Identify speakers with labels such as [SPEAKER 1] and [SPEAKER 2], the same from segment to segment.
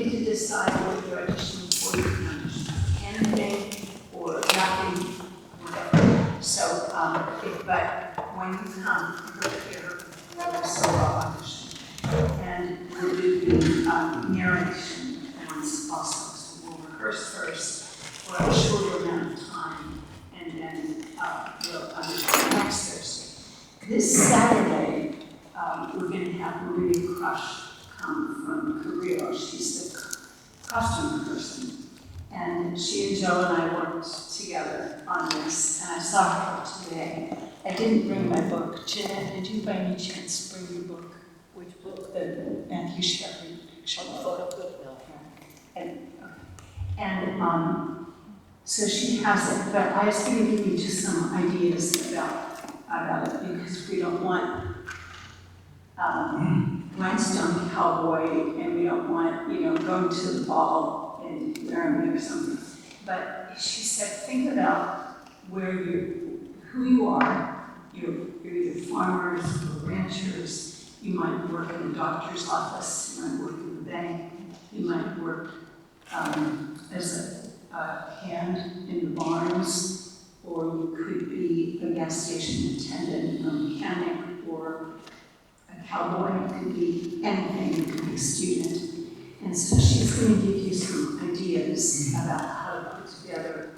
[SPEAKER 1] get to decide whether you're auditioning for your candidate or nothing, whatever. So, but when you come, you'll hear the solo audition. And we'll do the narration once also. So we'll rehearse first for a shorter amount of time, and then we'll audition next Thursday. This Saturday, we're going to have Maria Crush come from Korea. She's the costume person. And she and Joe and I worked together on this, and I saw her today. I didn't bring my book. Jeanette, did you by any chance bring your book? Which book? The Matthew Shepard picture. Photo book. And so she has it, but I was going to give you just some ideas about it, because we don't want rhinestone cowboy, and we don't want, going to the ball in Laramie or something. But she said, think about who you are. You're either farmers or ranchers. You might work in a doctor's office. You might work in the bank. You might work as a hand in the barns, or you could be a gas station attendant, or a mechanic, or a cowboy. It could be anything. It could be a student. And so she's going to give you some ideas about how to put together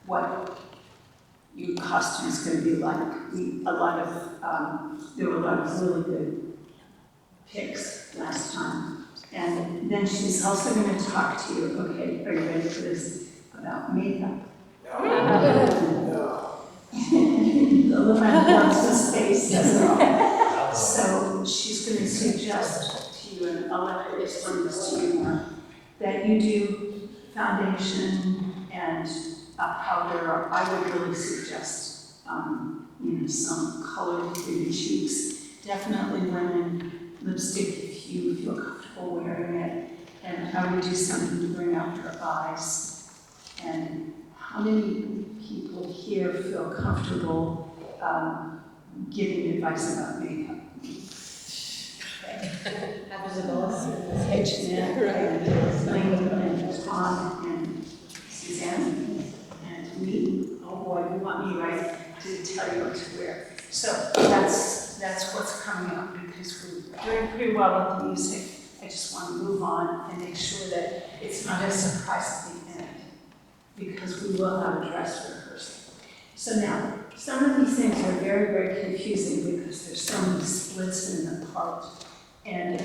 [SPEAKER 1] what your costume is going to be like. There were a lot of really good picks last time. And then she's also going to talk to you, okay, are you ready for this, about makeup. The little man wants his face, does it all. So she's going to suggest to you, and I'll let her explain this to you more, that you do foundation and a powder. I would really suggest, some color for your cheeks. Definitely lemon lipstick if you feel comfortable wearing it. And I would do something to bring out your eyes. And how many people here feel comfortable giving advice about makeup? Hey, Jeanette, and Tom, and Suzanne, and me. Oh boy, you want me, right, to tell you what to wear. So that's what's coming up, because we're doing pretty well with the music. I just want to move on and make sure that it's not a surprise at the end, because we will have a dress rehearsal. So now, some of these things are very, very confusing because there's so many splits in the part. And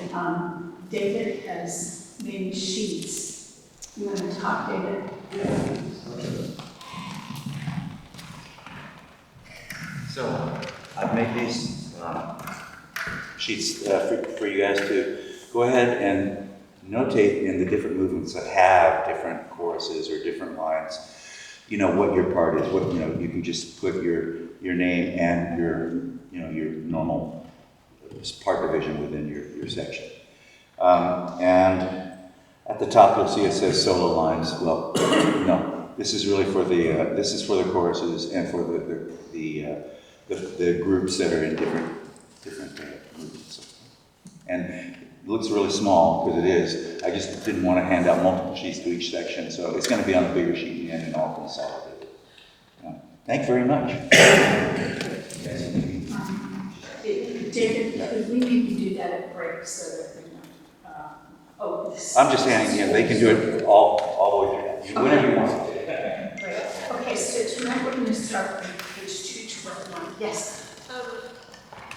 [SPEAKER 1] David has made sheets. You want to talk, David? Yeah.
[SPEAKER 2] So I've made these sheets for you guys to go ahead and notate in the different movements that have different choruses or different lines, what your part is. What you can just put your name and your normal part division within your section. And at the top you'll see it says solo lines. Well, no, this is really for the choruses and for the groups that are in different movements. And it looks really small, because it is. I just didn't want to hand out multiple sheets to each section, so it's going to be on the bigger sheet in the end and all consolidated. Thank you very much.
[SPEAKER 1] David, could we maybe do that at break so that
[SPEAKER 2] I'm just saying, they can do it all the way through. Whenever you want.
[SPEAKER 1] Great. Okay, so tonight we're going to start with page 221. Yes.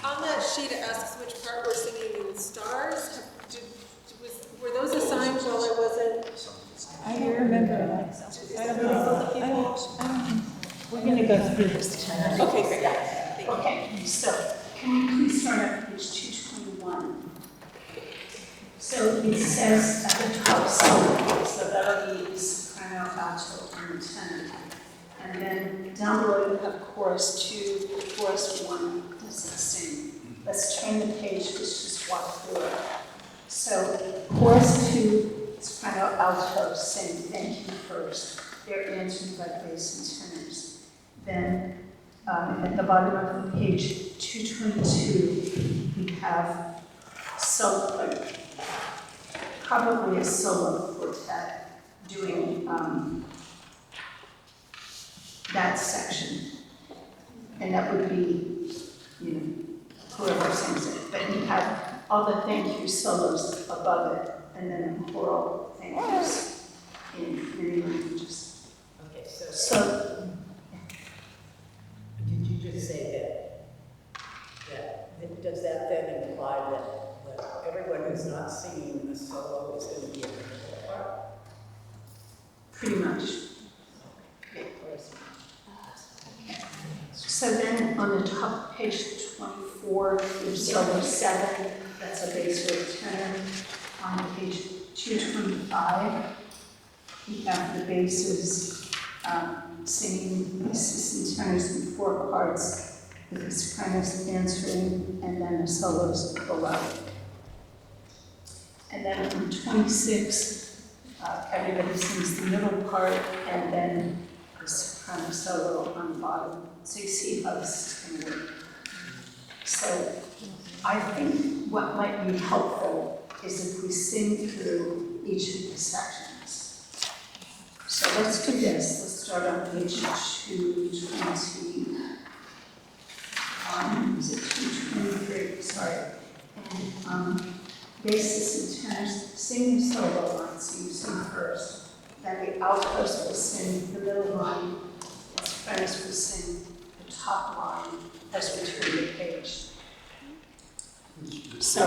[SPEAKER 3] On that sheet, it asks which part we're singing in stars. Were those assigned while I wasn't?
[SPEAKER 4] I don't remember. We're going to go through this tonight.
[SPEAKER 3] Okay, great.
[SPEAKER 1] Okay, so can we please start at page 221? So it says at the top, so that'll be soprano, alto, and tenor. And then down below you have chorus 2, chorus 1 doesn't sing. Let's turn the page, let's just walk through it. So chorus 2, soprano, alto, sing, thank you first. They're answered by bass and tenors. Then at the bottom of the page 222, we have probably a solo quartet doing, that section. And that would be, you know, whoever sings it. But you have all the thank you solos above it, and then choral thank yous in many languages.
[SPEAKER 5] Okay, so
[SPEAKER 1] So,
[SPEAKER 5] did you just say does that then imply that everyone who's not singing a solo is going to be a critical part?
[SPEAKER 1] pretty much. So then on the top of page 24, there's solo 7, that's a bass or a tenor. On page 225, you have the basses singing basses and tenors in 4 parts, with the sopranos answering, and then the solos below. And then on 26, everybody sings the middle part, and then the soprano solo on the bottom. So you see how this is going to work. So I think what might be helpful is if we sing through each of the sections. So let's do this. Let's start on page 220. Is it 223? Sorry. And basses and tenors sing the solo line, so you sing first. Then the altos will sing the middle line. The sopranos will sing the top line as we turn the page. So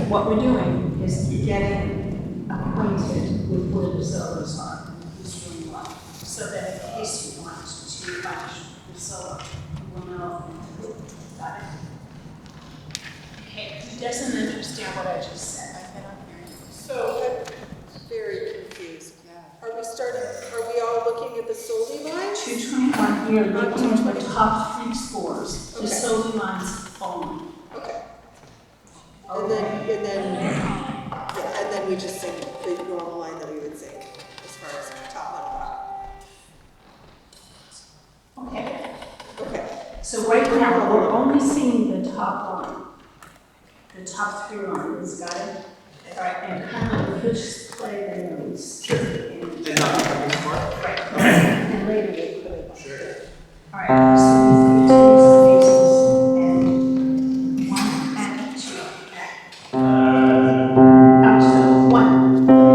[SPEAKER 1] what we're doing is getting acquainted with where the solos are and who's doing what. So that in case you want to flash the solo, you will know. Got it? Okay, who doesn't understand what I just said? I cannot hear you.
[SPEAKER 3] So I'm very confused. Are we all looking at the soli lines?
[SPEAKER 1] 221 here, looking at the top 3 scores, the
[SPEAKER 3] Okay.
[SPEAKER 1] solo lines only.
[SPEAKER 3] Okay. And then we just sing the normal line that we would sing as far as top and bottom.
[SPEAKER 1] Okay,
[SPEAKER 3] Okay.
[SPEAKER 1] so right now, we're only singing the top line. The top 3 lines, got it? All right, and kind of just play the notes.
[SPEAKER 6] And not having smart.
[SPEAKER 1] Right, and later we put it. Sure. All right, so we do 2 spaces and 1 and 2. So 1. 1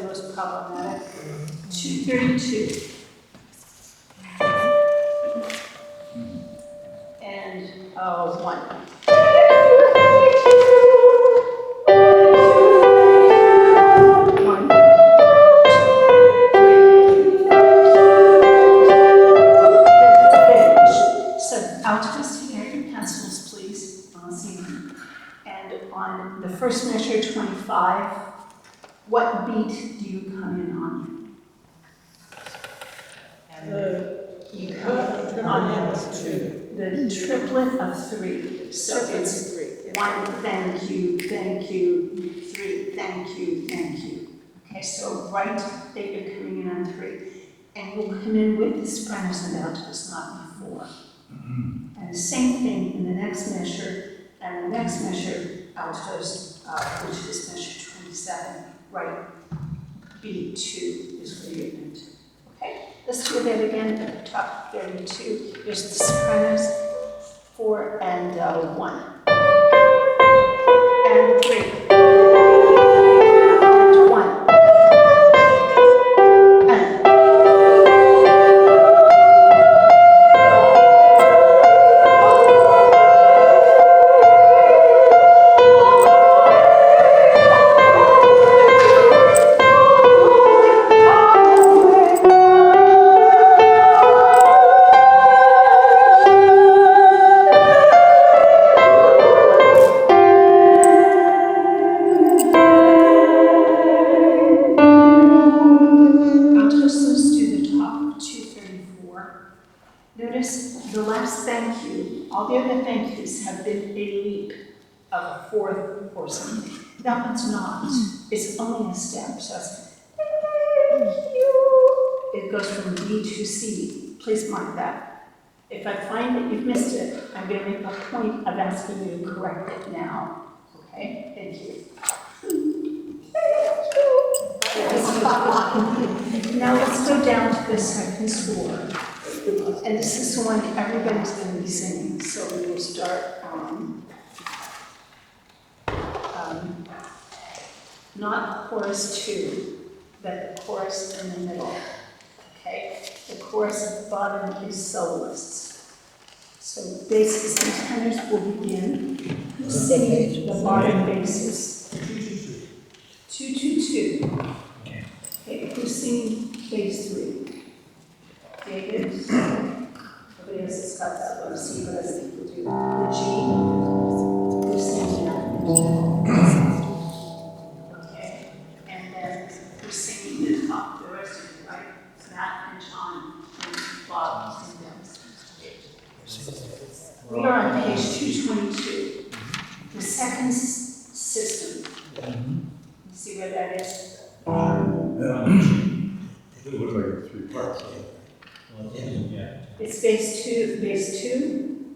[SPEAKER 1] most problematic. 232. And 1. One, so altos, you have your pencils, please. And on the first measure, 25, what beat do you come in on? You come in on the triplet of 3. So it's 1, thank you, 3, thank you. Okay, so right that you're coming in on 3. And you'll come in with the sopranos and altos, not before. And the same thing in the next measure, and the next measure, altos, which is measure 27, right? B2 is where you're going to. Okay, let's do that again at the top 32. There's the sopranos, 4 and 1. And 3. And 1. And altos, let's do the top of 234. Notice the last thank you, all the other thank yous have been a leap of a fourth or something. That one's not. It's only a step. So it's thank you. It goes from B to C. Please mark that. If I find that you've missed it, I'm going to make a point of asking you to correct it now. Okay? Thank you. Now let's go down to the second score. And this is the one everybody's going to be singing. So we will start not chorus 2, but the chorus in the middle. Okay? The chorus at the bottom is soloists. So basses and tenors will begin singing the bottom basses. 222. Okay, who's singing bass 3? David? Nobody else has got that one. See what other people do. The G. Who's singing that? Okay, and then who's singing the top? The rest of you, right? Matt and John and Bob sing them. We are on page 222. The second system. See where that is?
[SPEAKER 7] It looks like 3 parts.
[SPEAKER 1] It's bass 2, bass 2,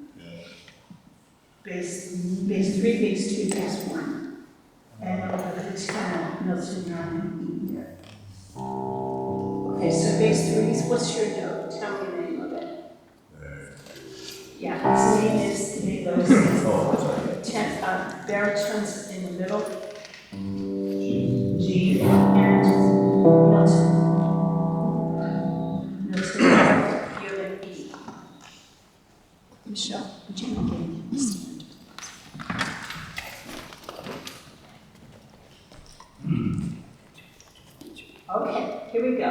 [SPEAKER 1] bass 3, bass 2, bass 1. And it's kind of melting around in here. Okay, so bass 3 is, what's your note? Tell me the name of it. Yeah, its name is, it goes, baritones in the middle. G and Milton. Milton, you and E. Michelle, would you stand? Okay, here we go.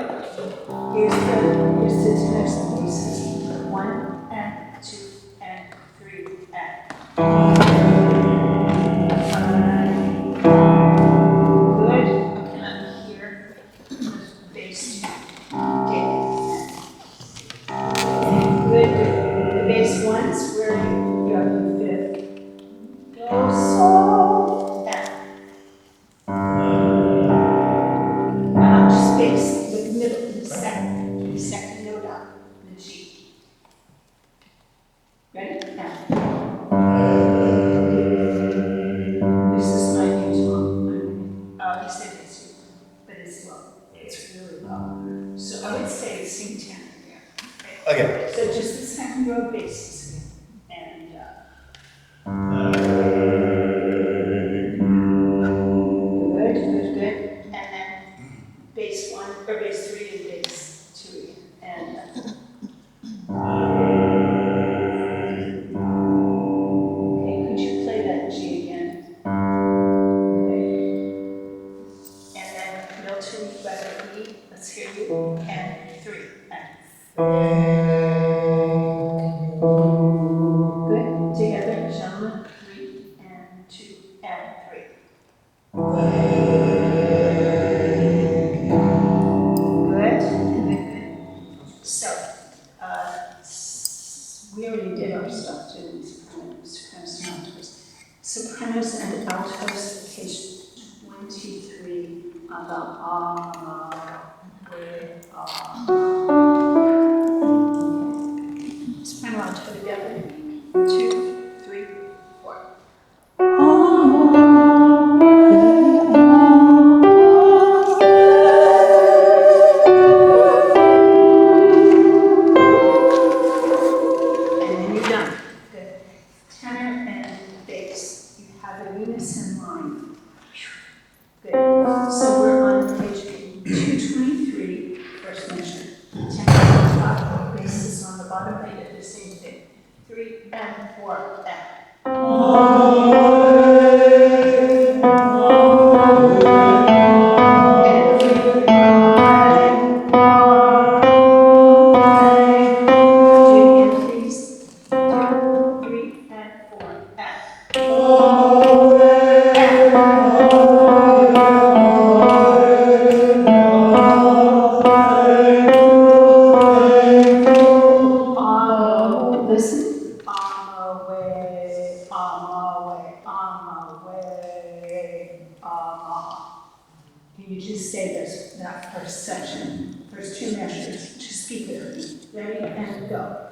[SPEAKER 1] Here's the tenors and basses. 1 and 2 and 3 and. Good. Okay, I'm here. Bass 2. Good. The bass 1's where you have the 5th. Go so F. Just bass the middle, the second note up, the G. Ready? Now. This is my new song. He said it's but it's low. It's really low. So I would say sing tenor here.
[SPEAKER 7] Okay.
[SPEAKER 1] So just the second row basses and good. And then bass 1, or bass 3 and bass 2 again. And okay, could you play that G again? Okay. And then Milton, you got an E. Let's hear you. And 3. And good. Together, gentlemen. 3 and 2 and 3. Good. So, we already did our stuff too. Sopranos and altos, page 23, about soprano alto together. 2, 3, 4. And then you're done. Good. Tenor and bass. You have a unison line. Good. So we're on page 223, first measure. Tenor on top, bass is on the bottom. They did the same thing. 3 and 4 and. And 3 and please. 2, 3 and 4 and. Listen. I'm away, I'm away, I'm away, Can you just say this, that first section, first 2 measures, just keep it ready and go.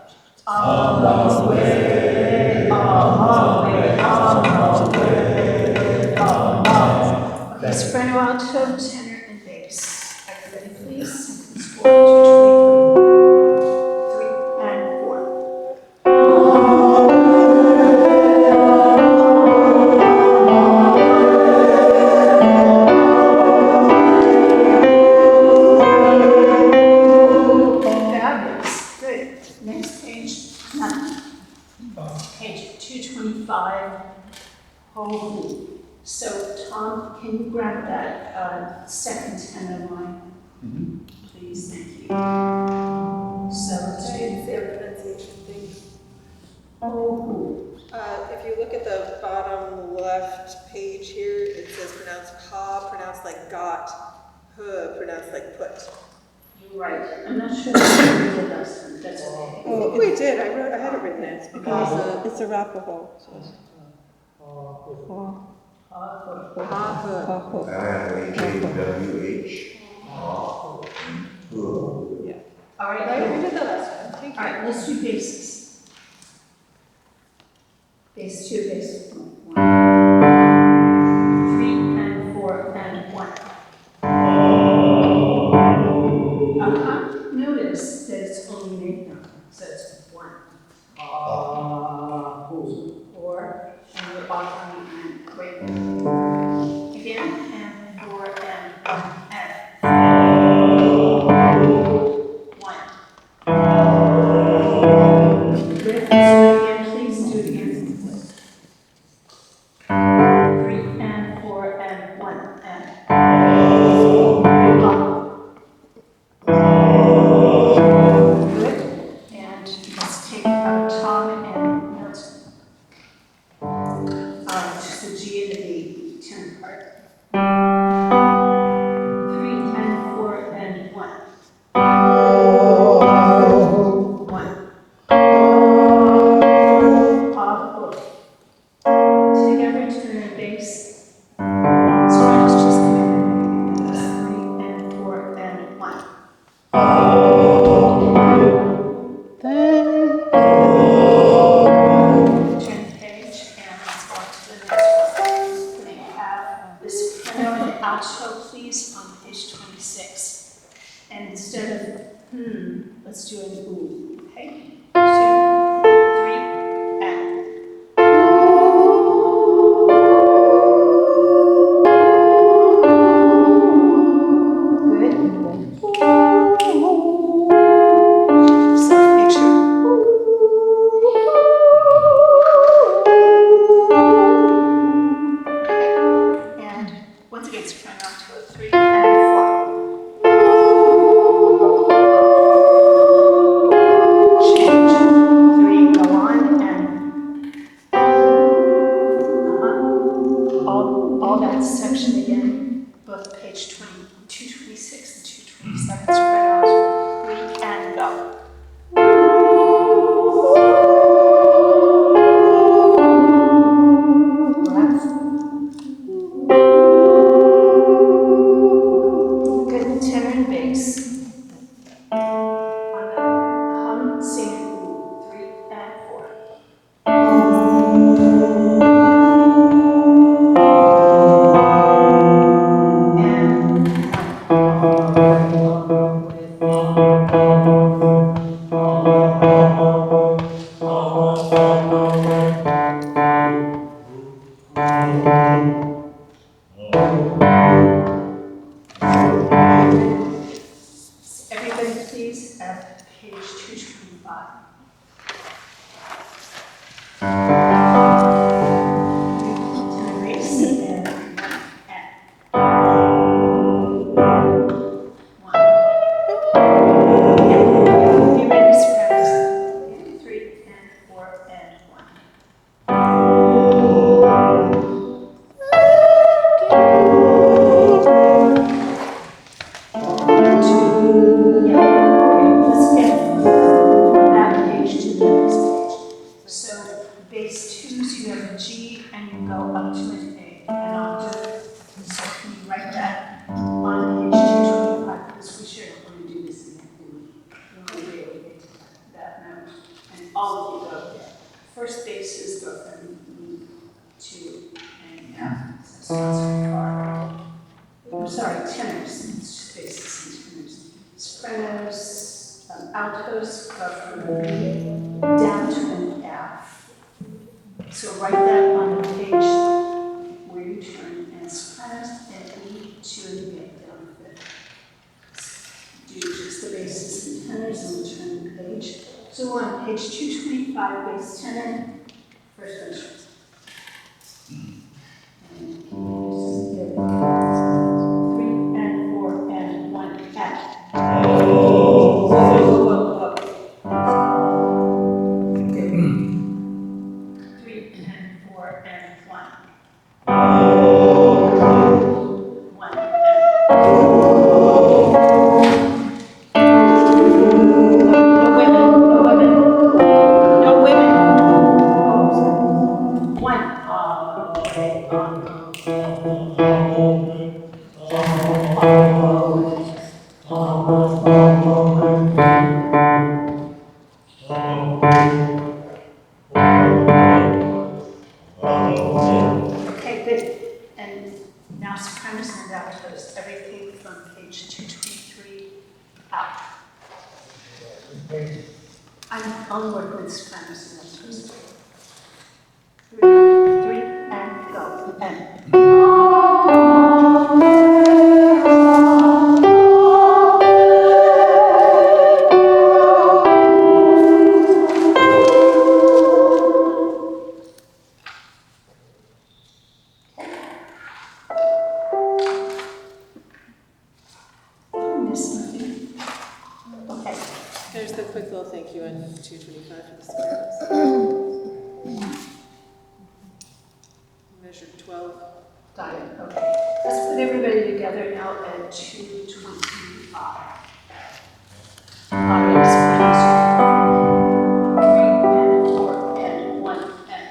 [SPEAKER 1] I'm away, I'm away, I'm away, Okay, soprano, alto, tenor, and bass. Everybody please, sentence 4, 2, 3 and 4. Fabulous, good. Next page, none. Page 225. Oh, so Tom, can you grab that second tenor line? Please, thank you. So let's do
[SPEAKER 3] Their pronunciation thing.
[SPEAKER 1] oh.
[SPEAKER 3] If you look at the bottom left page here, it says pronounce ha, pronounced like got, huh, pronounced like put.
[SPEAKER 1] You're right. I'm not sure if we did last time. That's okay.
[SPEAKER 3] I think we did, I had it written there.
[SPEAKER 4] It's Arapaho.
[SPEAKER 2] L-H-A-W-H.
[SPEAKER 1] All right,
[SPEAKER 3] Right, we
[SPEAKER 1] good.
[SPEAKER 3] did that last time, thank
[SPEAKER 1] All
[SPEAKER 3] you.
[SPEAKER 1] right, let's do basses. Bass 2, bass 1. 3 and 4 and 1. Notice that it's only an 8 note, so it's 1. 4, and we're off on the end. Wait. Again, and 4 and 1 and 1. Good. Let's do it again. Please do it again. 3 and 4 and 1 and. Good. And let's take Tom and Milton. Just the G and the D, turn part. 3 and 4 and 1. 1. Together, turn and bass. Sopranos just come in. 3 and 4 and 1. Turn the page and let's go on to the next one. May I have the soprano and alto, please, on page 26. And instead of let's do an ooh. Okay? 2, 3, and. Good. and spread out, 3 and go. Breath. Good tenor and bass. On the hum, sing it, 3 and 4. Everybody please at page 225. Tenor bass and 1. Be ready, sopranos. 3 and 4 and 1. Let's get that page to the next page. So bass 2s, you have a G and you go up to an A. And I'll do it. So can you write that on page 225? Because we sure don't want to do this again, do we? We want to be able to get to that note. And all of you go there. First basses go from E to and F. So it's not so far. I'm sorry, tenors, it's just basses and tenors. Sopranos, altos go from a B down to an F. So write that on the page where you turn, and sopranos and E to an B down the fifth. Do just the basses and tenors and we'll turn the page. So on page 225, bass tenor, first instrument. And 3 and 4 and 1 F. Whoa. 3 and 4 and 1. 1 F. No women. No women. Oh, sorry. 1. Okay. Okay, good. And now sopranos and altos, everything from page 223 up. I'll work with sopranos and altos. 3 and go. And. Okay.
[SPEAKER 3] There's the quick little thank you on 225 for the Sopranos. Measure 12.
[SPEAKER 1] Got it, okay. Let's put everybody together now at 225. Audience, sopranos. 3 and 4 and 1 and.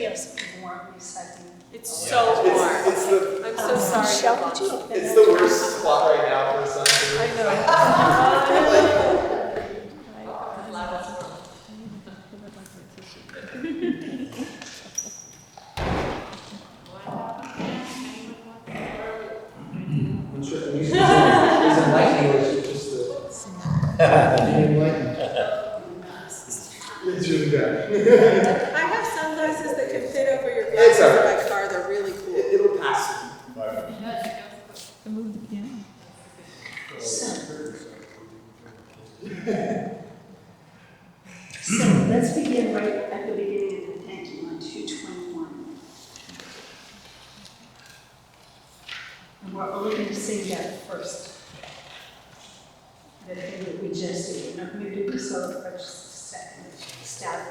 [SPEAKER 1] you have some warm recycling.
[SPEAKER 3] It's so warm.
[SPEAKER 6] It's the,
[SPEAKER 3] I'm so sorry.
[SPEAKER 1] Michelle,
[SPEAKER 3] Mom.
[SPEAKER 1] could you open
[SPEAKER 6] it's
[SPEAKER 1] that?
[SPEAKER 6] the worst spot right now for a sun.
[SPEAKER 3] I know.
[SPEAKER 6] I'm sure, there's a lightning, it's just it's really bad.
[SPEAKER 3] I have sunglasses that can fit over your
[SPEAKER 6] It's
[SPEAKER 3] glasses
[SPEAKER 6] all
[SPEAKER 3] in
[SPEAKER 6] right.
[SPEAKER 3] my car. They're really cool.
[SPEAKER 6] It'll pass.
[SPEAKER 1] So let's begin right at the beginning of the thank you on 221. And we're only going to sing that first. The thing that we just did, we're not going to do the solo for just a second. Staff.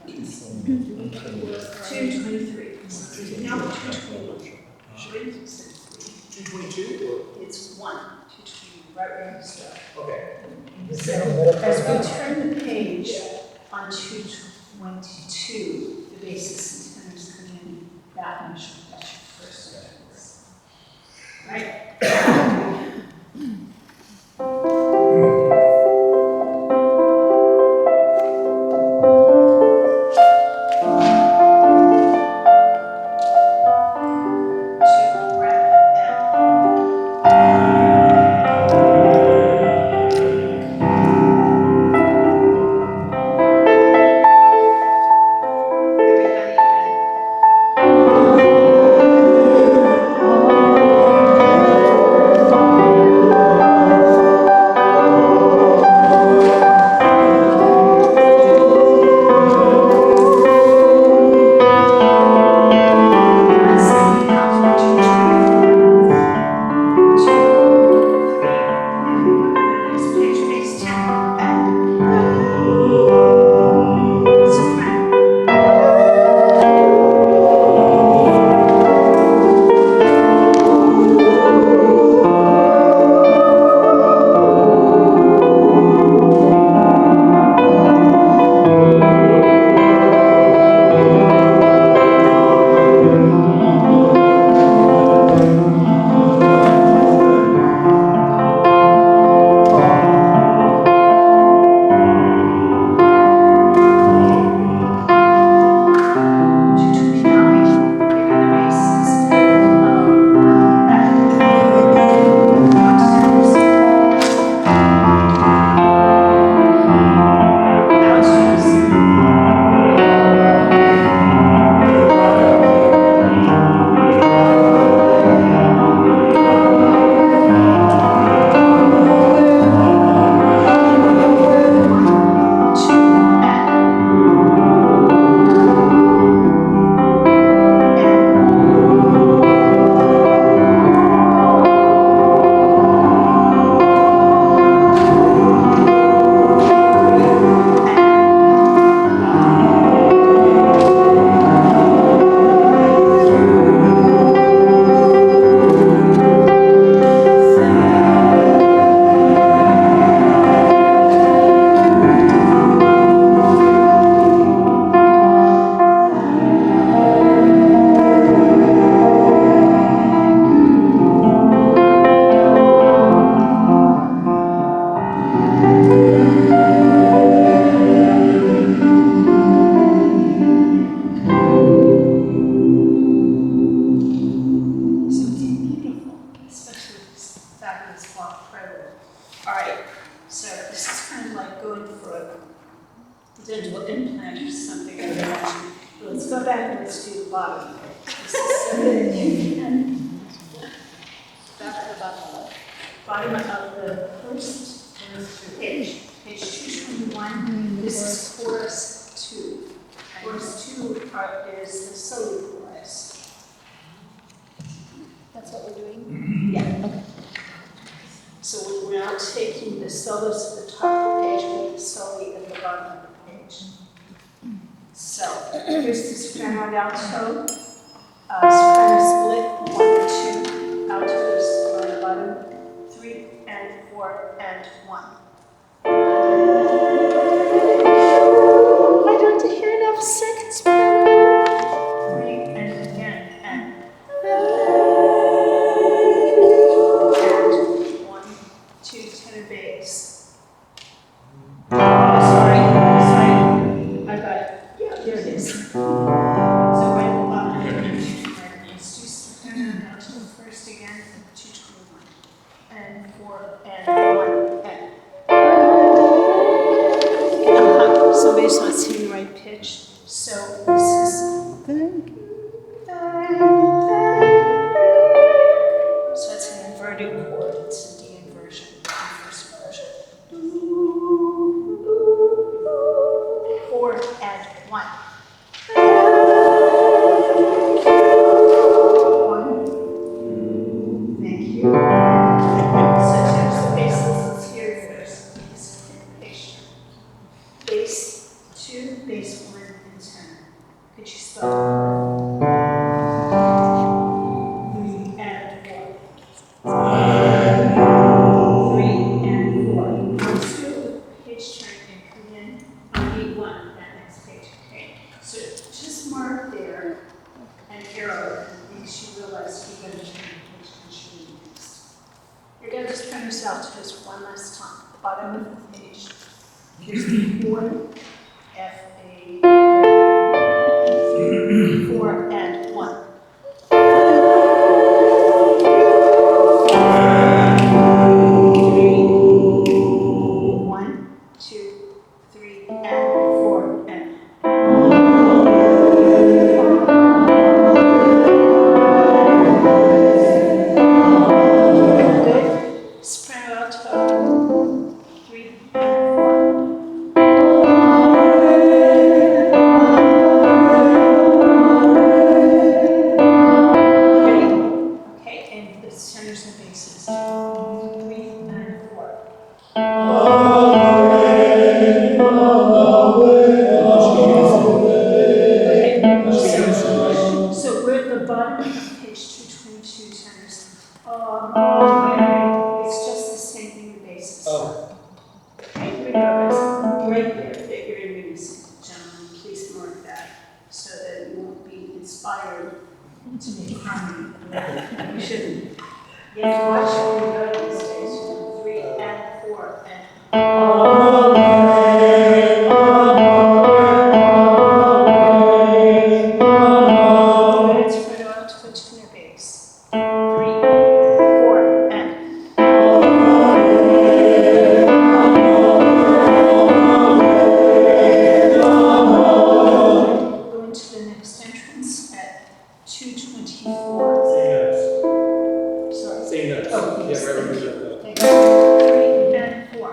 [SPEAKER 1] 223. So now 221. Should we do
[SPEAKER 6] 222?
[SPEAKER 1] It's 1, 220, right where you start.
[SPEAKER 6] Okay.
[SPEAKER 1] So as we turn the page on 222, the basis and tenors come in that much. That's your first sentence. Right? To wrap it down. dental implant or something like that. Let's go back and let's do the bottom. This is so that you can. Back to the bottom. Bottom of the first page, page 221. This is chorus 2. Chorus 2 part is the solo chorus.
[SPEAKER 8] That's what we're doing?
[SPEAKER 1] Yeah.
[SPEAKER 8] Okay.
[SPEAKER 1] So we're now taking the solos at the top of the page with the soli at the bottom of the page. So here's the soprano and alto. Soprano split 1 and 2. Altos on the bottom 3 and 4 and 1. I don't hear enough second soprano. So it's an inverted chord, it's a D inversion, first inversion. 4 and 1. 1. Thank you. So there's the basses, let's hear it first. Picture. Bass 2, bass 1, and tenor. Could you spell 3 and 4? 3 and 4. Let's do page turn and come in on B1, that next page. Okay. So just mark there an arrow that makes you realize you're going to turn the page and show you next. You're going to just turn yourself to this one last time. Bottom of the page. Here's the 1, F, A, 4 and 1. 1, 2, 3, and 4, and good. Soprano alto, 3 and 4. Ready? Okay, and the tenors and basses, 3 and 4. So we're at the bottom of page 222, tenors. It's just the same thing with basses.
[SPEAKER 6] Oh.
[SPEAKER 1] Okay, regardless, right there that you're in unison, gentlemen, please mark that so that you won't be inspired to make harmony. You shouldn't. You have to watch where you go these days. 3 and 4 and Let's put it on to the tenor bass. 3, 4, and going to the next entrance at 224. Sorry.
[SPEAKER 6] Same notes.
[SPEAKER 1] Oh, yes,
[SPEAKER 6] Yeah, right,
[SPEAKER 1] thank you.
[SPEAKER 6] right,
[SPEAKER 1] Thank you. 3 and 4.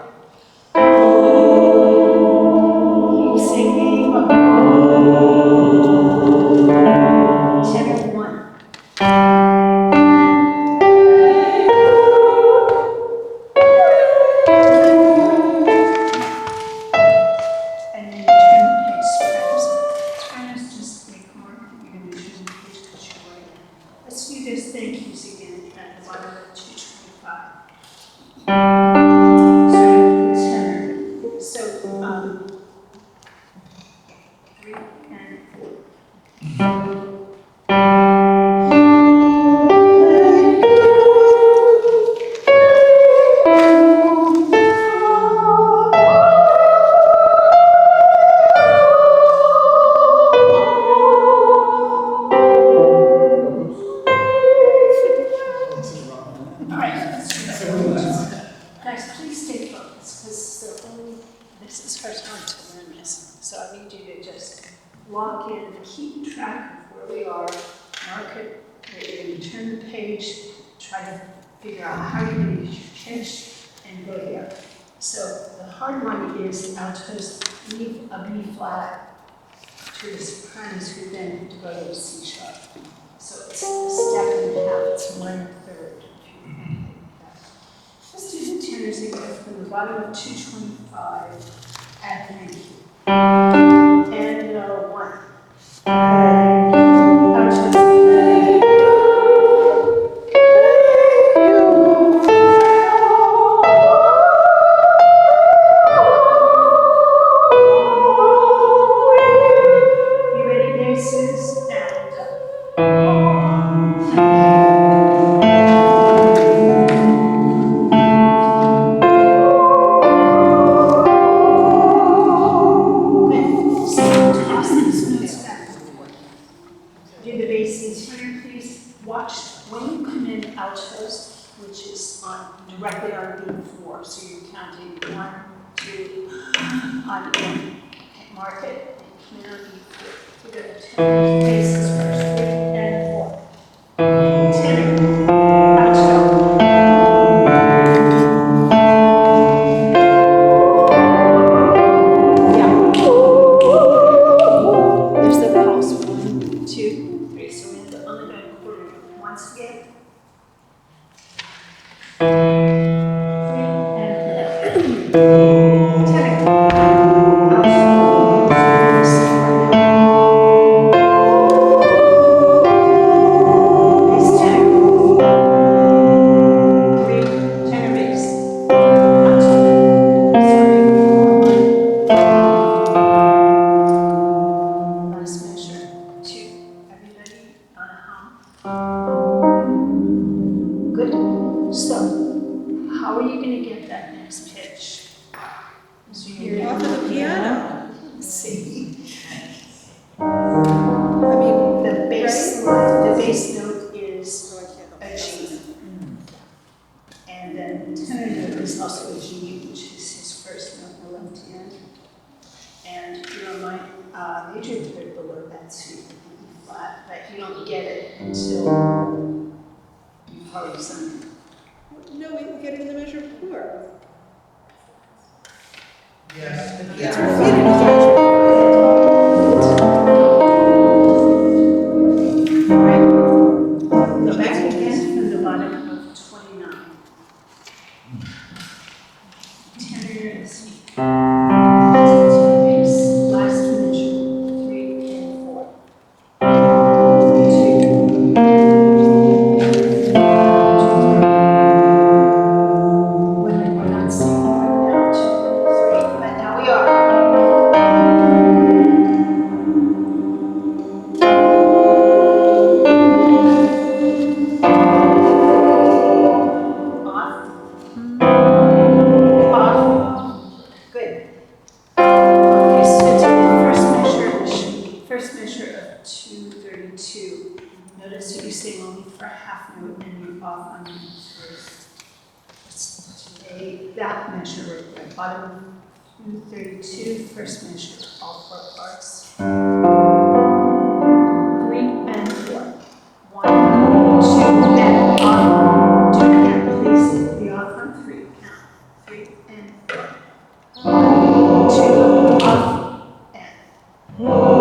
[SPEAKER 1] Keep singing. Tenor 1. And then you turn the page sopranos. Sopranos just make more. You're going to turn the page because you're right. Let's do those thank yous again at the bottom of 225. Tenor. So, 3 and 4. All right, let's do that. Guys, please stay focused, because this is our time to learn this. So I need you to just lock in, keep track of where we are, mark it, that you're going to turn the page, try to figure out how you're going to use your pitch, and go there. So the hard one is altos leave a B flat to the sopranos who then to go to a C sharp. So it's a step and a half, it's 1/3. Let's do the tenors again from the bottom of 225 at thank you. And 1. Altos. You ready, basses? Toss these notes back and forth. Do the basses here, please. Watch when you come in altos, which is directly on B4. So you're counting 1, 2, on 1. Okay, mark it and come in on B4. We're going to turn the basses first. 3 and once again. Last measure, 2. Everybody on a hum. Good. So, how are you going to get that next pitch? So you're
[SPEAKER 3] Off of the piano.
[SPEAKER 1] See,
[SPEAKER 3] I mean,
[SPEAKER 1] the bass note is
[SPEAKER 3] oh, I can't help
[SPEAKER 1] a
[SPEAKER 3] myself.
[SPEAKER 1] G. And then the tenor note is also a G, which is his first note in the left hand. And you're on my major third below that C flat, but you don't get it until you've already sung it.
[SPEAKER 3] No, we can get it in the measure of 4.
[SPEAKER 6] Yes.
[SPEAKER 3] It's repeated as a measure of 4.
[SPEAKER 1] Go back again from the bottom of 29. Tenor is last measure, 3 and 4. 2. We're not singing right now, 2, 3, but now we are. Off. Off. Good. Okay, so take the first measure of 232. Notice that you sing only for a half note and you're off on the first. That measure right there, bottom 232, first measure, all 4 parts. 3 and 4. 1, 2, and off. Do it again, please. The off on 3. Count. 3 and 4. 1, 2, off, and off.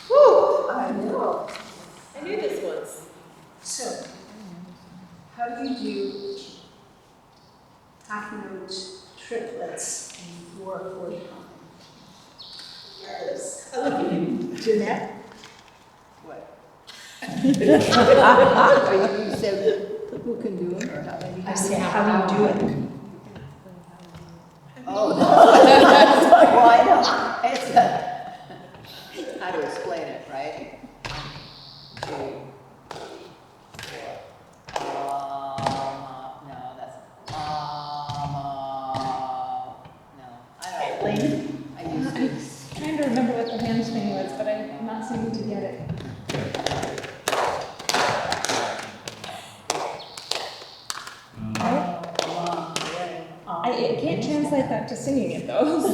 [SPEAKER 1] Whew, I know.
[SPEAKER 3] I knew this once.
[SPEAKER 1] So, how do you do half note triplets in 4/4 time? Yes.
[SPEAKER 3] I look at you.
[SPEAKER 1] Jeanette?
[SPEAKER 8] You said who can do them or how many?
[SPEAKER 1] I said, how do you do it?
[SPEAKER 8] Oh, well, I know, it's how to explain it, right? 2, 4. No, that's, no, I don't know. I used to.
[SPEAKER 4] Trying to remember what the hand swing was, but I'm not seeming to get it. I can't translate that to singing it though.
[SPEAKER 3] So,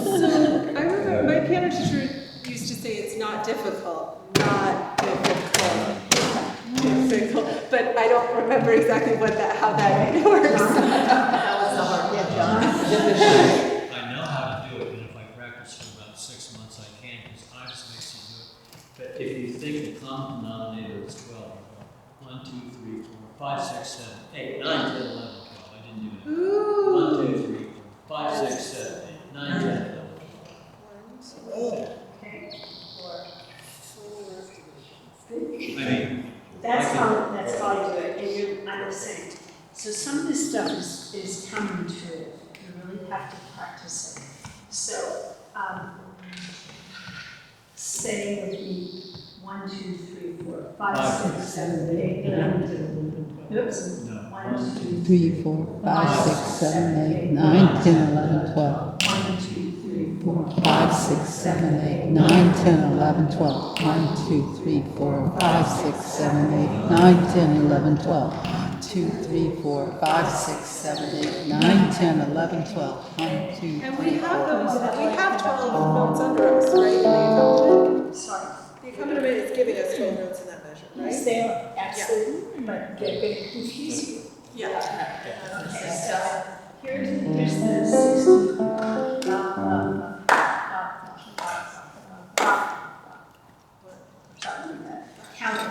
[SPEAKER 3] I remember my piano teacher used to say it's not difficult, not difficult. Difficult, but I don't remember exactly how that works.
[SPEAKER 8] That was the hard, yeah, John.
[SPEAKER 9] I know how to do it, and if I practice for about 6 months, I can, because Ives makes you do it. But if you think the common denominator is 12, 1, 2, 3, 4, 5, 6, 7, 8, 9, 10, 11, 12. I didn't do it.
[SPEAKER 3] Ooh.
[SPEAKER 9] 1, 2, 3, 4, 5, 6, 7, 8, 9, 10, 11, 12.
[SPEAKER 1] Okay.
[SPEAKER 9] I mean,
[SPEAKER 1] That's how I do it, and I'm the same. So some of this stuff is counterintuitive. You really have to practice it. So, say with me, 1, 2, 3, 4, 5, 6, 7, 8, 9, 10. Oops.
[SPEAKER 9] no.
[SPEAKER 1] 1, 1, 2,
[SPEAKER 8] 3, 4, 5, 6, 7, 8, 9, 10, 11, 12.
[SPEAKER 1] 1, 2, 3,
[SPEAKER 8] 4, 5, 6, 7, 8, 9, 10, 11, 12. 1, 2, 3, 4, 5, 6, 7, 8, 9, 10, 11, 12. 2, 3, 4, 5, 6, 7, 8, 9, 10, 11, 12. 1, 2,
[SPEAKER 3] And
[SPEAKER 8] 3,
[SPEAKER 3] we have
[SPEAKER 8] 4.
[SPEAKER 3] those, we have 12 notes under us, right, in the accompaniment?
[SPEAKER 1] sorry.
[SPEAKER 3] The accompaniment is giving us 12 notes in that measure, right?
[SPEAKER 1] Yes, they are, absolutely, but they're going to confuse you.
[SPEAKER 3] Yeah.
[SPEAKER 1] Okay, so here's the 60. Count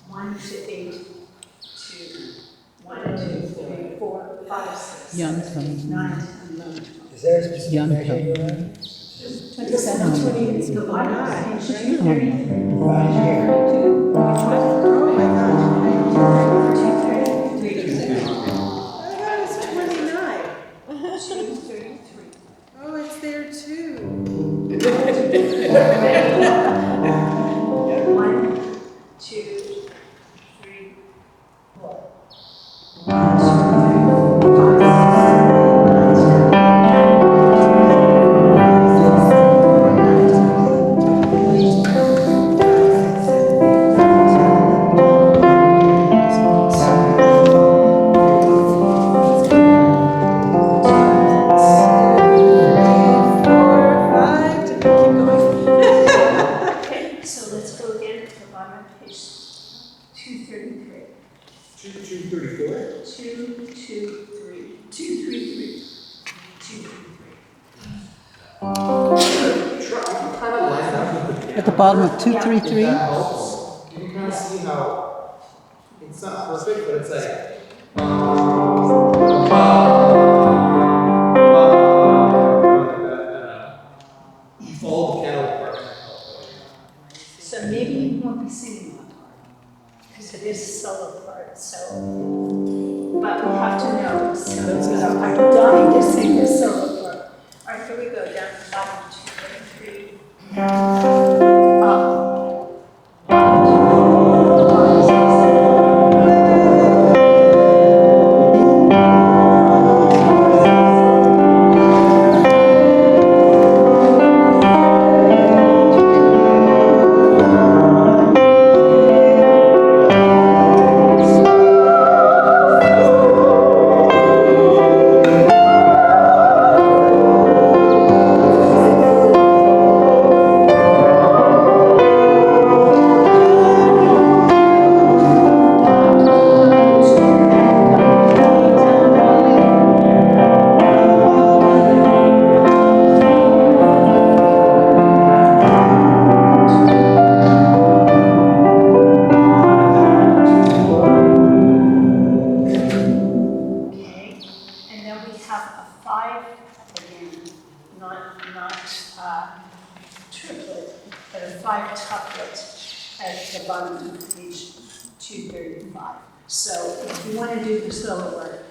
[SPEAKER 1] 1 to 8 to 1, 2, 3, 4, 5, 6,
[SPEAKER 8] Young
[SPEAKER 1] 7, 8, 9, 10, 11, 12.
[SPEAKER 6] Is there a specific
[SPEAKER 8] Young
[SPEAKER 6] measure
[SPEAKER 8] couple.
[SPEAKER 6] you're on?
[SPEAKER 1] 27, 28, the bottom,
[SPEAKER 6] Right here.
[SPEAKER 3] Oh my gosh. I thought it was 29.
[SPEAKER 1] 233.
[SPEAKER 3] Oh, it's there too.
[SPEAKER 1] 1, 2, 3, 4. 1, 2, 3, 4,
[SPEAKER 3] 5. Did we keep going?
[SPEAKER 1] Okay, so let's go again to the bottom of page 233.
[SPEAKER 7] 234?
[SPEAKER 1] 2, 2, 3. 2, 3, 3. 2, 3, 3.
[SPEAKER 6] Kind of line up with the
[SPEAKER 8] At the bottom of
[SPEAKER 6] If
[SPEAKER 8] 233.
[SPEAKER 6] that helps, you can kind of see how it's not perfect, but it's like. All the piano part.
[SPEAKER 1] So maybe you won't be singing that part, because it is a solo part, so. But we have to know, so I'm dying to sing the solo part. All right, here we go, down to the bottom, 2, 3. Okay, and then we have a 5 again, not triplet, but a 5 tuplet at the bottom of page 235. So if you want to do the solo work,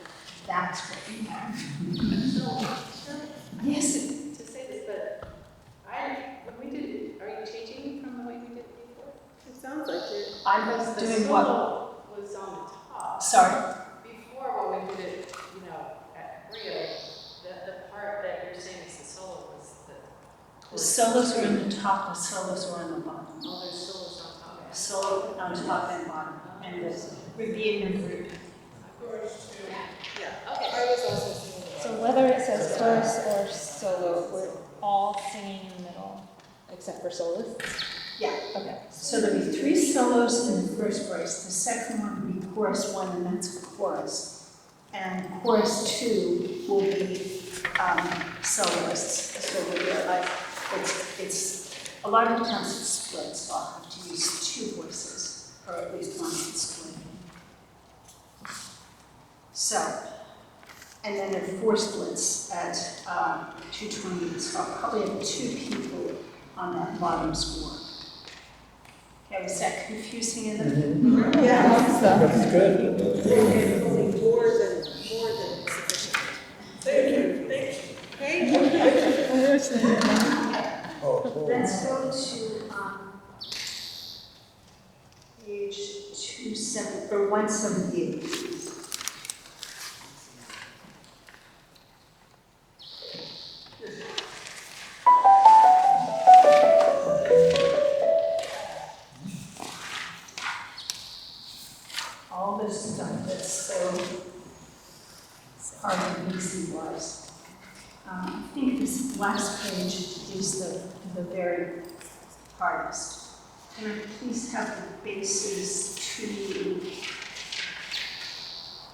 [SPEAKER 1] that's what we have. Yes,
[SPEAKER 4] To say this, but when we did it, are you changing from the way we did it before?
[SPEAKER 3] It sounds like it.
[SPEAKER 1] I was doing what?
[SPEAKER 4] solo was on the top.
[SPEAKER 1] Sorry.
[SPEAKER 4] Before, when we did it, at Brio, the part that you're saying is the solo was the.
[SPEAKER 1] The solos are on the top, the solos are on the bottom.
[SPEAKER 4] Oh, there's solos on top.
[SPEAKER 1] Solo on top and bottom, and this would be in the group.
[SPEAKER 3] Yeah.
[SPEAKER 4] Okay.
[SPEAKER 3] I was also singing it.
[SPEAKER 10] So whether it says chorus or solo, we're all singing in the middle, except for soloists?
[SPEAKER 1] Yeah.
[SPEAKER 10] Okay.
[SPEAKER 1] So there'll be 3 solos in the first verse. The second one will be chorus 1, and that's chorus. And chorus 2 will be soloists. So it's a lot of times it's split, so I'll have to use 2 voices, or at least one that's split. So, and then there are 4 splits at 228, so I'll probably have 2 people on that bottom score. Okay, was that confusing enough?
[SPEAKER 3] Yeah.
[SPEAKER 6] That's good.
[SPEAKER 3] More than sufficient. Thank you.
[SPEAKER 1] Let's go to page 178. all this stuff that's so hard to visualize. I think this last page is the very hardest. Can I please have the bases to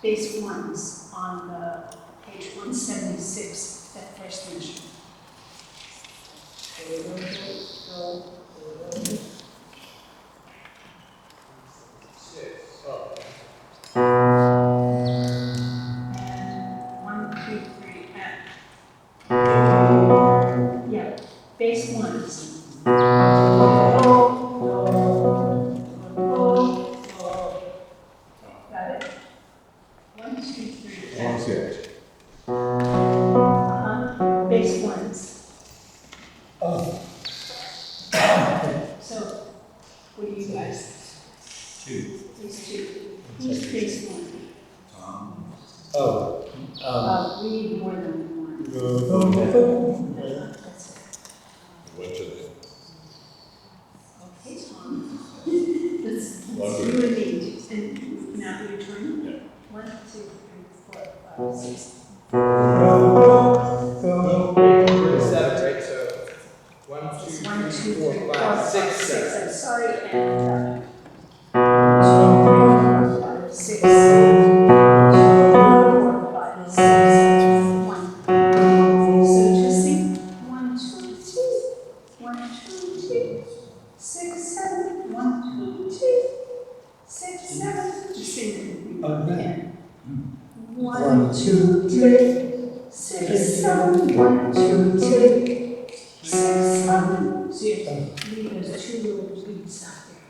[SPEAKER 1] base ones on the page 176, that first measure? And 1, 2, 3, and yeah, base ones. Got it? 1, 2, 3, and base ones. So, what do you guys?
[SPEAKER 2] 2.
[SPEAKER 1] These two. Who's base one? We need more than one. That's it. Okay, Tom. Let's you and me. And now your turn. Yeah. 1, 2, 3, 4, 5, 6.
[SPEAKER 6] We're at 7, right? So 1, 2,
[SPEAKER 1] 1, 2,
[SPEAKER 6] 3,
[SPEAKER 1] 3,
[SPEAKER 6] 4, 5, 6, 7.
[SPEAKER 1] I'm sorry, and 2, 3, 4, 5, 6, 7. 4, 5, 6, 1. So just sing 1, 2, 3, 1, 2, 3, 6, 7. 1, 2, 3, 6, 7. Just sing it. And 1, 2, 3, 6, 7. 1, 2, 3, 6, 7. So you leave those two little beats out there.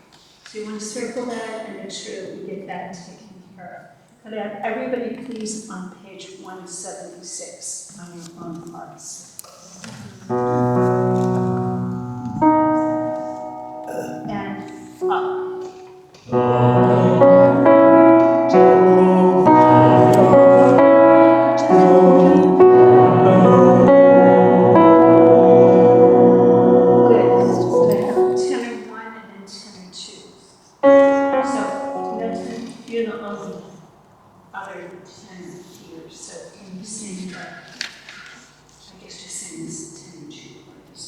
[SPEAKER 1] So you want to circle that and make sure that we get that taken care of. Could I have everybody please on page 176 on your own parts. And up. Good. So they have tenor 1 and then tenor 2. So that's you're the only other tenor here. So can you sing the, I guess just sing this tenor 2 or this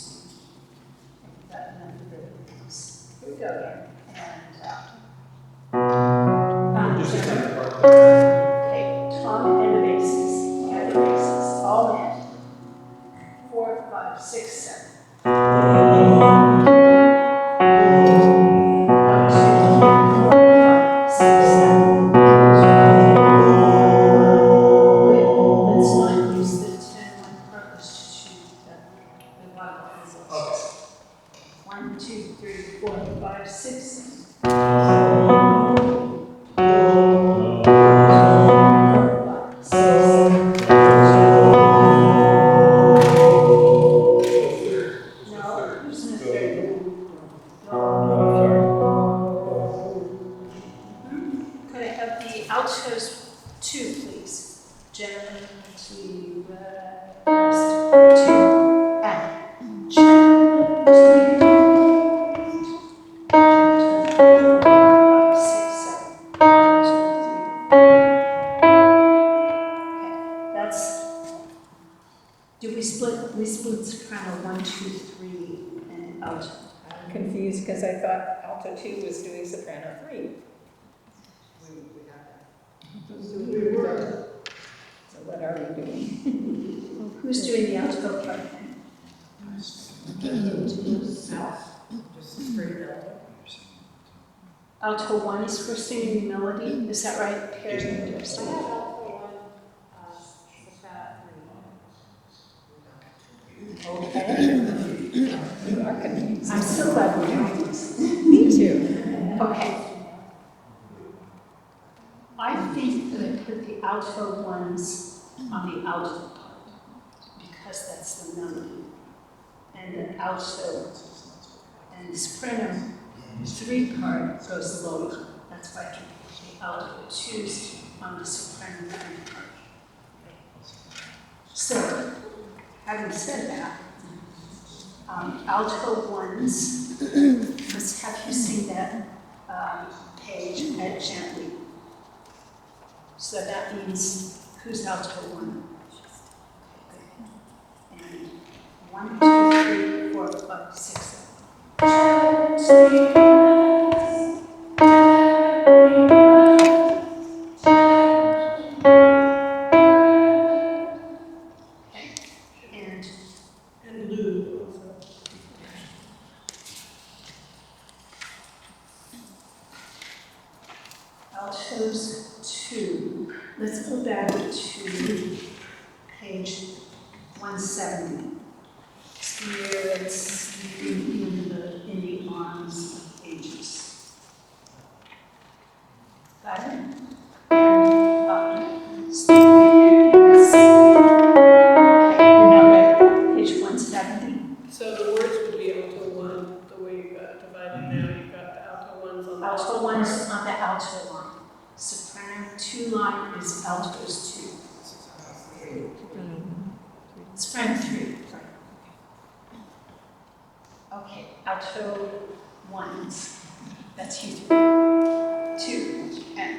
[SPEAKER 1] one. That number goes. Here we go. And out. Okay, Tom and the basses. And the basses. All in. 4, 5, 6, 7. 1, 2, 3, 4, 5, 6, 7. Let's not use the 10 on purpose to shoot the bottom results. 1, 2, 3, 4, 5, 6, 7. 4, 5, 6, 7. No, who's in the third? Could I have the altos 2, please? Gentlemen, to rest. 2, and gentle. 5, 6, 7. 1, 2, 3. Okay, that's. Do we split? We split soprano 1, 2, 3, and alto.
[SPEAKER 5] I'm confused because I thought alto 2 was doing soprano 3. So what are we doing?
[SPEAKER 1] Who's doing the alto part then?
[SPEAKER 5] Just straight alto.
[SPEAKER 1] Alto 1 is for singing melody, is that right, Perry?
[SPEAKER 4] I have alpha 1, soprano 3.
[SPEAKER 1] Okay.
[SPEAKER 5] You are confused.
[SPEAKER 1] I'm so glad we're doing this.
[SPEAKER 5] Me too.
[SPEAKER 1] Okay. I think that I put the alto ones on the alto part, because that's the melody. And the alto and the soprano 3 part goes lower. That's why I can put the alto 2s on the soprano 3 part. So, having said that, alto 1s, let's have you sing that page at gently. So that means who's alto 1? And 1, 2, 3, 4, 5, 6, 7.
[SPEAKER 5] And Lou also.
[SPEAKER 1] Altos 2. Let's go back to page 170. Spirits sleeping in the arms of ages. Got it? Page 170.
[SPEAKER 3] So the words would be alto 1, the way you got divided now, you've got the alto 1s on the
[SPEAKER 1] Alto 1 is on the alto line. Soprano 2 line is altos 2. Soprano 3. Okay, alto 1s. That's you 3. 2 and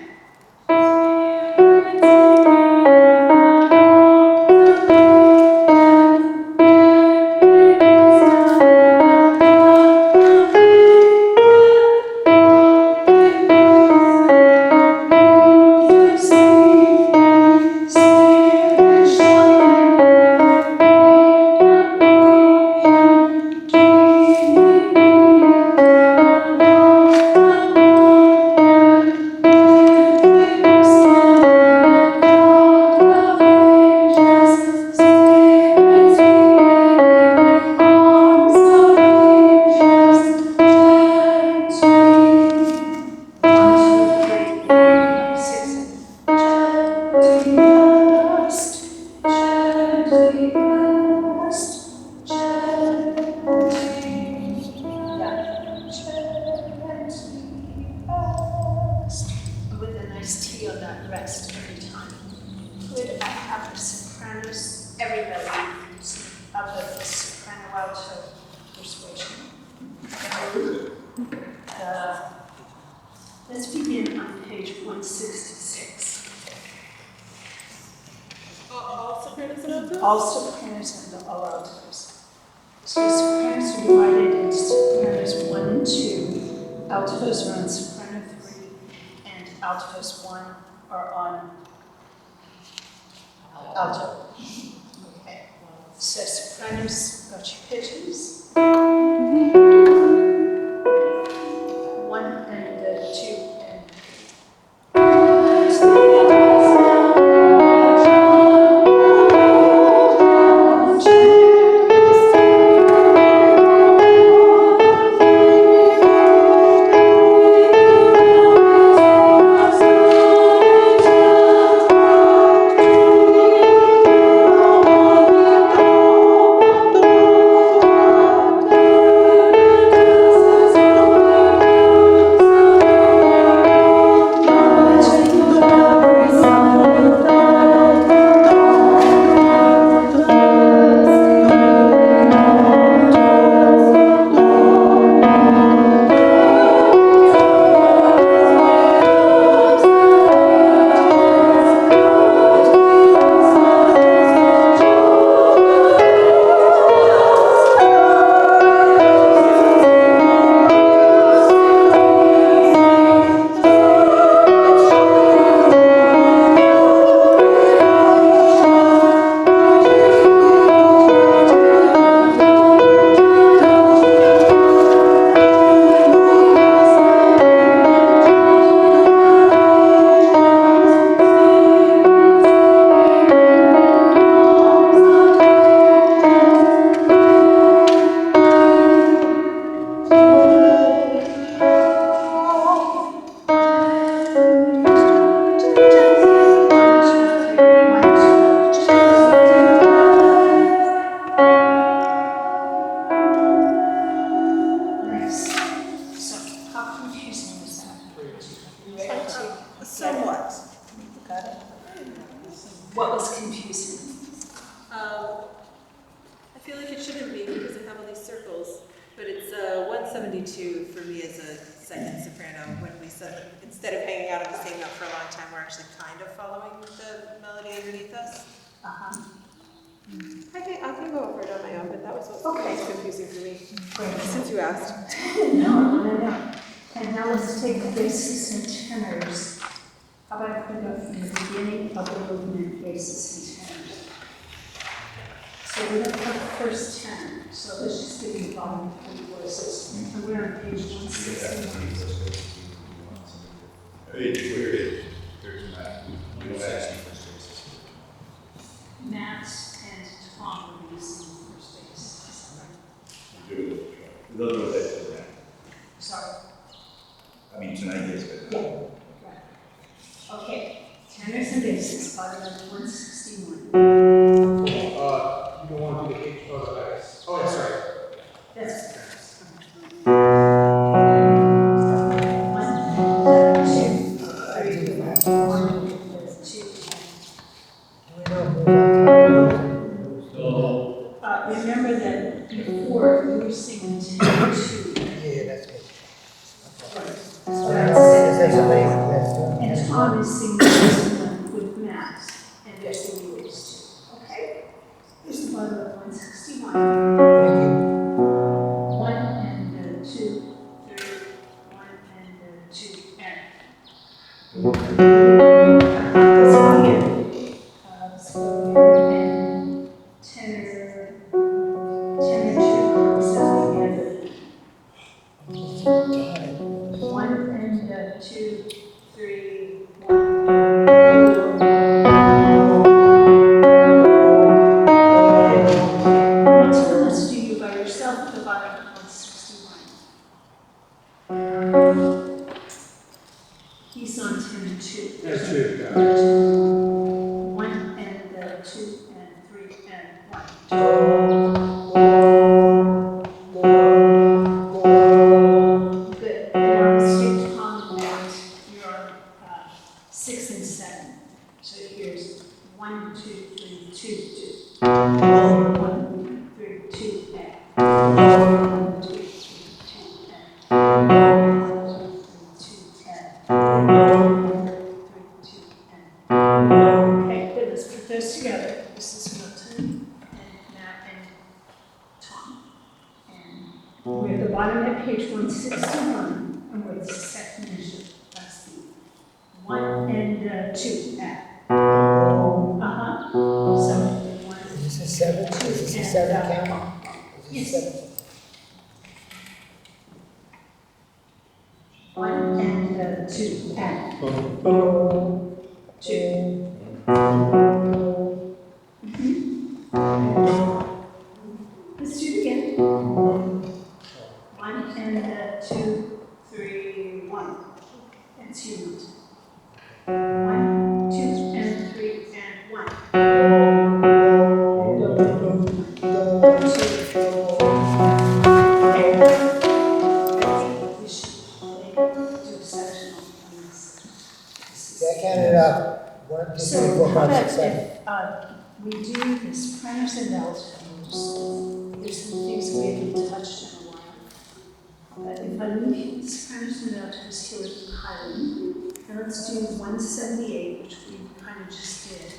[SPEAKER 1] with a nice T on that rest every time. Could I have the sopranos, everybody, of the soprano alto persuasion? Let's begin on page 166.
[SPEAKER 3] all sopranos and altos?
[SPEAKER 1] All sopranos and all altos. So sopranos are divided into sopranos 1 and 2. Altos are on soprano 3, and altos 1 are on alto. Okay. So sopranos, got your pitches. 1 and 2 and
[SPEAKER 3] Somewhat.
[SPEAKER 1] Got it? What was confusing?
[SPEAKER 3] I feel like it shouldn't be because I have all these circles, but it's 172 for me as a second soprano, when we said that instead of hanging out on the same note for a long time, we're actually kind of following the melody underneath us.
[SPEAKER 1] Uh-huh.
[SPEAKER 3] I can go over it on my own, but that was what
[SPEAKER 1] Okay.
[SPEAKER 3] was confusing for me,
[SPEAKER 1] Great.
[SPEAKER 3] since you asked.
[SPEAKER 1] No. And now let's take the basses and tenors. How about if we go from the beginning of the movement, basses and tenors? So we're going to put the first tenor. So let's just give you volume 3 voices. And we're on page 161. Max and Tom will be using the first bass. Is that right? Sorry.
[SPEAKER 2] I mean, tonight is good.
[SPEAKER 1] Yeah, right. Okay, tenors and basses, bottom of 161.
[SPEAKER 6] You don't want to do the H, oh, the X. Oh, yeah, sorry.
[SPEAKER 1] That's. 1, 2, 3, 1, 2.
[SPEAKER 9] So,
[SPEAKER 1] Remember that before we were singing 10, 2.
[SPEAKER 6] Yeah, that's good.
[SPEAKER 1] So that's it.
[SPEAKER 6] That's
[SPEAKER 1] And Tom is singing this one with Max, and they're singing this too. Okay? Here's the bottom of 161.
[SPEAKER 6] Thank you.
[SPEAKER 1] 1 and 2, 3, 1 and 2, and. Let's go again. Let's go again. And tenor 2 comes down again. 1 and 2, 3, 1. So let's do you by yourself at the bottom of 161. He's on 10 and 2.
[SPEAKER 6] That's true, yeah.
[SPEAKER 1] 1 and 2 and 3 and 1. Good. Now let's take Tom and Matt. You're on 6 and 7. So here's 1, 2, 3, 2, 2. 1, 3, 2, and 1, 2, 3, 2, and 1, 2, 3, 2, and 1, 2, 3, 2, and. Okay, good. Let's put those together. This is Milton and Matt and Tom. And we're at the bottom of page 161, and we're the second measure. That's the 1 and 2 at. Uh-huh. So 1.
[SPEAKER 6] Is this a 7? Is this a 7 count? Is this a 7?
[SPEAKER 1] 1 and 2 at. 2. Let's do it again. 1 and 2, 3, 1. That's you. 1, 2, and 3, and 1. 2. Okay. I think we should do sectional things.
[SPEAKER 6] That counted up. 1, 2, 3,
[SPEAKER 1] So
[SPEAKER 6] 4,
[SPEAKER 1] how
[SPEAKER 6] 5,
[SPEAKER 1] about
[SPEAKER 6] 6, 7.
[SPEAKER 1] if we do the sopranos and altos? There's some things we haven't touched in a while. But if I leave the sopranos and altos here with Highland, and let's do 178, which we kind of just did,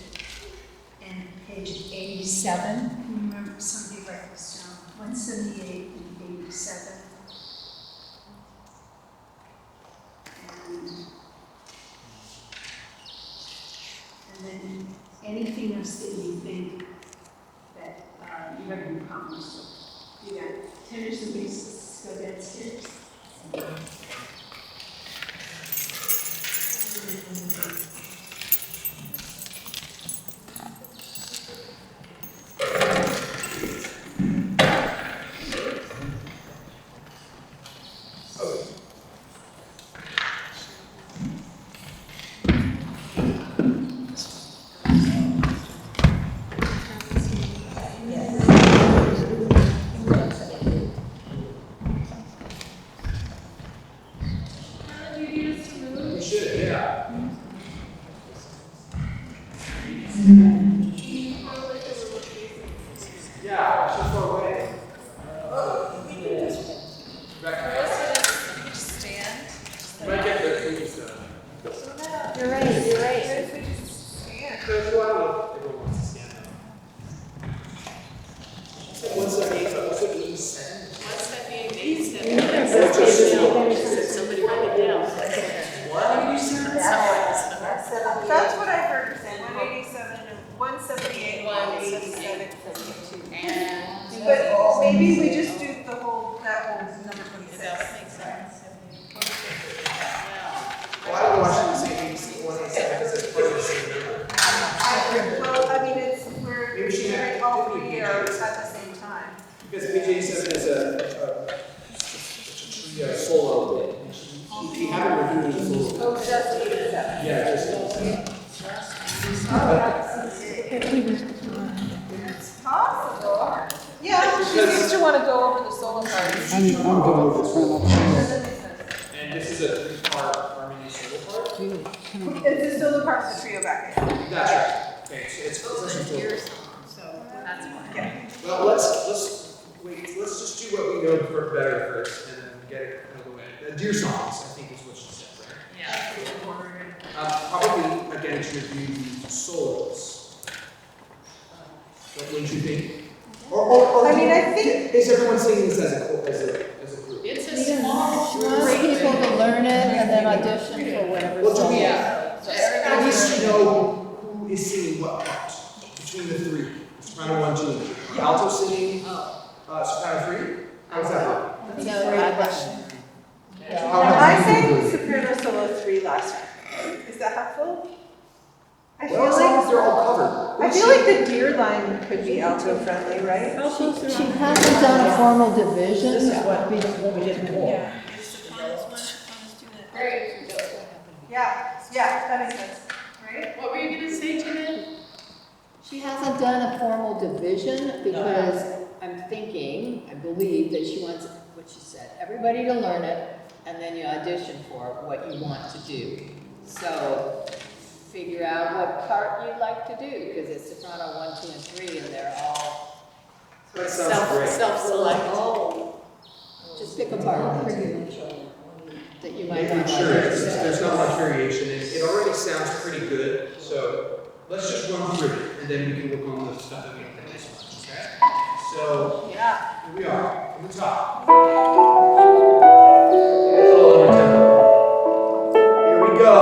[SPEAKER 1] and page 87. Remember, somebody write this down. 178 and 87. And then anything else that you think that you have any problems with. Do that. Tenors and basses, go downstairs.
[SPEAKER 10] you're right.
[SPEAKER 6] So if you want, everyone wants to stand up. She said 178, but what's it 87?
[SPEAKER 4] 178, somebody write it down.
[SPEAKER 3] That's what I heard you say, 187 and 178, 187, 52. But maybe we just do the whole, that whole number 26.
[SPEAKER 4] That makes sense.
[SPEAKER 6] Well, I don't want you to say 187 because it's part of the same number.
[SPEAKER 3] Well, I mean, it's,
[SPEAKER 6] Maybe
[SPEAKER 3] we're
[SPEAKER 6] she
[SPEAKER 3] doing
[SPEAKER 6] had-
[SPEAKER 3] all
[SPEAKER 6] didn't
[SPEAKER 3] 3
[SPEAKER 6] we
[SPEAKER 3] here
[SPEAKER 6] do
[SPEAKER 3] at
[SPEAKER 6] this?
[SPEAKER 3] the same time.
[SPEAKER 6] Because page 87 is a solo bit. We haven't reviewed the solo.
[SPEAKER 3] Oh, just 87.
[SPEAKER 6] Yeah, just 87.
[SPEAKER 3] It's possible. Yeah, she seems to want to go over the solo parts.
[SPEAKER 8] I'm going with front of
[SPEAKER 6] And this is a 3-part harmony solo part?
[SPEAKER 3] It's the solo part of the trio back in.
[SPEAKER 6] That's right. Okay, so it's essentially
[SPEAKER 4] Your
[SPEAKER 6] solo.
[SPEAKER 4] song, so that's why.
[SPEAKER 6] Well, let's just do what we know better first, and then get it out of the way. Deer songs, I think is what she said, right?
[SPEAKER 4] Yeah.
[SPEAKER 6] Probably again to review the solos. Don't you think? Or
[SPEAKER 3] I mean, I think-
[SPEAKER 6] is everyone singing this as a group?
[SPEAKER 4] It's a small
[SPEAKER 8] She wants people to learn it and then audition for whatever
[SPEAKER 6] Well, do
[SPEAKER 8] song.
[SPEAKER 6] we
[SPEAKER 4] Yeah. So
[SPEAKER 6] at
[SPEAKER 4] everybody.
[SPEAKER 6] least know who is singing what part between the 3? Soprano 1, 2, and 3. Alto singing, soprano 3. How does that work?
[SPEAKER 8] No, I-
[SPEAKER 3] I sang soprano solo 3 last time. Is that helpful? I feel
[SPEAKER 6] Well, as long as
[SPEAKER 3] like,
[SPEAKER 6] they're all covered.
[SPEAKER 3] I feel like the deer line could be alto friendly, right?
[SPEAKER 8] She hasn't done a formal division.
[SPEAKER 5] This is what we did before.
[SPEAKER 3] Yeah, that makes sense, right?
[SPEAKER 4] What were you gonna say, Janet?
[SPEAKER 8] She hasn't done a formal division because I'm thinking, I believe that she wants, what she said, everybody to learn it, and then you audition for what you want to do. So figure out what part you'd like to do, because it's soprano 1, 2, and 3, and they're all
[SPEAKER 6] That sounds great.
[SPEAKER 4] Self-select.
[SPEAKER 8] just pick a part that you might
[SPEAKER 6] Making
[SPEAKER 8] want to
[SPEAKER 6] sure
[SPEAKER 8] audition.
[SPEAKER 6] there's not much variation, and it already sounds pretty good, so let's just run through it, and then we can work on the stuff that we don't think is much, okay? So,
[SPEAKER 3] Yeah.
[SPEAKER 6] here we are, from the top. A little under tempo. Here we go.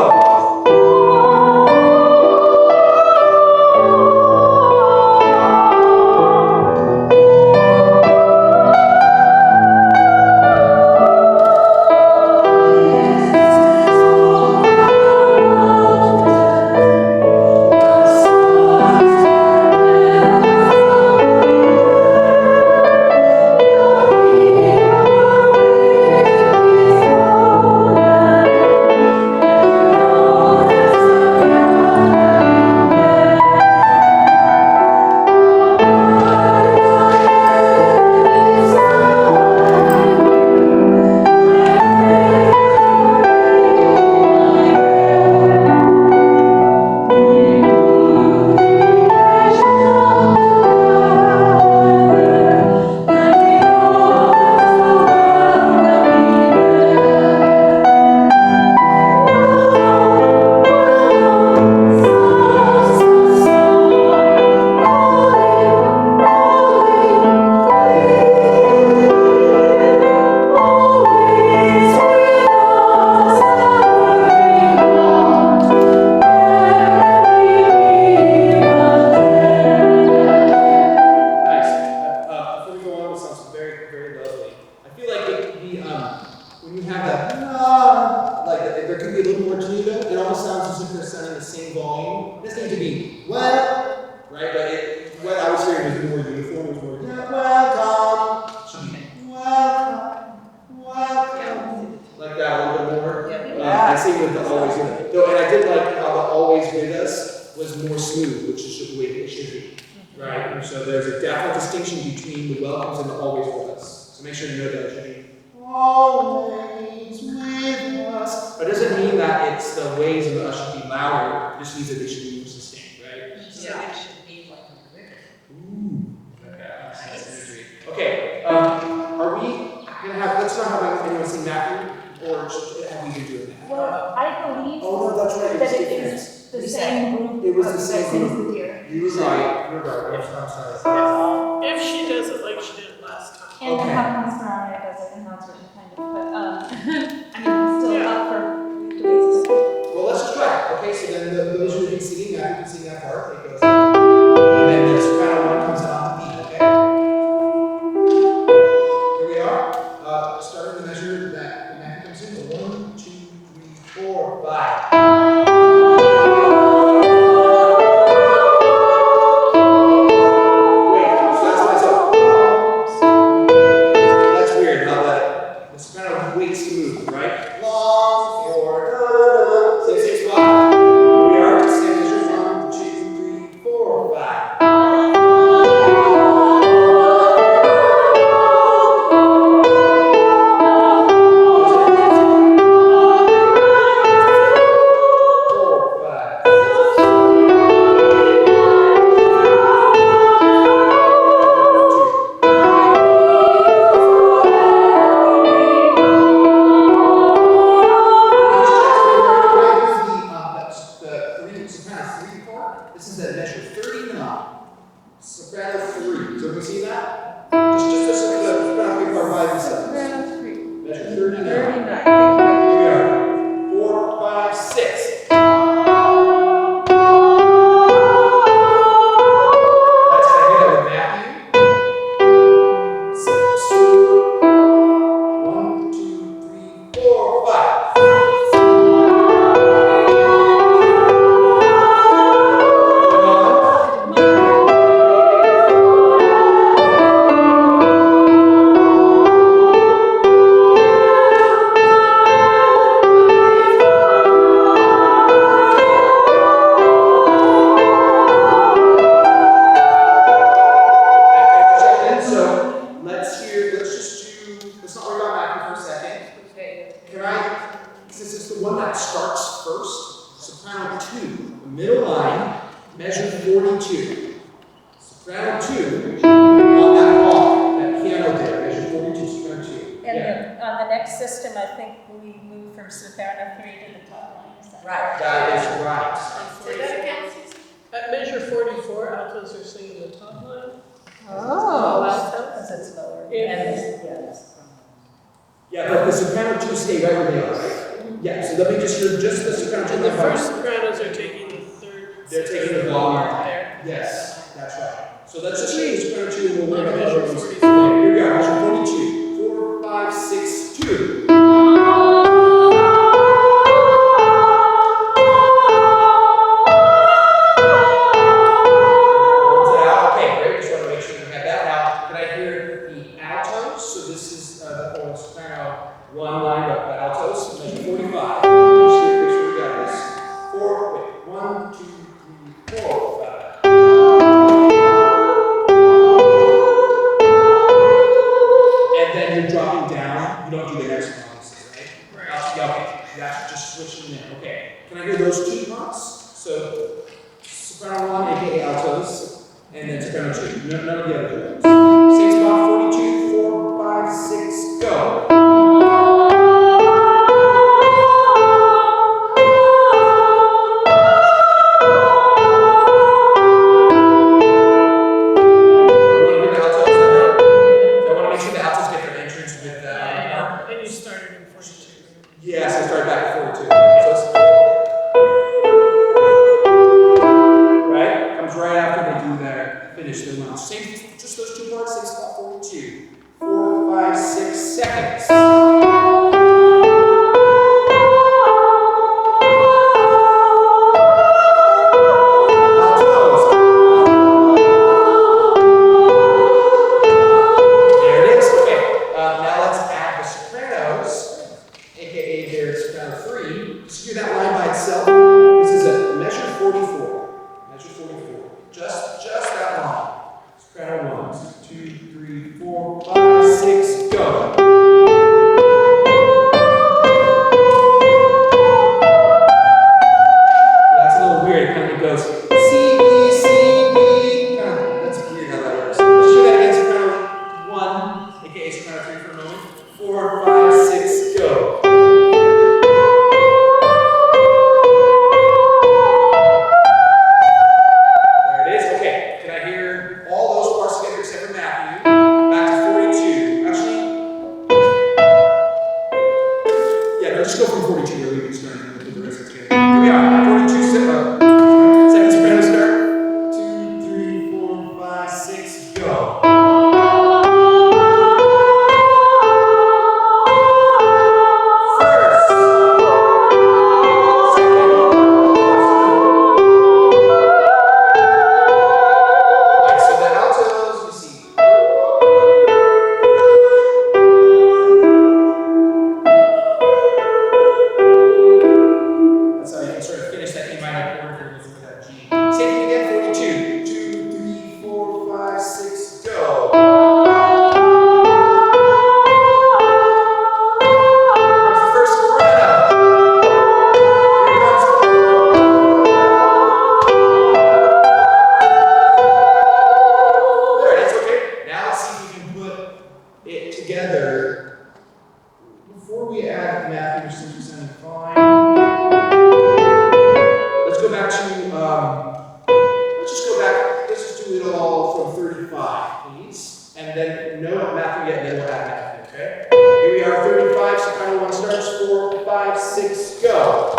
[SPEAKER 10] Well, I believe
[SPEAKER 6] Oh, no, that's right,
[SPEAKER 10] that
[SPEAKER 6] it's
[SPEAKER 10] it
[SPEAKER 6] different.
[SPEAKER 10] is
[SPEAKER 1] the same group.
[SPEAKER 6] It was the
[SPEAKER 1] of
[SPEAKER 6] same
[SPEAKER 1] as in
[SPEAKER 6] group.
[SPEAKER 1] the deer.
[SPEAKER 6] You were right, you're right, I'm sorry.
[SPEAKER 3] If she does it like she did last time.
[SPEAKER 10] And
[SPEAKER 6] Okay.
[SPEAKER 10] the Hopkins Brown does it, and that's what you kind of, but, I mean, it's still up for debate.
[SPEAKER 6] Well, let's just try it. Okay, so then those who have been singing that, you can sing that part. It goes. And then the soprano one comes on the beat, okay? Here we are. Starting to measure that the Matthew comes in. 1, 2, 3, 4, 5. Wait, so that's myself. That's weird how the soprano waits to move, right? Long, 4, 6, 6, 5. Here we are. Same measure. 1, 2, 3, 4, 5. This is the measure 39. Soprano 3. So can we see that? Just the soprano 3 part by themselves.
[SPEAKER 3] Soprano 3.
[SPEAKER 6] Measure 39.
[SPEAKER 3] 39.
[SPEAKER 6] Here we are. 4, 5, 6. That's I hear that with Matthew. 6. 1, 2, 3, 4, 5. So let's not worry about Matthew for a second.
[SPEAKER 4] Okay.
[SPEAKER 6] Since it's the one that starts first, soprano 2, the middle line, measure 42. Soprano 2, on that bar, that piano there, measure 42, soprano 2.
[SPEAKER 10] And
[SPEAKER 6] Yeah.
[SPEAKER 10] on the next system, I think we move from soprano 3 to the top line. Is that
[SPEAKER 5] Right.
[SPEAKER 6] That is right.
[SPEAKER 4] Say that again, Susan?
[SPEAKER 3] At measure 44, altos are singing the top line.
[SPEAKER 5] Oh.
[SPEAKER 3] Altos.
[SPEAKER 5] Because it's lower.
[SPEAKER 3] Yeah.
[SPEAKER 5] And it's, yeah, it's.
[SPEAKER 6] Yeah, but the soprano 2 stay right where they are, right? Yeah, so let me just hear just the soprano 2.
[SPEAKER 3] And the first sopranos are taking the third.
[SPEAKER 6] They're taking the volume.
[SPEAKER 3] There.
[SPEAKER 6] Yes, that's right. So let's just hear the soprano 2 and we'll
[SPEAKER 3] On
[SPEAKER 6] worry about the
[SPEAKER 3] measure
[SPEAKER 6] other ones.
[SPEAKER 3] 44.
[SPEAKER 6] Okay, here we are, measure 42. 4, 5, 6, 2. Okay, great. Just want to make sure we have that. Now, can I hear the altos? So this is the whole soprano 1 line of the altos, measure 45. Make sure we got this. 1, 2, 3, 4, 5. And then you're dropping down. You don't do the next one, obviously, right?
[SPEAKER 3] Right.
[SPEAKER 6] Yeah, okay. That's just switching in. Okay. Can I hear those 2 parts? So soprano 1, aka altos, and then soprano 2. None of the other 2 ones. Same spot, 42, 4, 5, 6, go.
[SPEAKER 3] And you started in 42.
[SPEAKER 6] Yes, I started back at 42. So it's right? Comes right after they do their finish their lunch. Same, just those 2 parts, let's just go back, let's just do it all from 35, please. And then no Matthew yet, and then we'll add Matthew, okay? Here we are, 35, soprano 1 starts, 4, 5, 6, go.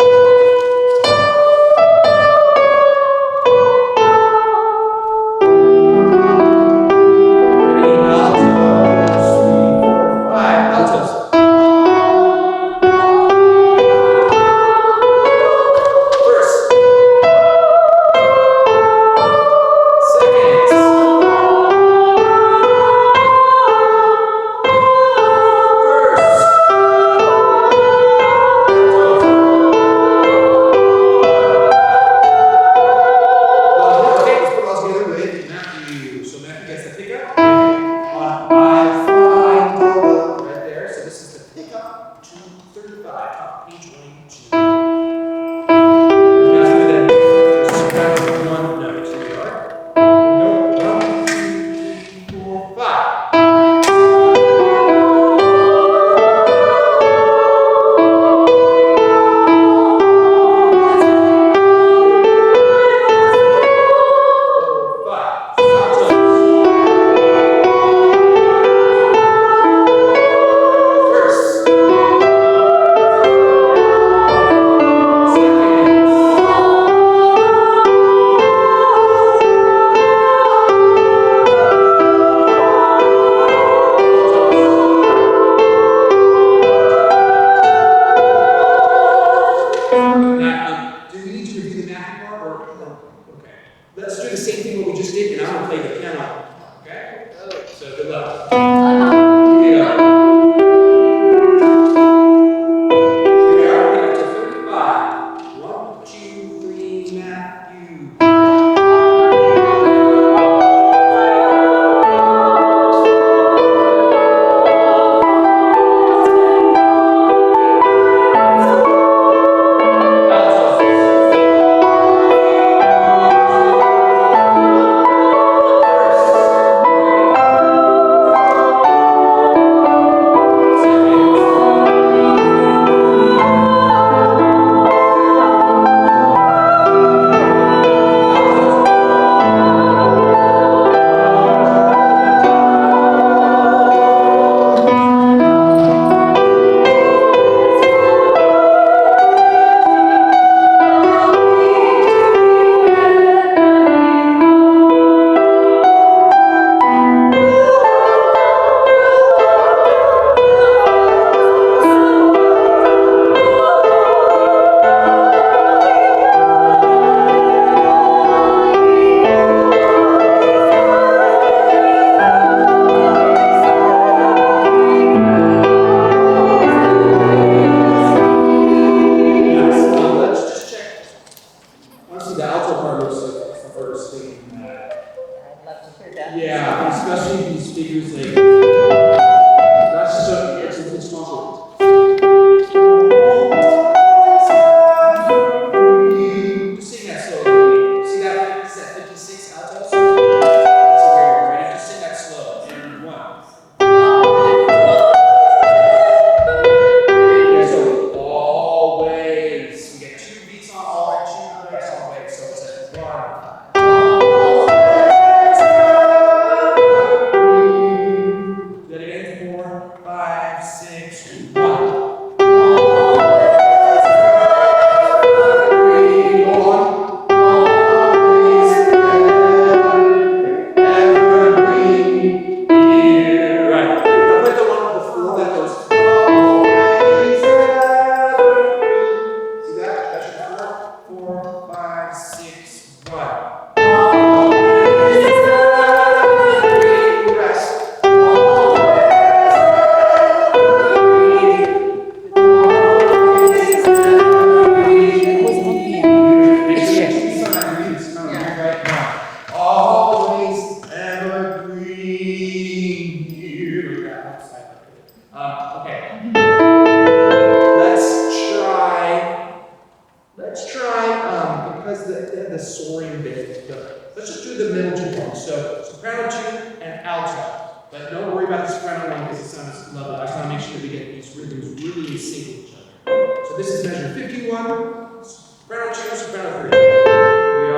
[SPEAKER 6] So this is measure 51, soprano 2, soprano 3. Here we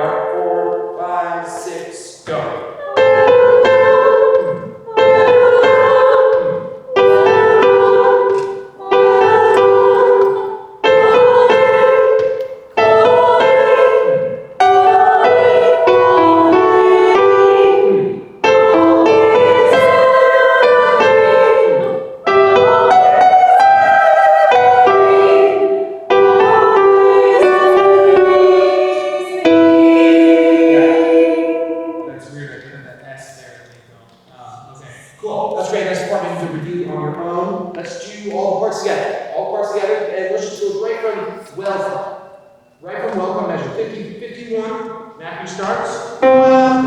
[SPEAKER 6] Acting starts. Right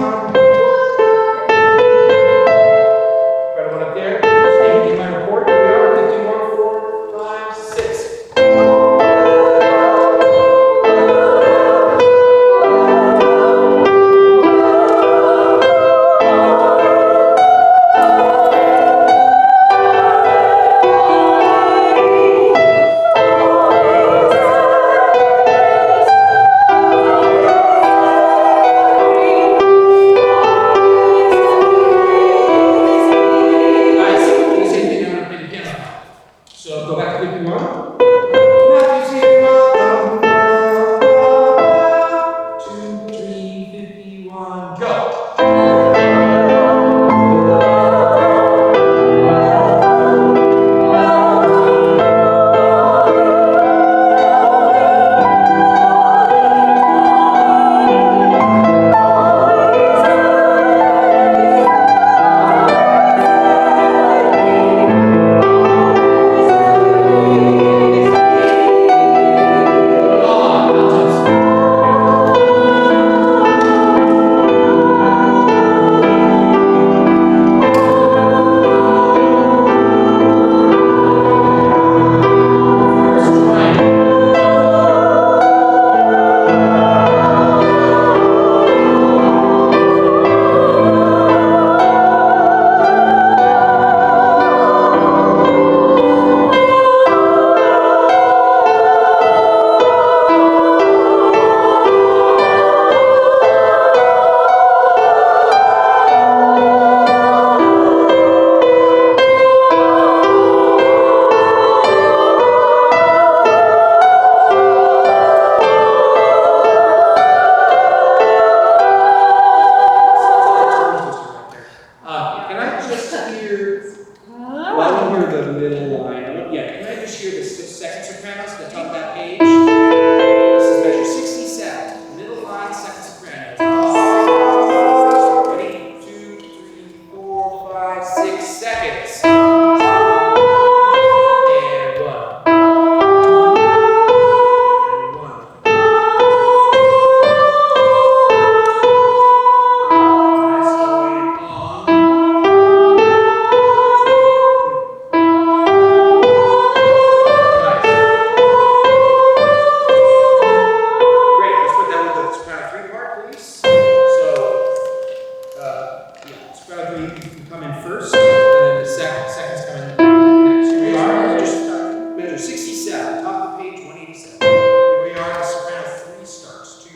[SPEAKER 6] one up there. Stay in my report. Here we are. 51, 4, 5, 6. Nice. Do the same thing. I'm going to play the piano. So go back to 51. Matthew's here. 2, 3, 51, go. Can I just hear, well, I don't hear the middle line. Yeah, can I just hear the second sopranos at the top of that page? This is measure 67. Middle line, second sopranos. Ready? 2, 3, 4, 5, 6 seconds. And 1. And 1. Nice going on. Great, let's put that with the soprano 3 part, please. So, soprano 3 can come in first, and then the second's coming next. Here we are, just measure 67, top of the page, 187. Here we are, the soprano 3 starts. 2,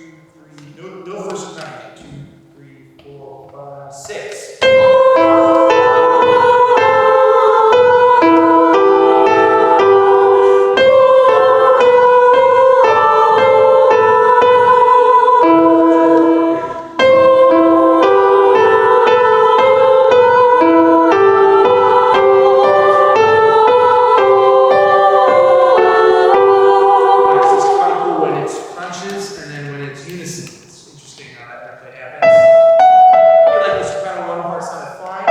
[SPEAKER 6] 3, no first soprano yet. 2, 3, 4, 5, 6. Nice, it's kind of cool when it's crunches and then when it's unison. It's interesting how that happens. I feel like the soprano 1 part sounded fine.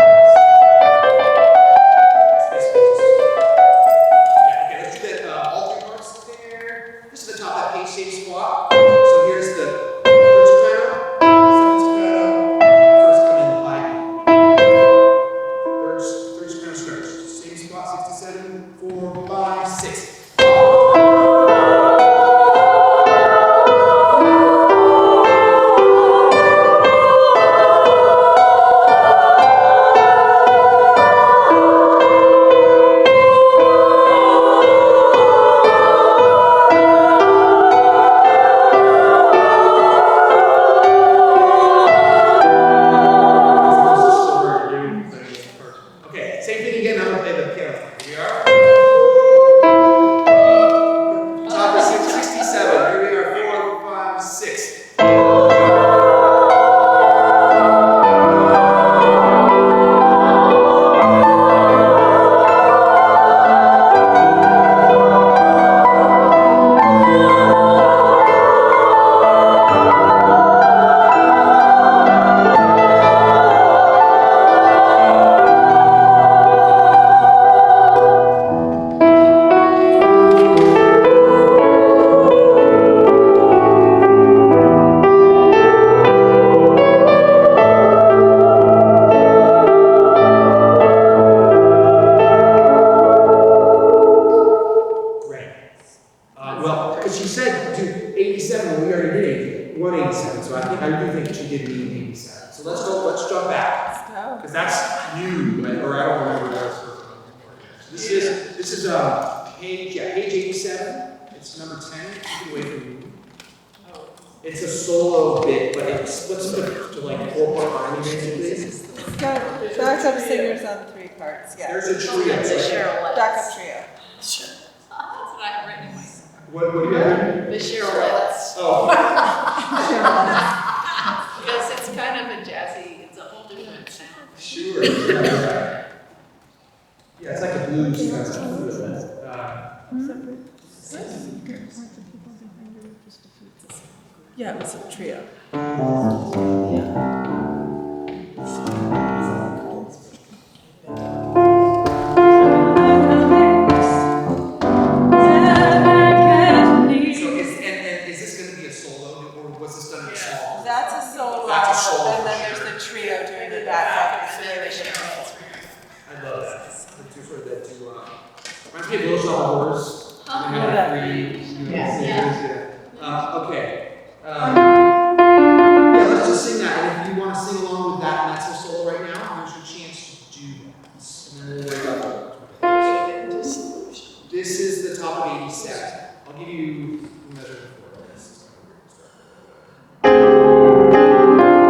[SPEAKER 6] Yeah, okay, let's do that all 3 parts there. This is the top of that page, same squat. So here's the third soprano, second soprano, first come in high. Third soprano starts. Same squat, 67, 4, 5, 6. I do think she did mean 87. So let's jump back.
[SPEAKER 3] Let's go.
[SPEAKER 6] Because that's new, right? Or I don't remember what I was supposed to do. So this is page 87. It's number 10. Keep it away from you. It's a solo bit, but it splits to like 4-part harmony basically.
[SPEAKER 3] It's got backup singers on 3 parts, yeah.
[SPEAKER 6] There's a trio.
[SPEAKER 4] The Cheryl
[SPEAKER 3] Backup trio.
[SPEAKER 4] That's what I have written in my.
[SPEAKER 6] What do you have?
[SPEAKER 4] The Cherylettes.
[SPEAKER 6] Oh.
[SPEAKER 4] Because it's kind of a jazzy, it's a whole different sound.
[SPEAKER 6] Sure. Yeah, it's like a blues kind of stuff.
[SPEAKER 3] Yeah, it was a trio.
[SPEAKER 6] So is this going to be a solo, or was this done in a song?
[SPEAKER 3] That's a solo,
[SPEAKER 6] That's a solo.
[SPEAKER 3] and then there's the trio doing the backup. It's very different.
[SPEAKER 6] I love that. The two for the two. Reminds me of Little Shop of Horrors.
[SPEAKER 3] Oh,
[SPEAKER 6] They have
[SPEAKER 3] yeah.
[SPEAKER 6] three.
[SPEAKER 5] Yes.
[SPEAKER 6] Yeah. Okay. Yeah, let's just sing that. And if you want to sing along with that mezzo solo right now, here's your chance to do that. And then we'll wake up. This is the top of 87. I'll give you the measure before this. And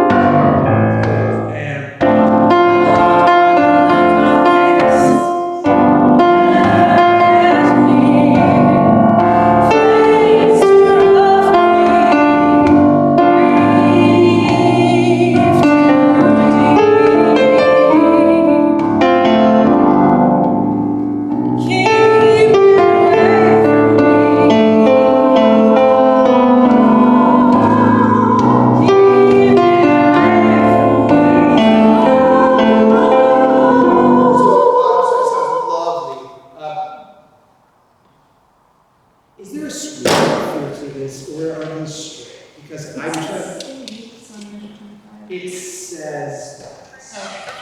[SPEAKER 6] is there a sweet feel to this, or are these straight? Because I'm trying. It says.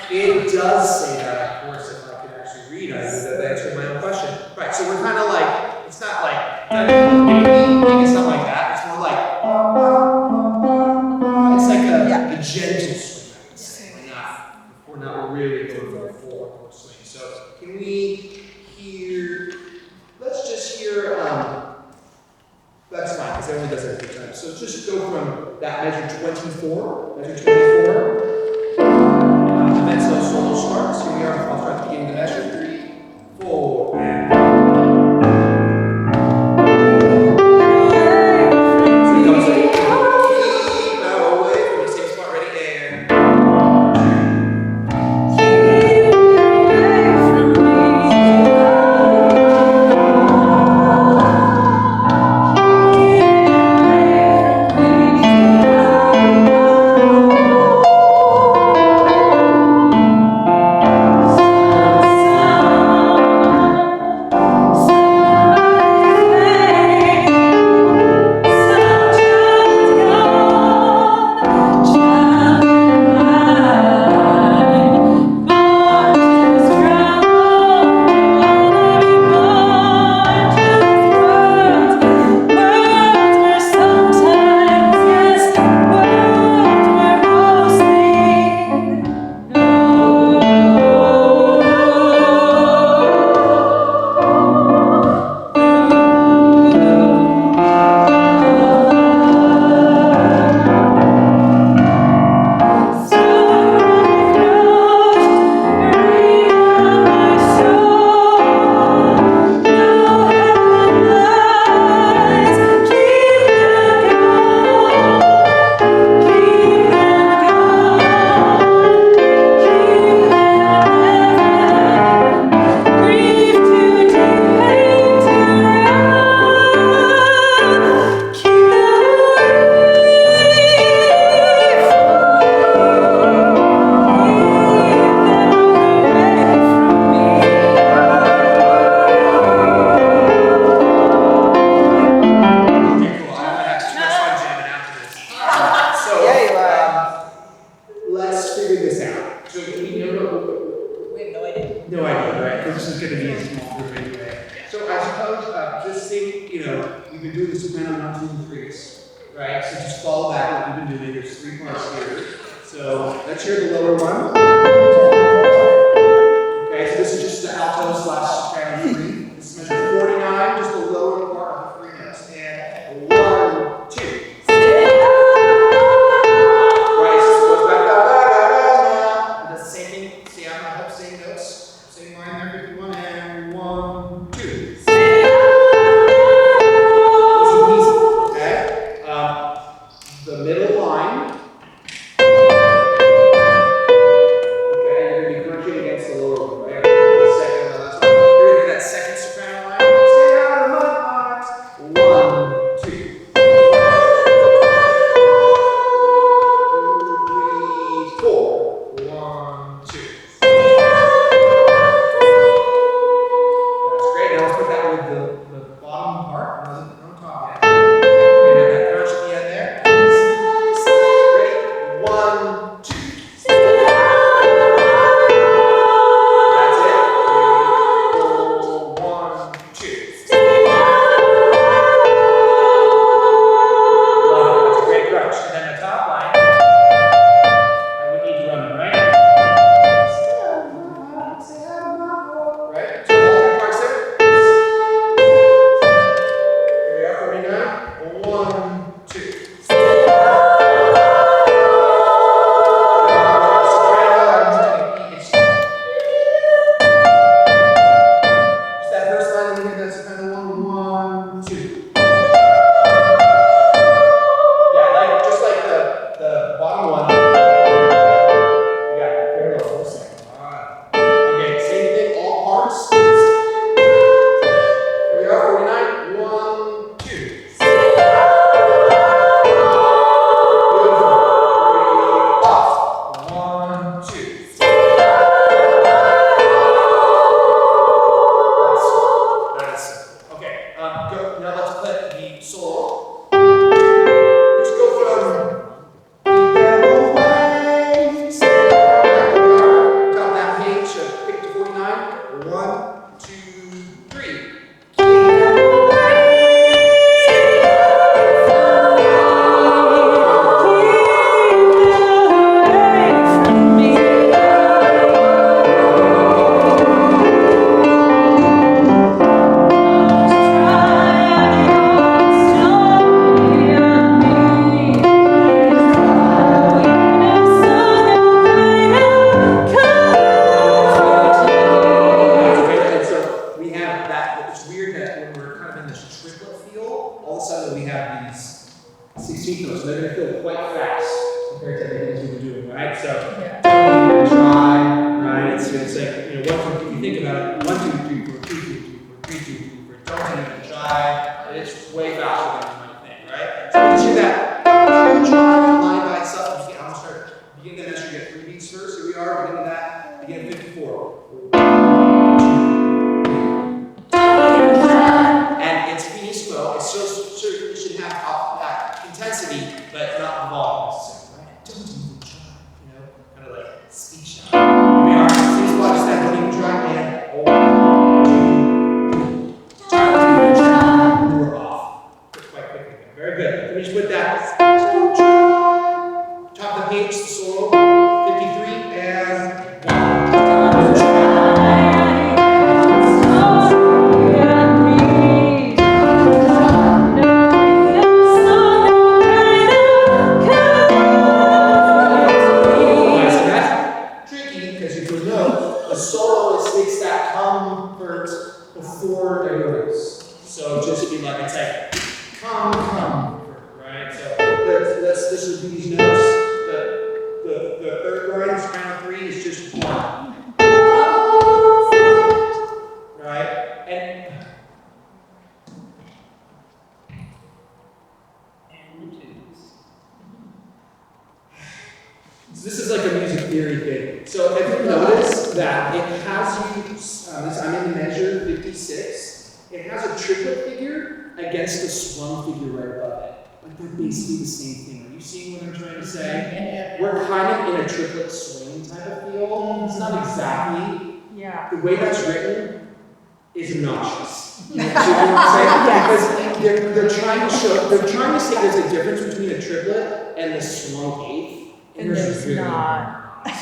[SPEAKER 6] It does say that, of course, if I could actually read, I would have answered my own question. Right, so we're kind of like, it's not like, it's not like that, it's more like, it's like a gentle swing, I would say. We're not really going for a full chord swing. So can we hear, let's just hear, that's fine, because everyone does that every time. So just go from that measure 24, the mezzo solo starts. Here we are, I'll start at the beginning of the measure. 3, 4, and. So it comes like, keep away from the same spot, ready, and. moving parts here. So let's hear the lower one. Okay, so this is just the alto slash soprano 3. This is measure 49, just the lower part of the 3 notes. And 1, 2. Right, so it goes back, da, da, da, da, da. And does the same thing. See, I'm gonna help same notes. Same line there, 51, and 1, 2. Easy peasy, okay? The middle line. Okay, you're gonna be crunching against the lower one, right? The second and the last one. You're gonna do that second soprano line. Stay out of my box. 1, 2. 2, 3, 4. 1, 2. That's great. Now let's put that with the bottom part, rather than on top yet. We're gonna have that crunch at the end there. Ready? 1, 2. That's it. 1, 2. Love it. That's a great crunch. And then the top line, I would need to run them, right? Right? So all 3 parts there. Here we are, 49. 1, 2. Just that first line, and then that soprano 1, 2. Yeah, just like the bottom one. We got parallel for a second. Okay, same thing, all parts. Here we are, 49. 1, 2. Beautiful. 3, off. 1, 2. That's okay. Go. Now let's put the solo. Let's go from top of that page. Pick to 49. 1, 2, 3. Okay, and so we have that. It's weird that when we're kind of in this triplet feel, all of a sudden we have these 16th notes. They're going to feel quite fast compared to everything else we've been doing, right? So, try, right? It's like, if you think about it, 1, 2, 3, 4, 3, 2, 3, 4, 3, 2, 3, 4, don't even try. It's way faster than you might think, right? So we just do that line by itself. I'm going to start beginning the measure. You get 3 beats first. Here we are. Beginning of that. Begin 54. And it's finissimo. It's so it should have that intensity, but not the volume necessarily, right? Don't even try, kind of like speech now. Here we are. Finissimo, just that don't even try, and 1, 2, 3. We're off. Quite quickly. Very good. Finish with that. Top of the page, the solo. 53 and 1. So that's tricky because you could know the soloist makes that comfort before the notes. So just be like, it's like comfort, right? So this would be these notes. The third line, soprano 3 is just 1. Right? And the 2s. So this is like a music theory thing. So if you notice that it has you, I'm in the measure 56, it has a triplet figure against the swung figure right above it. Like they're basically the same thing. Are you seeing what I'm trying to say? We're kind of in a triplet swing type of feel. It's not exactly.
[SPEAKER 10] Yeah.
[SPEAKER 6] The way that's written is obnoxious. You know what I'm saying? Because they're trying to say there's a difference between a triplet and the swung eighth.
[SPEAKER 10] And there's not.
[SPEAKER 6] So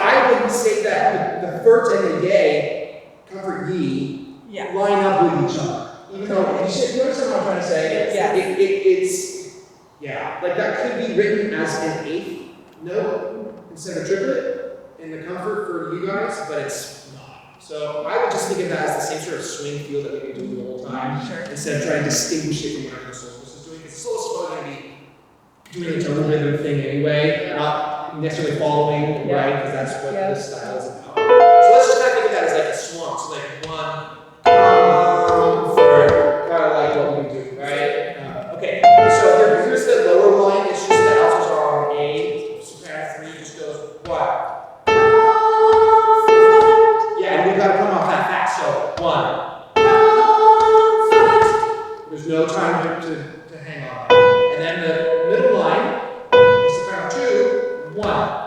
[SPEAKER 6] I would say that the first and the yay, comfort ye,
[SPEAKER 10] Yeah.
[SPEAKER 6] line up with each other. Even though, you understand what I'm trying to say?
[SPEAKER 10] Yeah.
[SPEAKER 6] It's, yeah, like that could be written as an eighth note instead of a triplet in the comfort for you guys, but it's not. So I would just think of that as the same sort of swing feel that we've been doing the whole time, instead of trying to distinguish it from whatever the soloist is doing. Because the soloist is probably going to be doing the tonal rhythm thing anyway, not necessarily following, right? Because that's what this style is about. So let's just kind of think of that as like a swung. So like one, third, kind of like what we do, right? Okay, so here's the lower line. It's just the altos are on A. Soprano 3 just goes what? Yeah, and we've got to come off that fast. So 1. There's no time to hang on. And then the middle line, soprano 2, 1.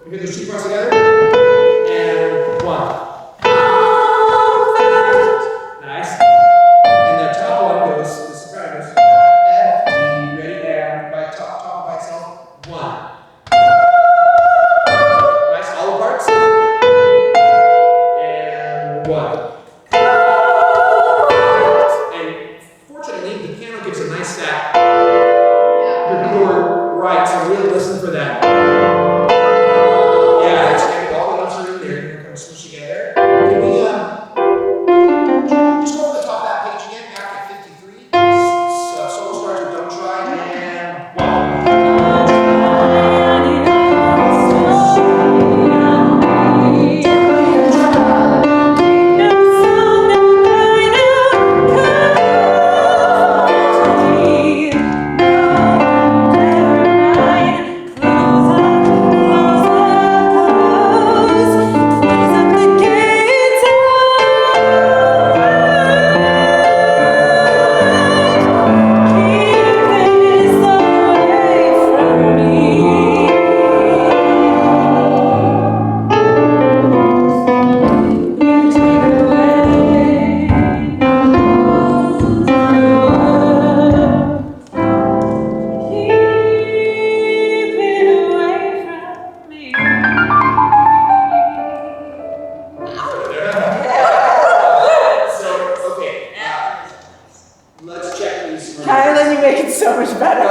[SPEAKER 6] We hear those two parts together? And 1. Nice. And the top one goes, the soprano goes F, D, ready, and by top by itself, 1. Nice, all the parts. And 1. And fortunately, the piano gives a nice that your chord right, so really listen for that. Yeah, it's all the notes are in there, and they're kind of smushed together. Can we just go over the top of that page again, back at 53. Solo starts with Don't Try, and 1. So, okay, let's check these.
[SPEAKER 3] Kylan, you make it so much better.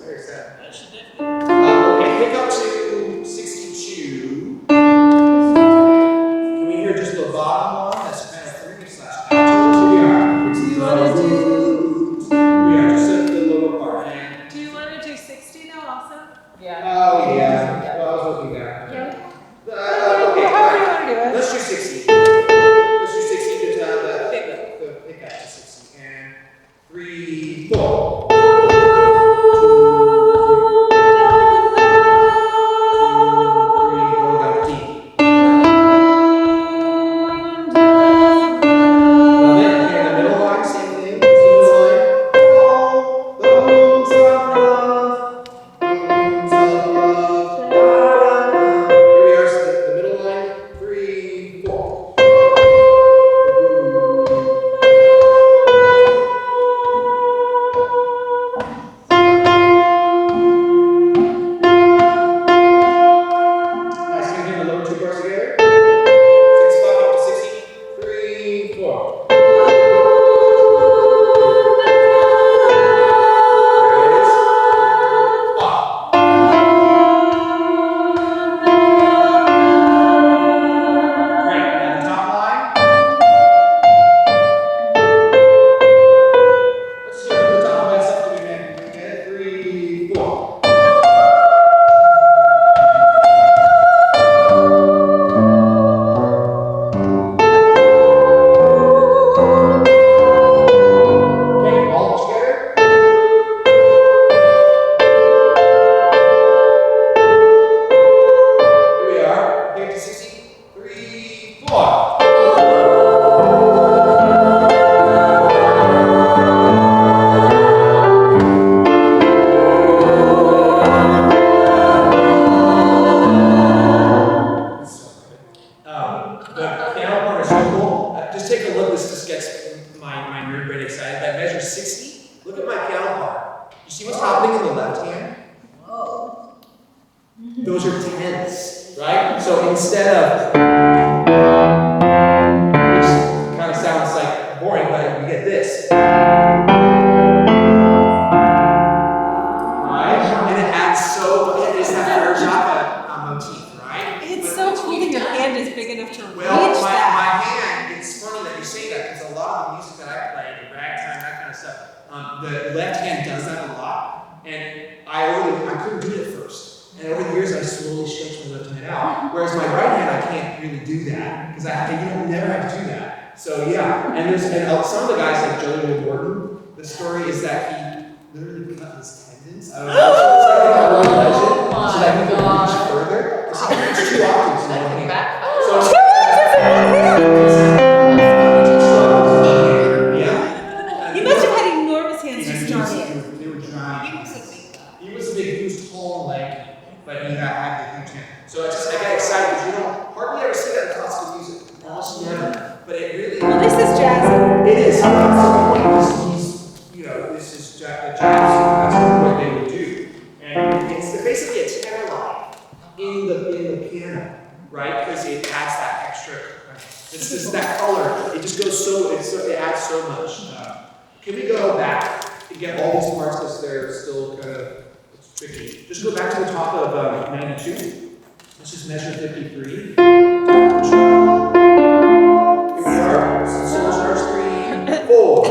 [SPEAKER 6] Very sad.
[SPEAKER 9] That should definitely.
[SPEAKER 6] Okay, pick up to 62. Can we hear just the bottom one? That's kind of 3 slash alto. Here we are. It's
[SPEAKER 3] Do you wanna do-
[SPEAKER 6] We are just at the lower part. And,
[SPEAKER 3] Do you want to do 60 now also?
[SPEAKER 10] Yeah.
[SPEAKER 6] oh, yeah. Well, I was looking there.
[SPEAKER 10] Yeah.
[SPEAKER 6] Okay,
[SPEAKER 3] However you
[SPEAKER 6] fine.
[SPEAKER 3] want to do it.
[SPEAKER 6] Let's do 60. Let's do 60 to the pick up to 60. And 3, 4. 2, 3, going down D. Love it. Okay, the middle line, same thing. Just the middle line. Bones of love. Bones of love. Here we are, so the middle line. 3, 4. 60. Look at my piano part. You see what's happening in the left hand?
[SPEAKER 5] Whoa.
[SPEAKER 6] Those are tenths, right? So instead of, which kind of sounds like boring, but you get this. And it adds so, it is that Faragaka motif, right?
[SPEAKER 3] It's
[SPEAKER 6] But
[SPEAKER 3] so cool that your hand is big enough to reach
[SPEAKER 6] well, my
[SPEAKER 3] that.
[SPEAKER 6] hand, it's funny that you say that because a lot of the music that I play, the ragtime, that kind of stuff, the left hand does that a lot. And I couldn't do it at first. And over the years, I slowly stretched my left hand out. Whereas my right hand, I can't really do that because you never have to do that. So yeah, and some of the guys like Joey Lee Morton, the story is that he literally cut his tendons. I don't know. It's like a urban legend, so that he could reach further. So he reached 2 octaves in one hand. So yeah.
[SPEAKER 3] You must have had enormous hands to start with.
[SPEAKER 6] They were giant. He was big, he was tall and lanky, but he had the huge hand. So I get excited because you don't hardly ever see that in classical music. Almost never. But it really.
[SPEAKER 3] Well, this is jazz.
[SPEAKER 6] It is. That's the point. This is jazz. That's what they would do. And it's basically a tenor line in the piano, right? Because it adds that extra. It's just that color. It just goes it adds so much. Can we go back and get all these parts because they're still kind of tricky? Just go back to the top of 92. Let's just measure 53. Here we are. So stars 3, 4.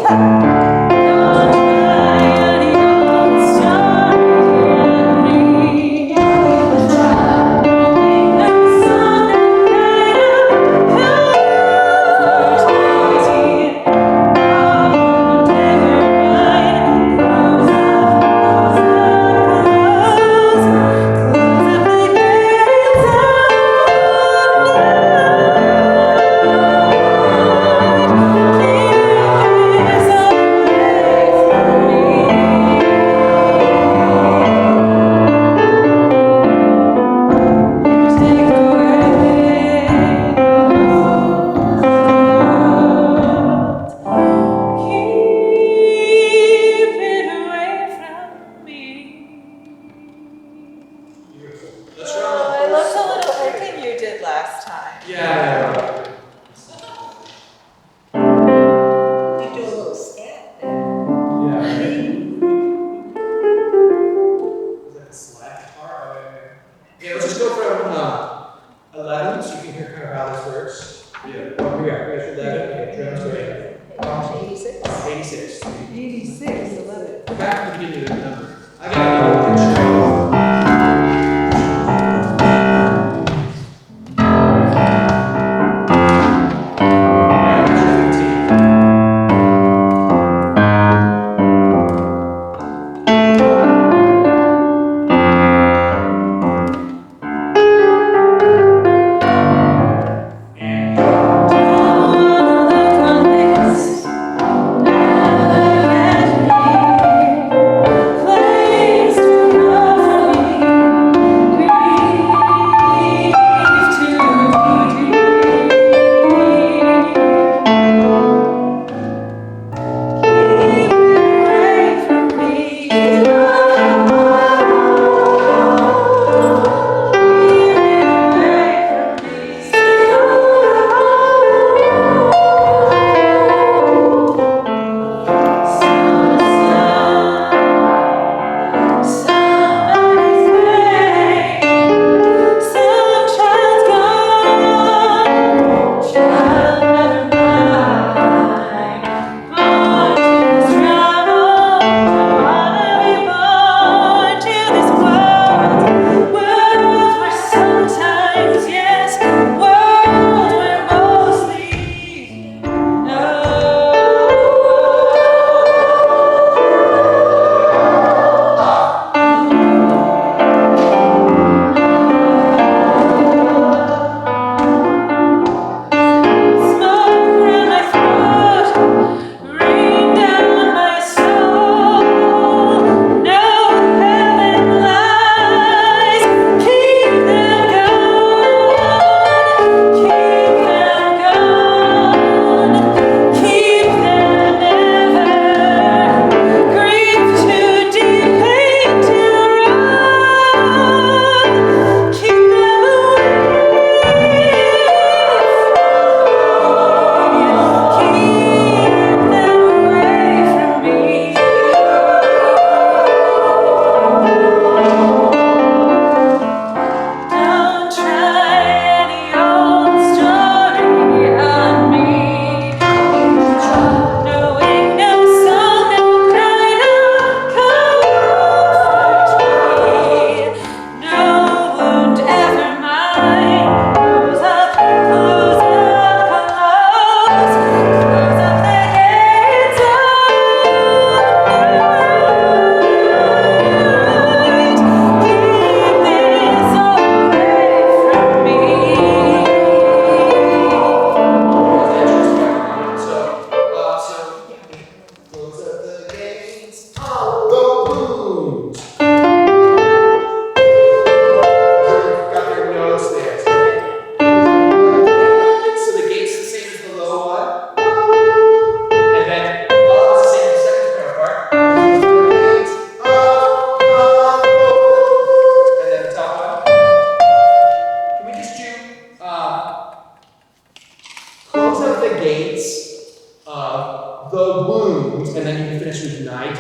[SPEAKER 10] Place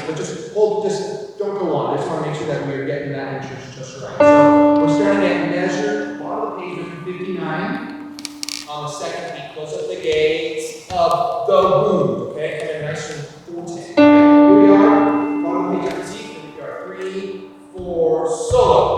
[SPEAKER 6] but just don't go on. I just want to make sure that we are getting that interest just right. So we're starting at measure, bottom of the page, 59. On the second beat, close up the gates of the wound, okay? And then nice and full 10. Here we are, bottom of the page, up Z, and we are 3, 4, solo.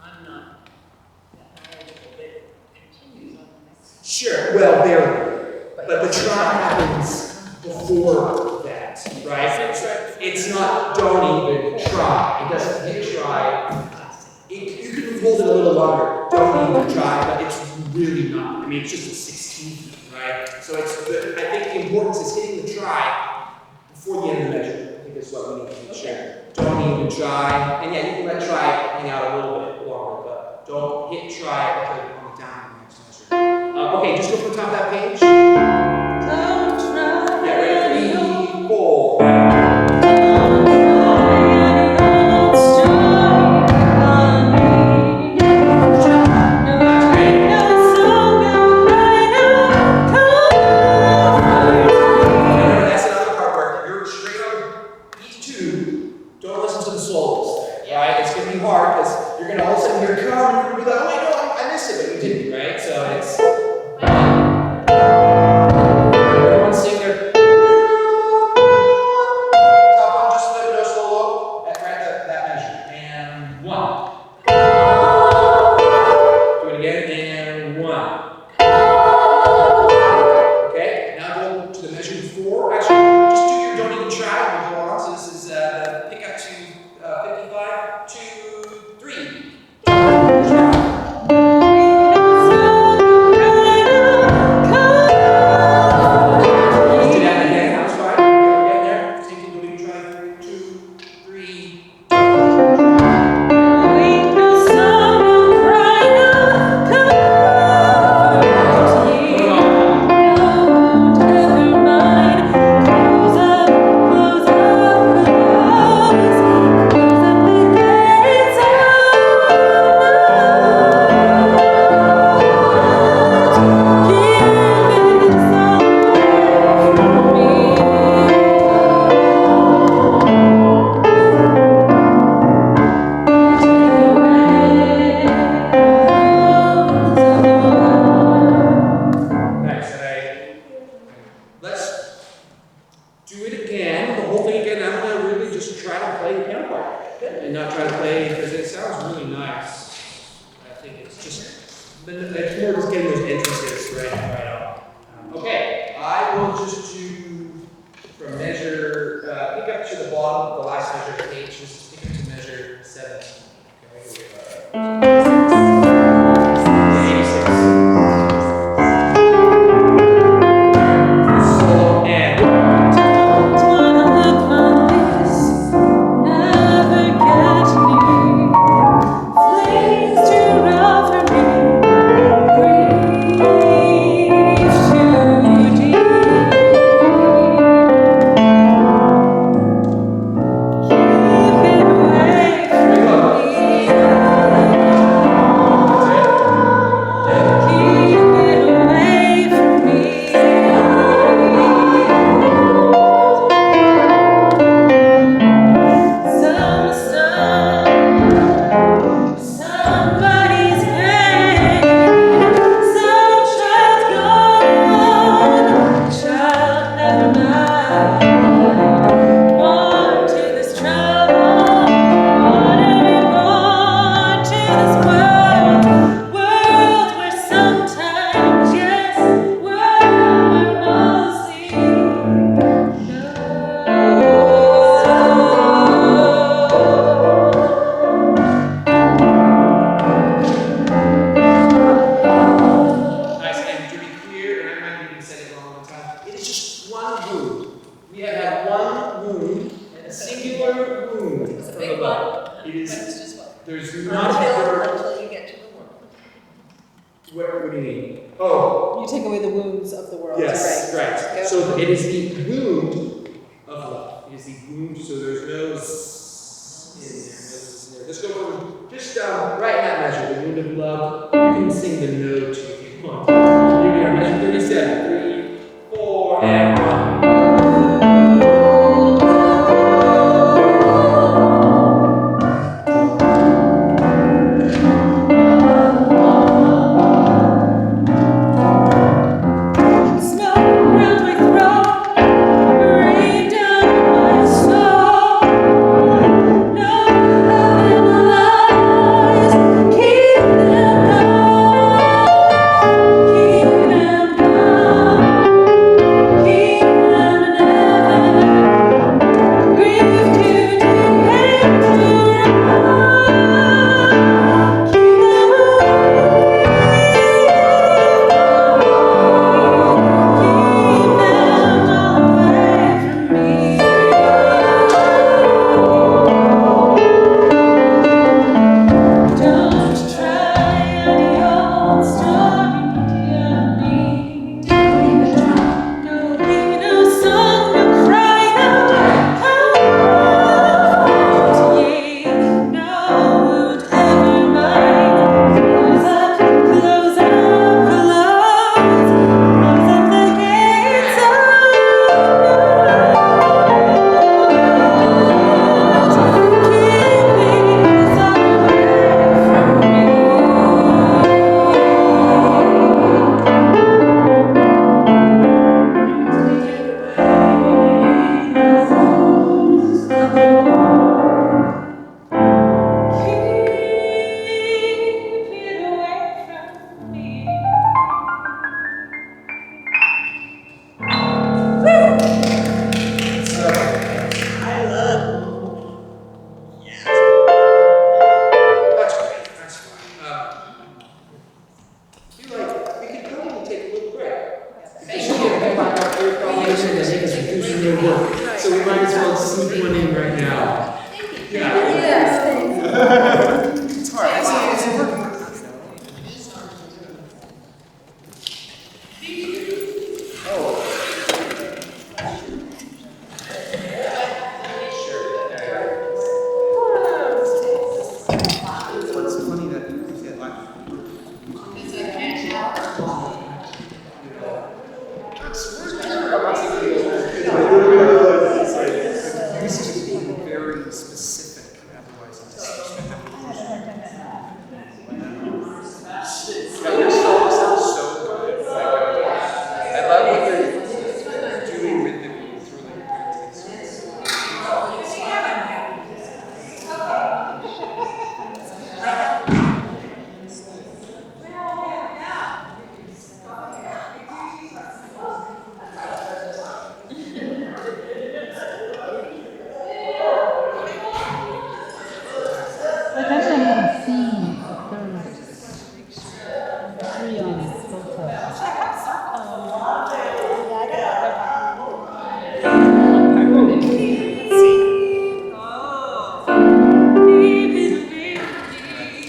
[SPEAKER 5] I'm not knowledgeable, but continue
[SPEAKER 6] Sure, well, but the try happens before that, right? It's not don't even try. It doesn't hit try. You can hold it a little longer. Don't even try, but it's really not. I mean, it's just a 16, right? So I think the importance is hitting the try before the end of the measure. I think that's what we need to make sure. Don't even try, and yeah, you can let try hang out a little bit longer, but don't hit try on the down in the next measure. Okay, just go from the top of that page. Yeah, ready? 3, 4.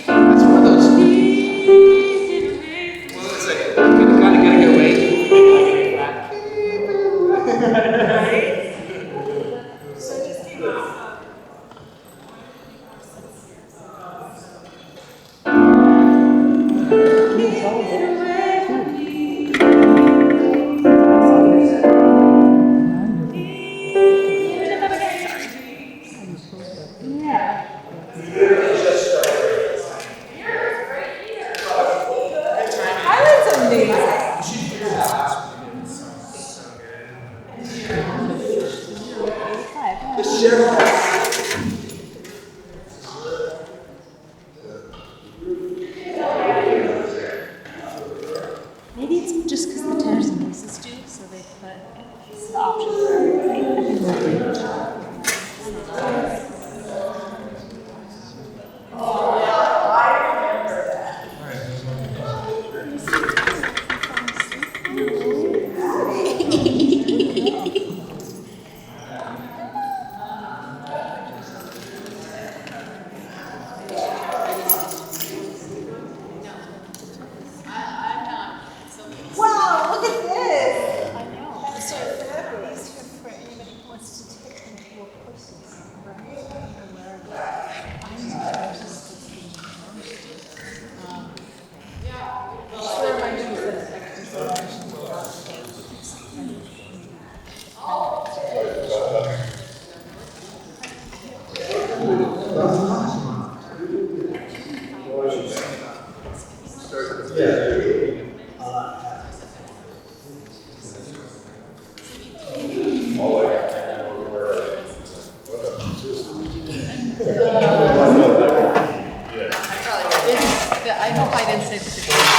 [SPEAKER 6] That's one of those. Well, it's like, you kind of gotta get away.
[SPEAKER 3] Highland's amazing.
[SPEAKER 6] You should hear that last one. It sounds so good. The sheriff.
[SPEAKER 10] Maybe it's just because the tenors and basses do, so they put the option for everybody. I think
[SPEAKER 3] Wow, look at this.
[SPEAKER 10] I know.
[SPEAKER 3] So it's for anybody who wants to take them to a person, right?
[SPEAKER 10] I hope I didn't say particularly.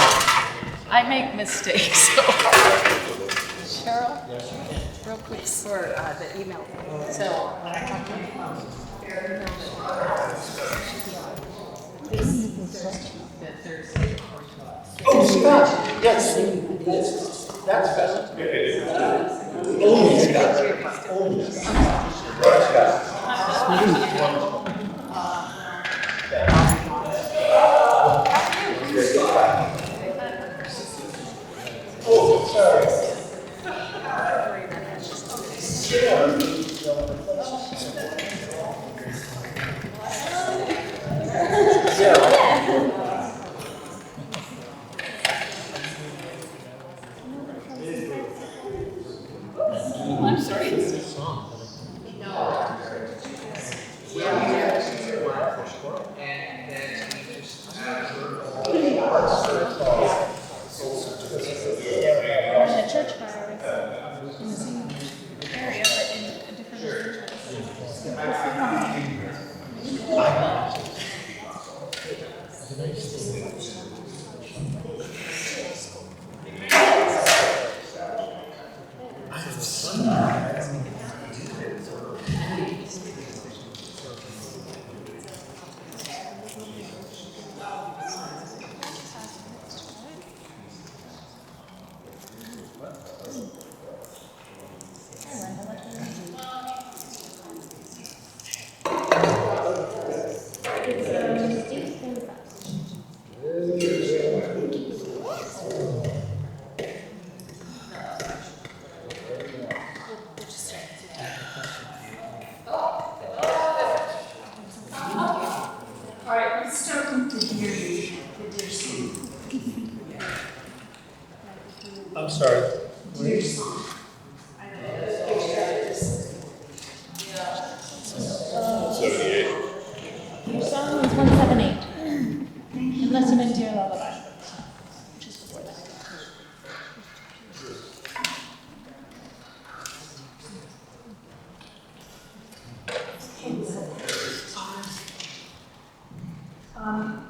[SPEAKER 10] I make mistakes, so. Cheryl? Real quick for the email. So, when I talked to him, that there's.
[SPEAKER 6] Oh, Scott. Yes. That's better. Only Scott. Only Oh, sorry.
[SPEAKER 10] I'm sorry.
[SPEAKER 6] And then we just
[SPEAKER 10] In the church choir, in the same area, but in a different
[SPEAKER 1] All right, let's start with the deer song.
[SPEAKER 7] I'm sorry.
[SPEAKER 1] Deer song.
[SPEAKER 10] Your song was 178. Unless you meant Dear Lullaby, which is before that.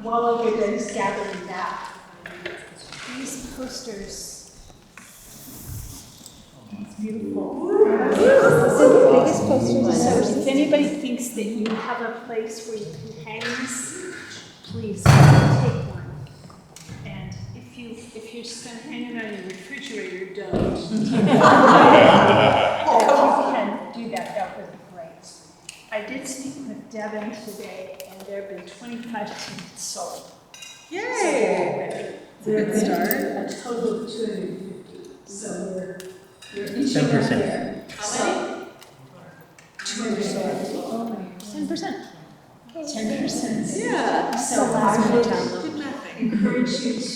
[SPEAKER 1] While everybody's gathering that, these posters, it's beautiful.
[SPEAKER 10] The biggest posters.
[SPEAKER 1] So if anybody thinks that you have a place where you can hang these, please take one. And if you if you're still hanging on your refrigerator, don't.
[SPEAKER 11] If you can do that, that would be great.
[SPEAKER 1] I did speak with Devin today, and there have been 25 tickets sold.
[SPEAKER 3] Yay!
[SPEAKER 1] There
[SPEAKER 3] Good start.
[SPEAKER 1] a total of 250. So we're inching up there.
[SPEAKER 3] How many?
[SPEAKER 1] 10%. 10%.
[SPEAKER 3] Yeah.
[SPEAKER 1] So I would
[SPEAKER 3] Did nothing.
[SPEAKER 1] encourage you to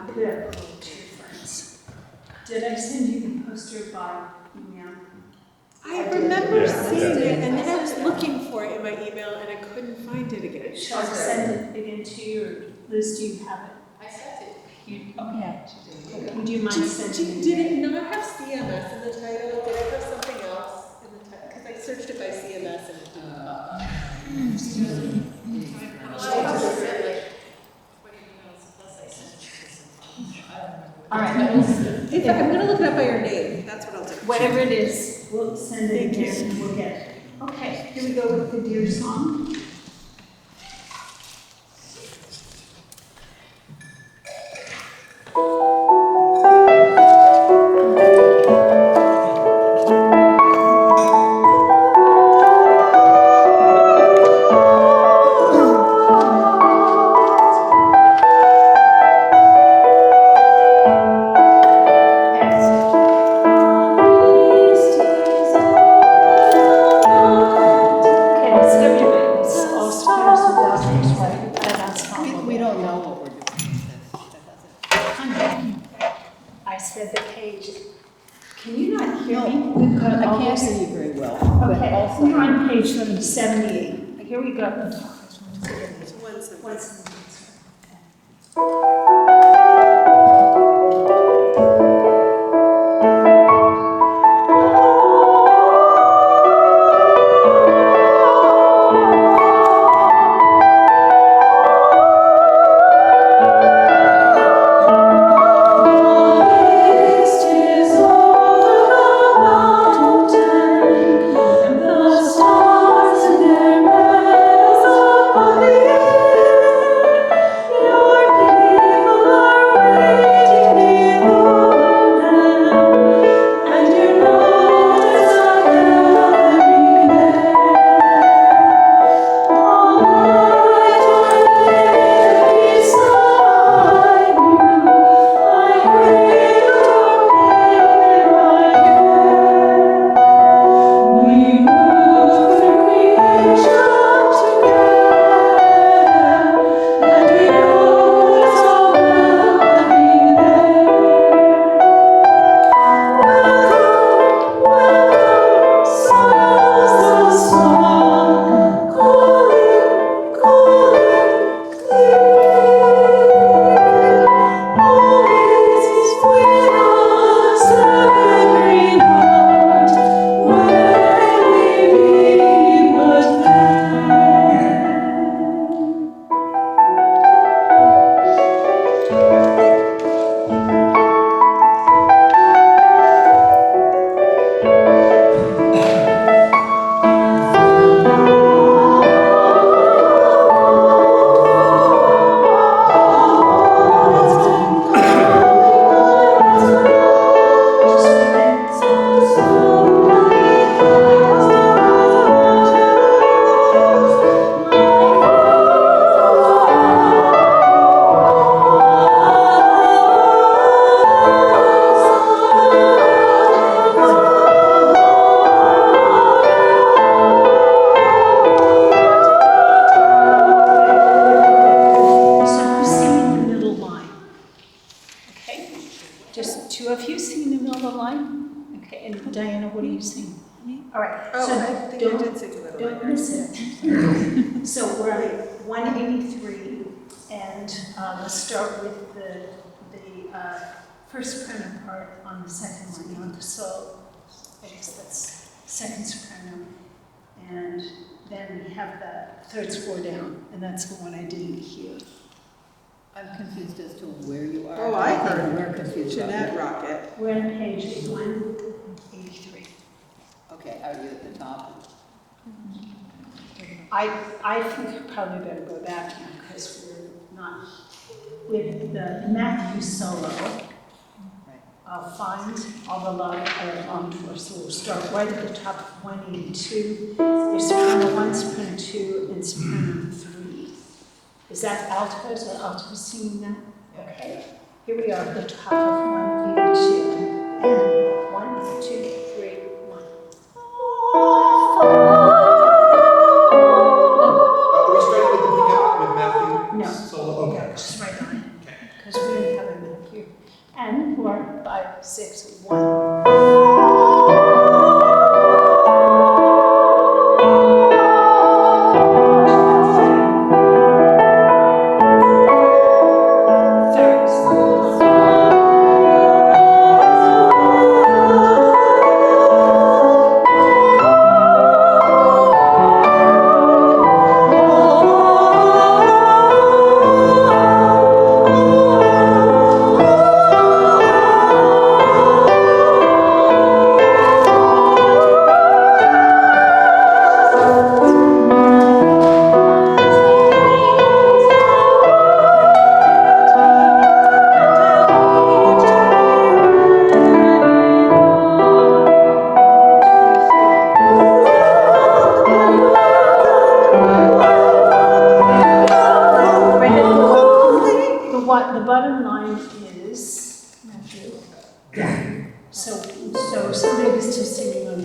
[SPEAKER 1] put it up to your friends. Did I send you the poster by email?
[SPEAKER 3] I remember seeing it, and then I was looking for it in my email, and I couldn't find it again.
[SPEAKER 1] Shall I send it again to you, or Liz, do you have it?
[SPEAKER 4] I sent it.
[SPEAKER 1] Okay. Would you mind sending it?
[SPEAKER 3] Did it not have CMS in the title? Did it have something else in the title? Because I searched it by CMS and it didn't pop up.
[SPEAKER 1] All right.
[SPEAKER 3] I'm gonna look it up by your name, that's what I'll do.
[SPEAKER 1] Whatever it is, we'll send it
[SPEAKER 3] Thank you.
[SPEAKER 1] again and we'll get it. Okay, here we go with the deer song.
[SPEAKER 8] We don't know what we're doing.
[SPEAKER 1] I said the page. Can you not hear me?
[SPEAKER 8] No, I can't hear you very well. But
[SPEAKER 1] Okay,
[SPEAKER 8] also,
[SPEAKER 1] we're on page 78. Here we go.
[SPEAKER 3] One sentence.
[SPEAKER 1] Diana, what are you saying? All right.
[SPEAKER 3] Oh,
[SPEAKER 1] so
[SPEAKER 3] I think I
[SPEAKER 1] don't-
[SPEAKER 3] did sing the middle line.
[SPEAKER 1] Don't miss it. So we're at 183, and let's start with the first soprano part on the second line, on the solo. I guess that's second soprano. And then we have the third score down, and that's the one I didn't hear.
[SPEAKER 8] I'm confused as to where you are.
[SPEAKER 3] Oh, I heard
[SPEAKER 8] We're confused about
[SPEAKER 3] Jeanette
[SPEAKER 8] where.
[SPEAKER 3] Rocket.
[SPEAKER 1] We're on page 183.
[SPEAKER 8] Okay, are you at the top?
[SPEAKER 1] I think we probably better go back now, because we're not with the Matthew solo. Find all the love encore. So we'll start right at the top of 1 and 2. There's soprano 1, soprano 2, and soprano 3. Is that altos or altos singing that? Okay. Here we are at the top of 1 and 2. And 1, 2, 3, 1.
[SPEAKER 7] Are we starting with the pickup with Matthew?
[SPEAKER 1] No.
[SPEAKER 7] Solo, okay.
[SPEAKER 1] Just right on it.
[SPEAKER 7] Okay.
[SPEAKER 1] Because we didn't have a Matthew. And 4, 5, 6, 1. The bottom line is, Matthew, yeah. So somebody was just singing on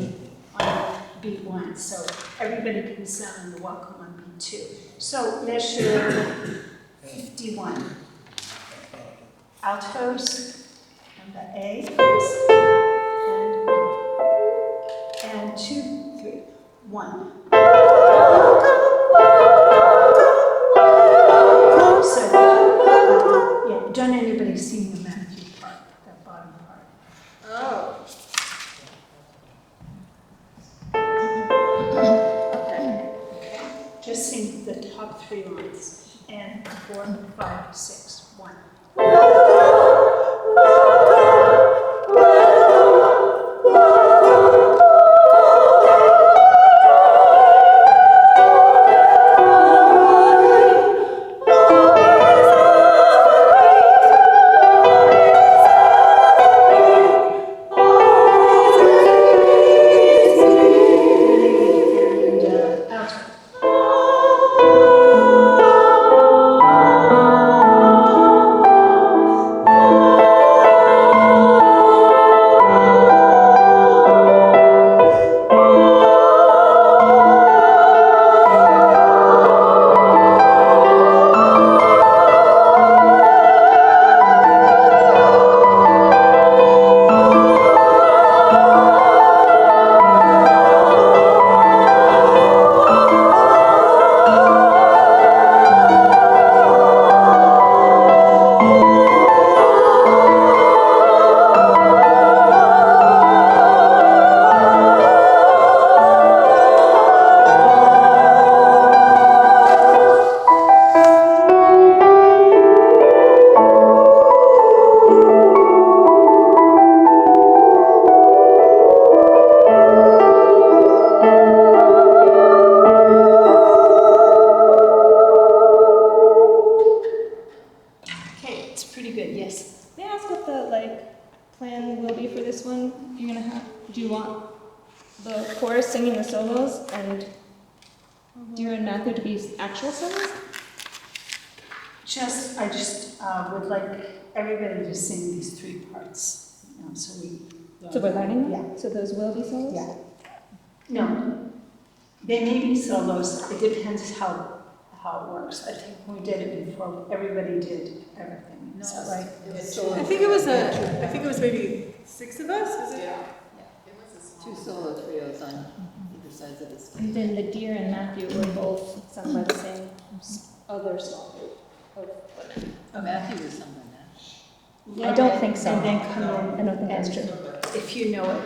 [SPEAKER 1] beat 1, so everybody can sound on the welcome on beat 2. So measure 51. Altos on the A, and 2, 3, 1. Don't anybody sing the Matthew part, that bottom part?
[SPEAKER 3] Oh.
[SPEAKER 1] Okay. Just sing the top 3 lines. And 4, 5, 6, 1.
[SPEAKER 12] Singing the solos and you and Matthew to be actual solos?
[SPEAKER 1] I just would like everybody to sing these 3 parts, so we.
[SPEAKER 12] So we're learning them?
[SPEAKER 1] Yeah.
[SPEAKER 12] So those will be solos?
[SPEAKER 1] Yeah. No, they may be solos, it depends how it works. I think when we did it before, everybody did everything, is that right?
[SPEAKER 3] I think it was maybe 6 of us, is it?
[SPEAKER 4] Yeah.
[SPEAKER 8] 2 solo trios on either sides of the stage.
[SPEAKER 12] And then the Deer and Matthew were both sung by the same other small group.
[SPEAKER 8] Oh, Matthew was sung by that.
[SPEAKER 12] I don't think so.
[SPEAKER 1] And then come in.
[SPEAKER 12] I don't think that's true.
[SPEAKER 1] If you know it,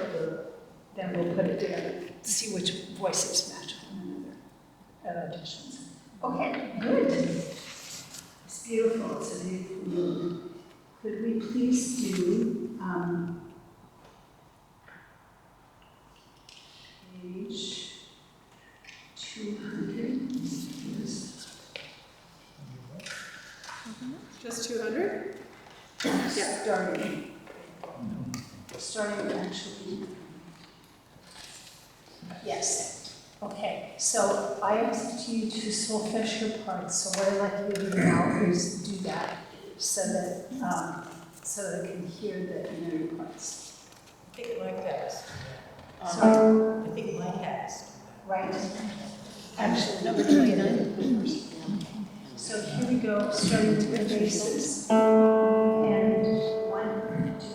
[SPEAKER 1] then we'll put it together, see which voices match one another at auditions. Okay, good. It's beautiful, it's a beautiful movement. Could we please do page 200?
[SPEAKER 3] Just 200?
[SPEAKER 1] starting actually. Yes, okay, so I asked you to solfege your parts, so what I'd like you to do now is do that, so that I can hear your parts.
[SPEAKER 5] I think Mike has.
[SPEAKER 1] Sorry?
[SPEAKER 5] I think Mike has.
[SPEAKER 1] Right. Actually, number 29. So here we go, starting with the basses. And 1, 2.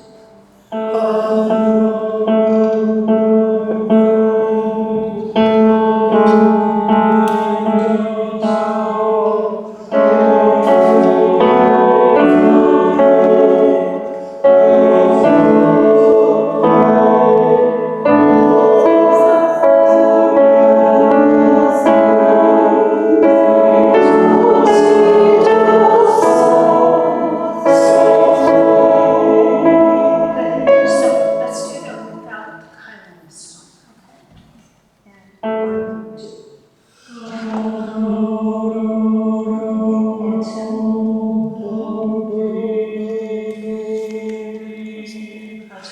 [SPEAKER 1] So let's do that without the kind of song, okay? And 1, 2. And 2. Yeah.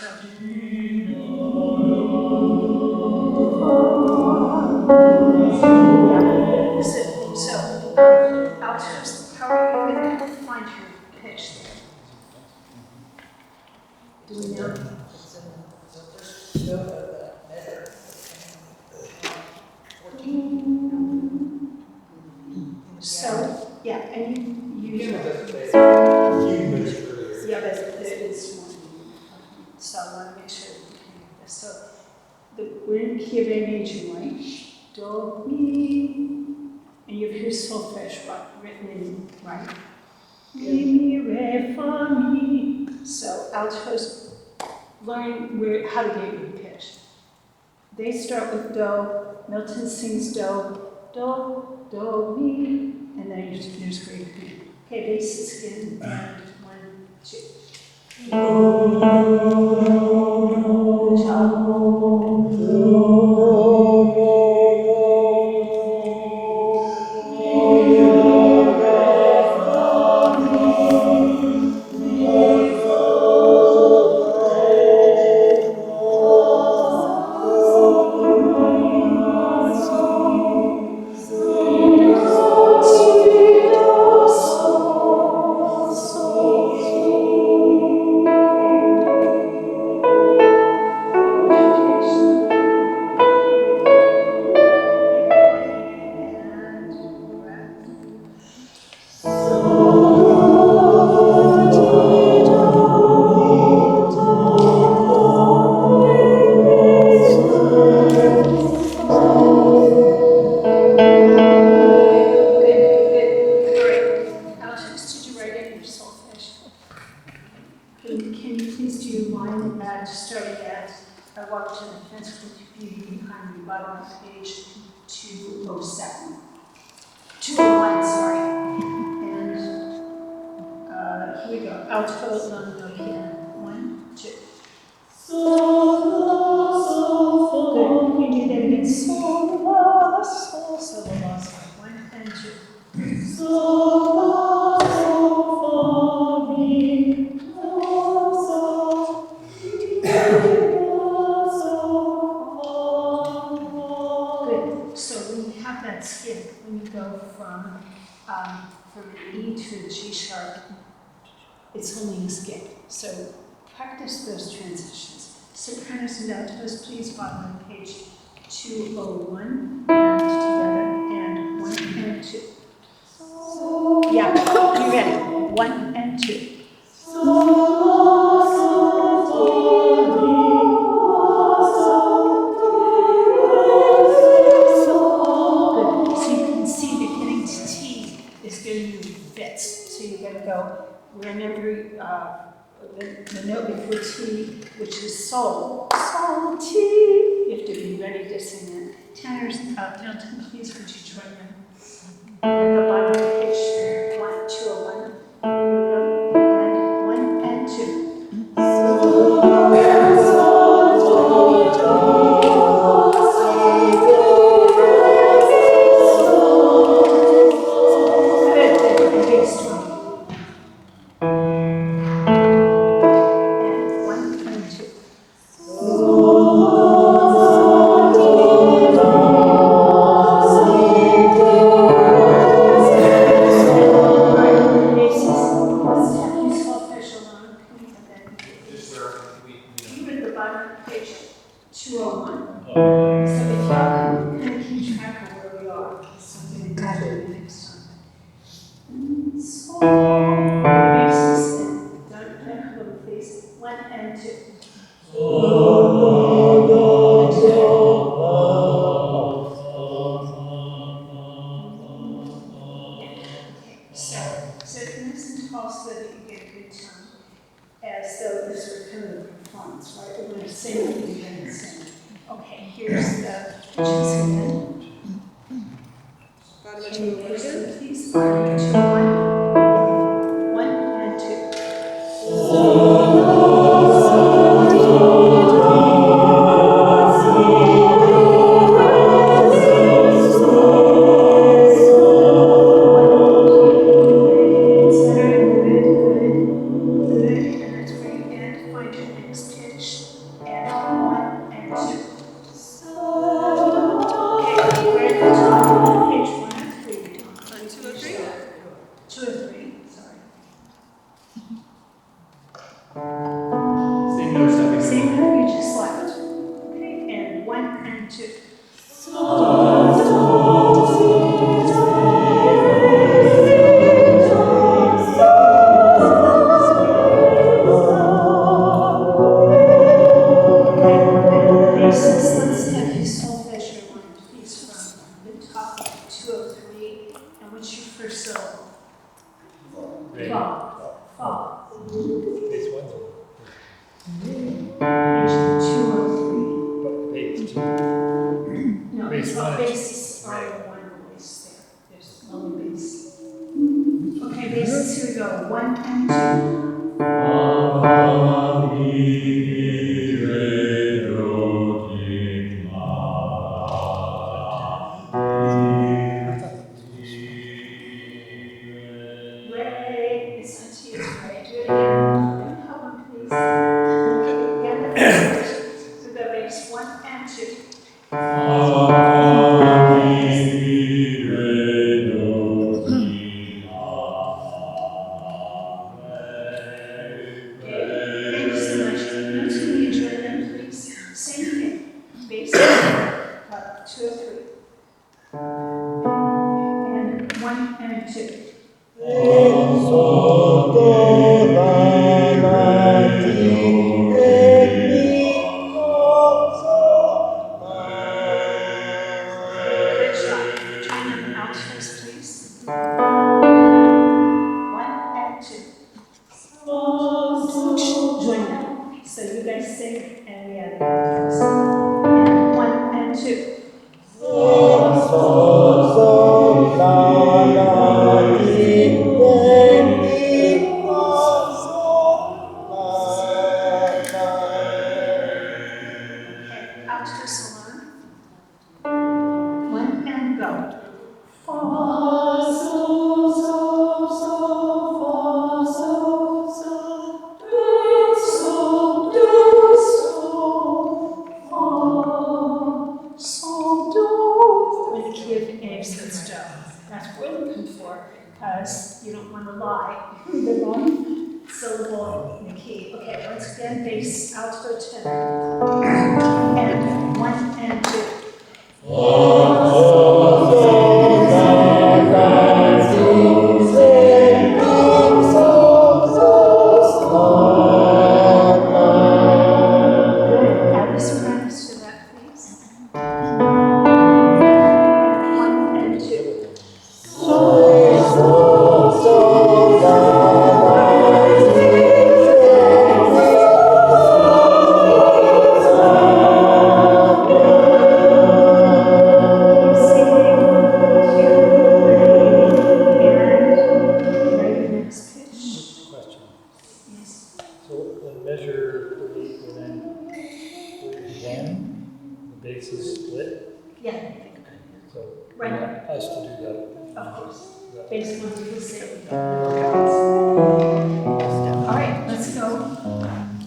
[SPEAKER 1] So, altos, how are you going to find your pitch there? Do we know?
[SPEAKER 5] It's in the first note of the measure. 14.
[SPEAKER 1] So, yeah, and you
[SPEAKER 7] Yeah,
[SPEAKER 1] usually.
[SPEAKER 7] that's the key measure earlier.
[SPEAKER 1] Yeah, but it's more. So I want to make sure that we can get this. So we're in key of A major, right? Do, mi, and you have your solfege written in, right? Mi, mi, re, fa, mi. So altos learn how to get your pitch. They start with do, Milton sings do, do, mi, and then there's great B. Okay, basses again, and 1, 2. Can you please do your line starting at, I walk to the fence with you behind me, bottom of page 207. 201, sorry. And here we go, alto, non, do, piano. 1, 2. Good, we do that again. Sol, la, sol, sol, la, sol. 1 and 2. Good. So when you have that skip, when you go from an E to a G sharp, it's only a skip. So practice those transitions. Sopranos and altos, please, bottom of page 201, and together, and 1 and 2. Yeah, you ready? 1 and 2. Good. So you can see that getting to T is giving you bits. So you're going to go whenever the note before T, which is sol, sol, T. You have to be ready to sing it. Tenors, Milton, please would you join me? At the bottom of page 201. And 1 and 2. Good, big strong. You're at the bottom of page 201.
[SPEAKER 9] Oh,
[SPEAKER 1] So if you kind of keep track of where we are, so we can guide you next time. So, basis and don't little please. 1 and 2. So nice and tall so that you get a good tone, as though this were kind of a performance, right? We're going to sing and you're going to sing. Okay, here's the pitches again.
[SPEAKER 3] Bottom of
[SPEAKER 1] Can
[SPEAKER 3] two
[SPEAKER 1] you
[SPEAKER 3] again.
[SPEAKER 1] listen, please? 1, 1 and 2.
[SPEAKER 6] Same notes that we
[SPEAKER 1] Same note you just left. Okay, and 1 and 2. Basis, let's have his solfeggio line, please, from the top of 203. And what's your first syllable? Fa. Fa.
[SPEAKER 7] This one's
[SPEAKER 1] Page 203.
[SPEAKER 7] page 2.
[SPEAKER 1] No,
[SPEAKER 7] Base
[SPEAKER 1] it's not
[SPEAKER 7] one.
[SPEAKER 1] basis, only one voice there. There's only bass. Okay, basis, here we go. 1 and 2. Ray, it's not to you, Ray. Do it again. Help him, please. Again, the bass. So the bass, 1 and 2. Thank you so much. Notes when you join them, please. Same thing. Bass, 2 or 3. And 1 and 2. Good job. Join them out first, please. 1 and 2. Join them. So you guys sing and we add the chorus. And 1 and 2. Okay, out first alone. 1 and go. With the key of A, so it's do. That's what we're looking for, because you don't want to lie. The wrong syllable in the key. Okay, once again, bass, alto, tenor. And 1 and 2. Good. Add the sopranos to that, please. And 1 and 2.
[SPEAKER 7] Question. So the measure the beat will then one, the bass is split,
[SPEAKER 1] Yeah,
[SPEAKER 7] so you
[SPEAKER 1] Right.
[SPEAKER 7] want us to do that.
[SPEAKER 1] of course. Bass one to the same. All right, let's go.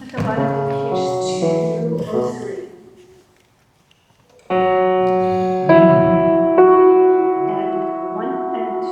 [SPEAKER 1] At the bottom of page 203. And 1 and 2.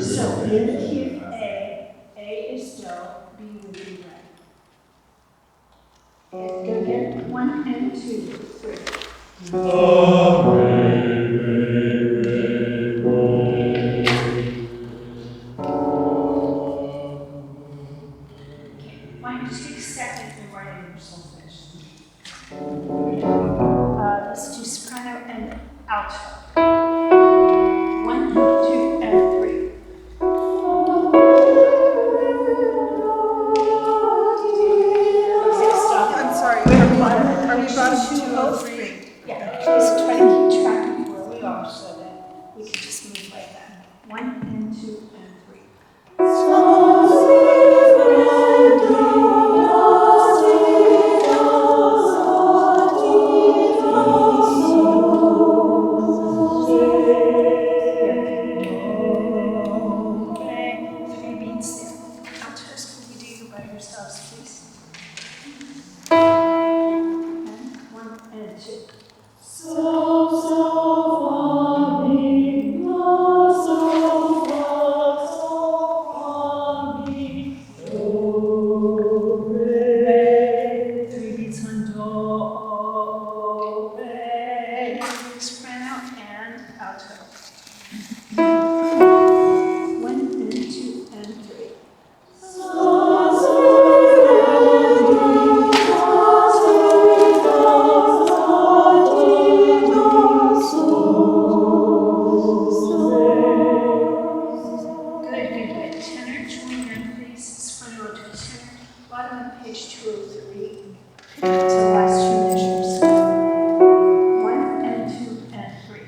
[SPEAKER 1] So in the key of A is do, B would be re. Okay, again, 1 and 2, 3. Why don't you take a second and write in your solfege? Let's do soprano and alto. 1, 2, and 3.
[SPEAKER 3] I'm sorry, are we bottom two or three?
[SPEAKER 1] Yeah, just try to keep track of where we are so that we can just move like that. 1 and 2 and 3. Okay, 3 beats there. Altos, can you do by yourselves, please? And 1 and 2. Three beats on do, re, soprano and alto. 1 and 2 and 3. Good, good, good. Tenor, join in, please. Soprano to tenor. Bottom of page 203. To the last two measures. 1 and 2 and 3.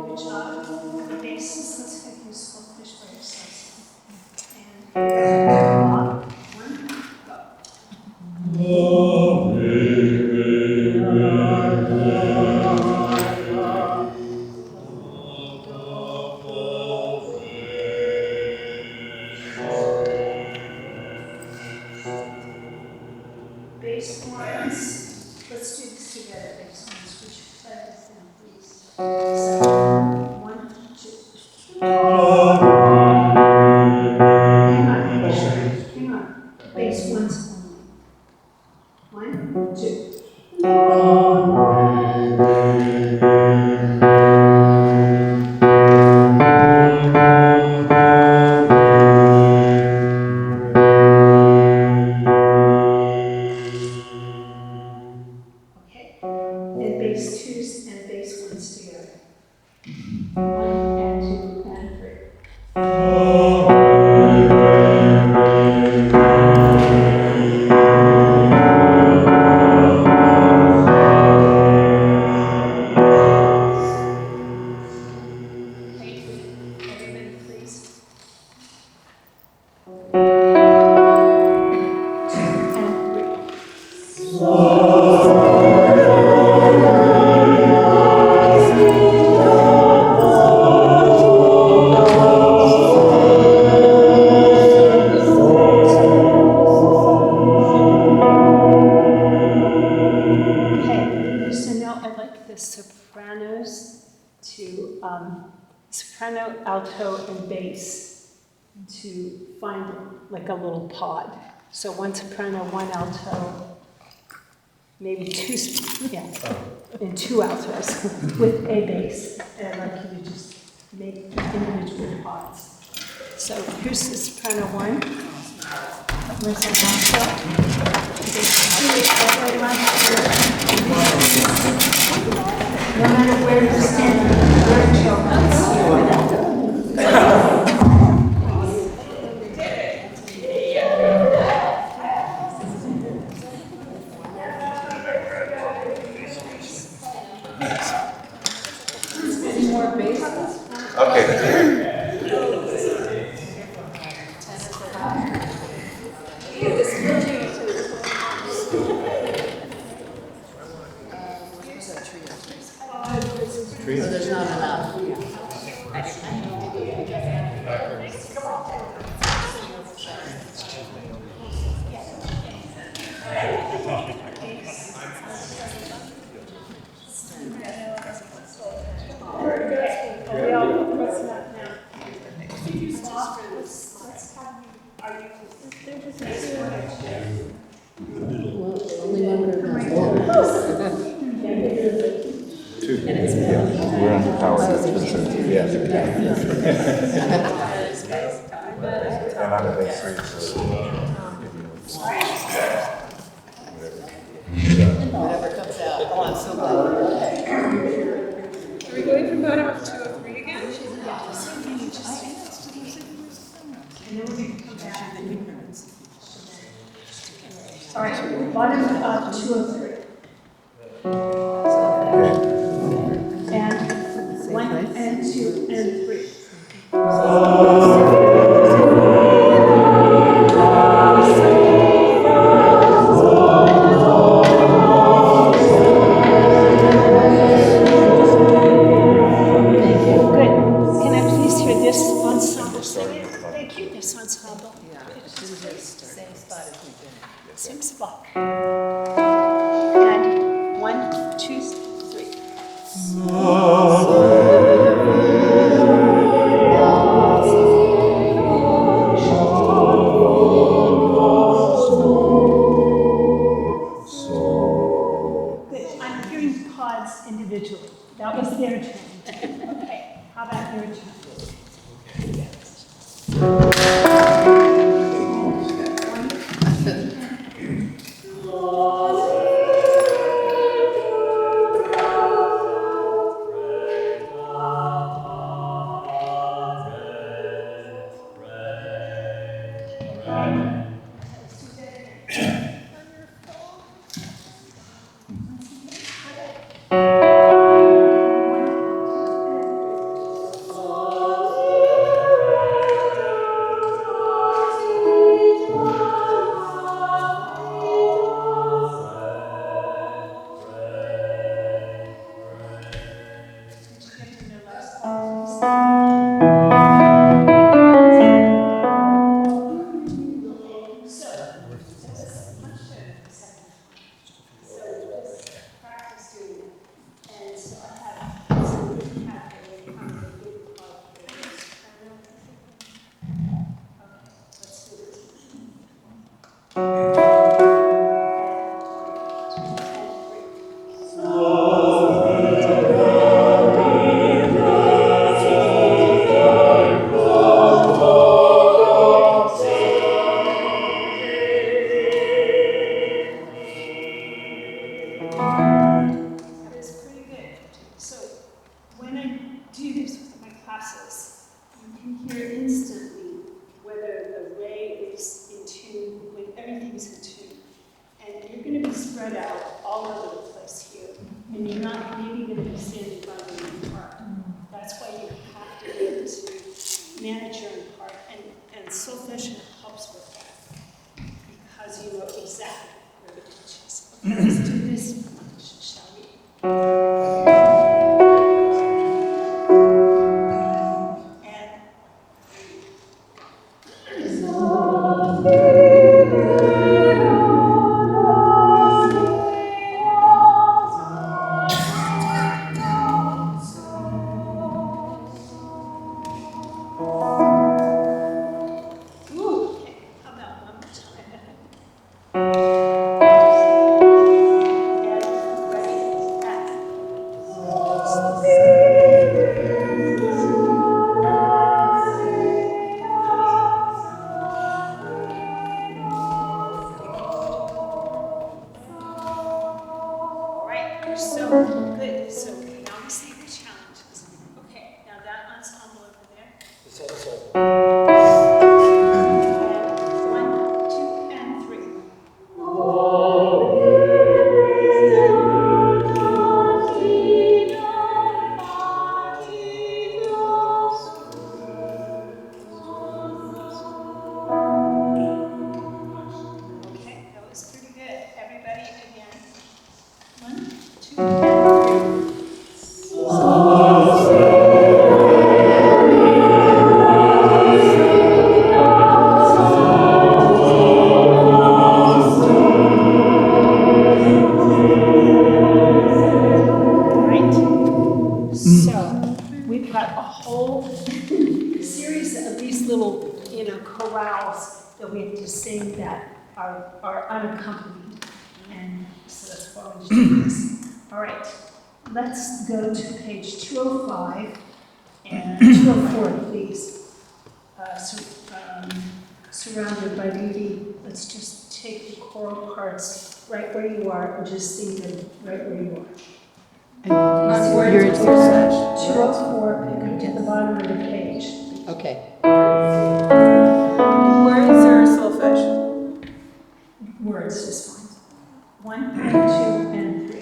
[SPEAKER 1] Good job. The basses, let's have you solfege by yourselves. And 1, go. Bass ones, let's do this together, bass ones, would you play this now, please? So, 1, 2. Hang on, bass ones only. 1, 2. Okay, and bass twos and bass ones together. 1 and 2 and 3. Okay, everybody please. 2 and 3. Okay, so now I'd like the sopranos to, soprano, alto, and bass to find like a little pod. So 1 soprano, 1 alto, maybe 2, yeah, and 2 altos with a bass. And I'd like you to just make individual pods. So here's the soprano 1. Where's the alto? No matter where you stand,
[SPEAKER 3] Any more bass?
[SPEAKER 2] Okay.
[SPEAKER 8] So there's not enough.
[SPEAKER 1] Are you?
[SPEAKER 8] Only one group has one.
[SPEAKER 2] We're on the power. Yeah. And I'm a big three, so.
[SPEAKER 5] Whatever comes out. Oh, I'm so glad.
[SPEAKER 3] Are we going from bottom of 203 again?
[SPEAKER 11] All right, bottom of 203. And 1 and 2 and 3. Good. Can I please hear this ensemble sing it? Thank you, this ensemble.
[SPEAKER 5] Same spot as we've been in.
[SPEAKER 11] Same spot. And 1, 2, 3. Good. I'm hearing pods individually. That was their turn. Okay, how about your turn? Spread out all over the place here, and you're not maybe going to be standing by the main part. That's why you have to be able to manage your own part, and solfeggio helps with that, because you know exactly where the pitch is. Okay, let's do this much, shall we? So good. So now we see the challenges. Okay, now that ensemble over there. And 1, 2, and 3. Okay, that was pretty good. Everybody again. 1, 2, and 3. Right? So we've got a whole series of these little, chorales that we have to sing that are unaccompanied. And so that's why we do this. All right, let's go to page 205 and 204, please. Surrounded by beauty. Let's just take the choral parts right where you are and just sing them right where you are.
[SPEAKER 8] And
[SPEAKER 11] Words
[SPEAKER 8] you're-
[SPEAKER 11] of such. 204, pick up to the bottom of the page.
[SPEAKER 8] Okay.
[SPEAKER 3] Words or solfege?
[SPEAKER 11] Words is fine. 1 and 2 and 3.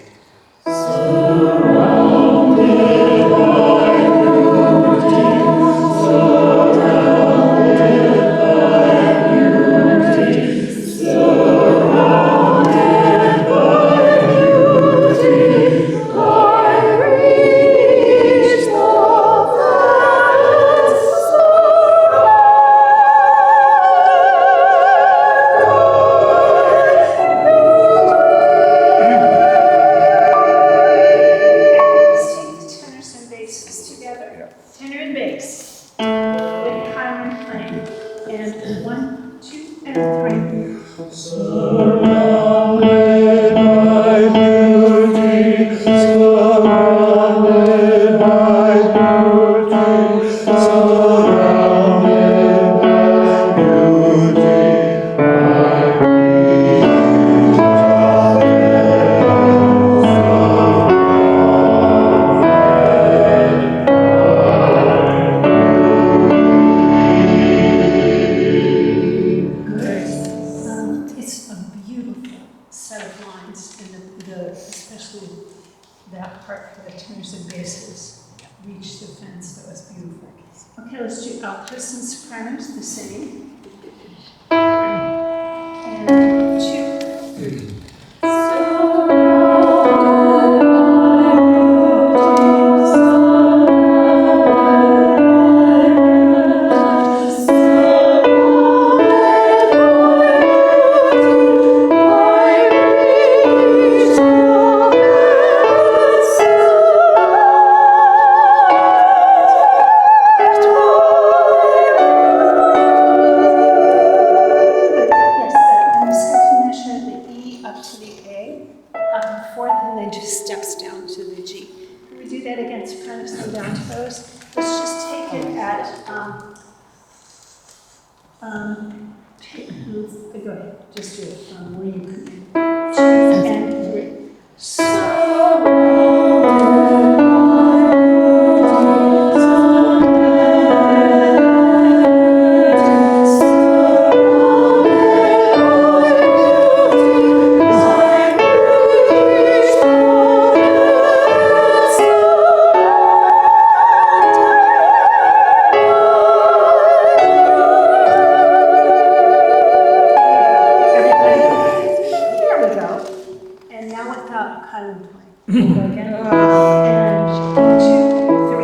[SPEAKER 11] Tenors and basses together. Tenor and bass. With Kylan playing. And 1, 2, and 3. It's a beautiful set of lines, and especially that part for the tenors and basses, reach the fence. That was beautiful. Okay, let's do altos and sopranos the same. And 2, 3. Yes, and the second measure, the E up to the A, up and forth, and then just steps down to the G. Can we do that again, sopranos and altos? Let's just take it at, go ahead, just do it where you can. 2 and 3. There we go. And now without Kylan playing. Go again. And 2, 3.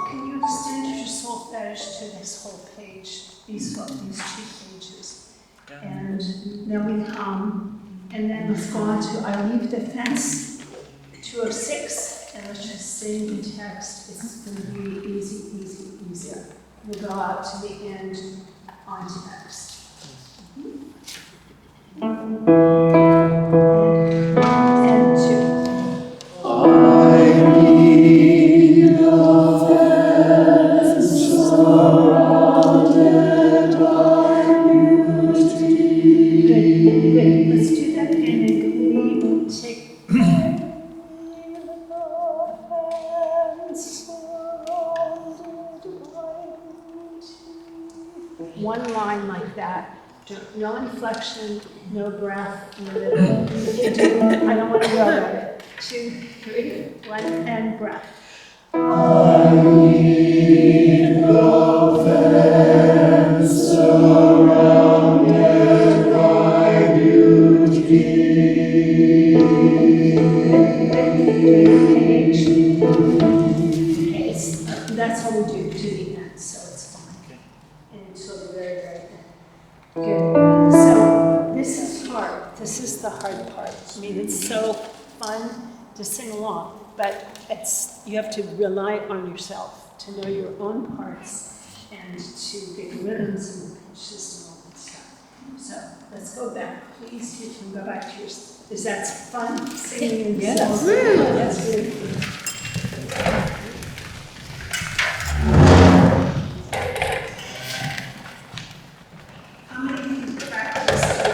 [SPEAKER 11] Can you extend your solfege to this whole page, these 2 pages? And then we and then let's go on to I Leave the Fence, 206, and let's just sing the text. It's going to be easy, easy, easy. We'll go out to the end on text. And 2. Good. Let's do that again. And can we take one line like that? No inflection, no breath, no rhythm. If you do, I don't want to yell at it. 2, 3, 1, and breath.
[SPEAKER 13] I leave the fence around.
[SPEAKER 11] very, very good. Good. So this is hard. This is the hard part. I mean, it's so fun to sing along, but you have to rely on yourself to know your own parts and to get the rhythms and the pitches and all that stuff. So let's go back. Please, you can go back to your. Is that fun singing?
[SPEAKER 8] Yes.
[SPEAKER 11] That's really fun. How many of you practice your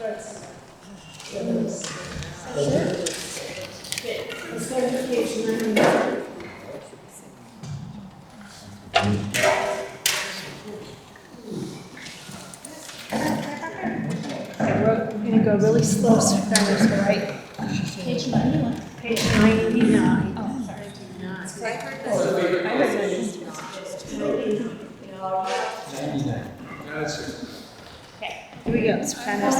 [SPEAKER 11] words? Okay, let's go to page 99. We're going to go really slow, so fast, all right?
[SPEAKER 12] Page 91.
[SPEAKER 11] Page 99.
[SPEAKER 12] Oh, sorry.
[SPEAKER 11] I heard 99. Okay, here we go. Sopranos.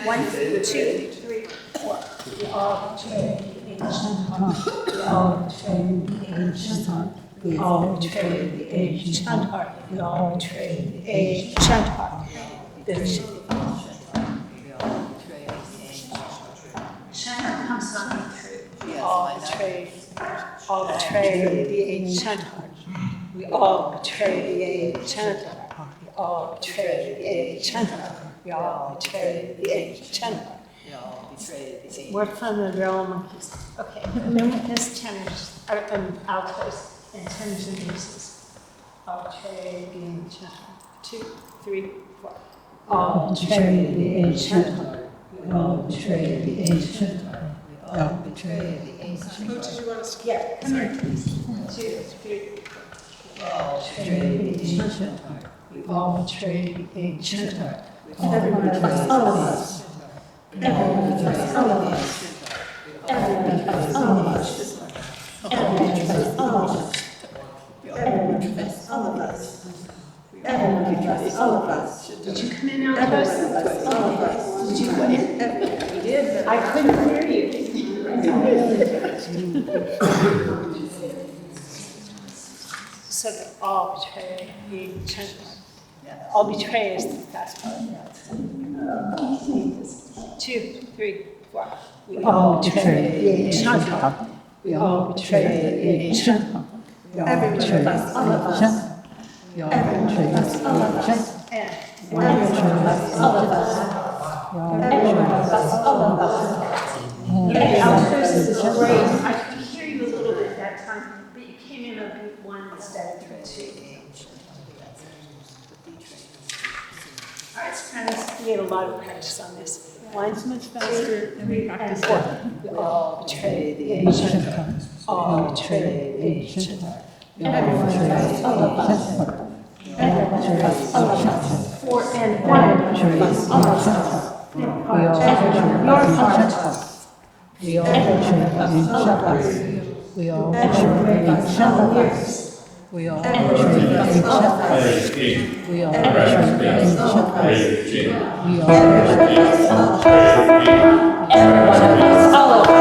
[SPEAKER 11] 1, 2, 3, 4. We all trade the ancient heart. We all trade the ancient heart. We all trade the ancient heart. We all trade the ancient heart. Chant comes on through. We all trade the ancient heart. We all trade the ancient heart. We all trade the ancient heart. We all trade the ancient heart. We're from the realm of monkeys. Okay, then there's tenors, altos, and tenors and basses. All trade the ancient heart. 2, 3, 4. All trade the ancient heart. We all betray the ancient heart. We all betray the ancient heart.
[SPEAKER 3] Who did you want us to?
[SPEAKER 11] Yeah, come here, please. 2, 3. We all betray the ancient heart. We all betray the ancient heart. Everyone of us, all of us. Everyone of us, all of us. Everyone of us, all of us. Everyone of us, all of us. Everyone of us, all of us. Everyone of us, all of us. Did you come in out of us? All of us. Did you come in? You did. I couldn't hear you. So they all betray the ancient heart. All betray is the fast part. 2, 3, 4. We all betray the ancient heart. We all betray the ancient heart. Everyone of us, all of us. Everyone of us, all of us. And everyone of us, all of us. Everyone of us, all of us. The altos is great. I could hear you a little bit that time, but you came in on beat 1 instead of beat 2. All right, Sopranos, we had a lot of practice on this. 1, much faster, 3, and 4. We all betray the ancient heart. All betray the ancient heart. Everyone of us, all of us. Everyone of us, all of us. 4 and 1 of us, all of us. We all betray your heart. We all betray the ancient heart. We all betray the ancient heart. We all betray the ancient heart. We all betray the ancient heart. We all betray the ancient heart. Everyone of us, all of us.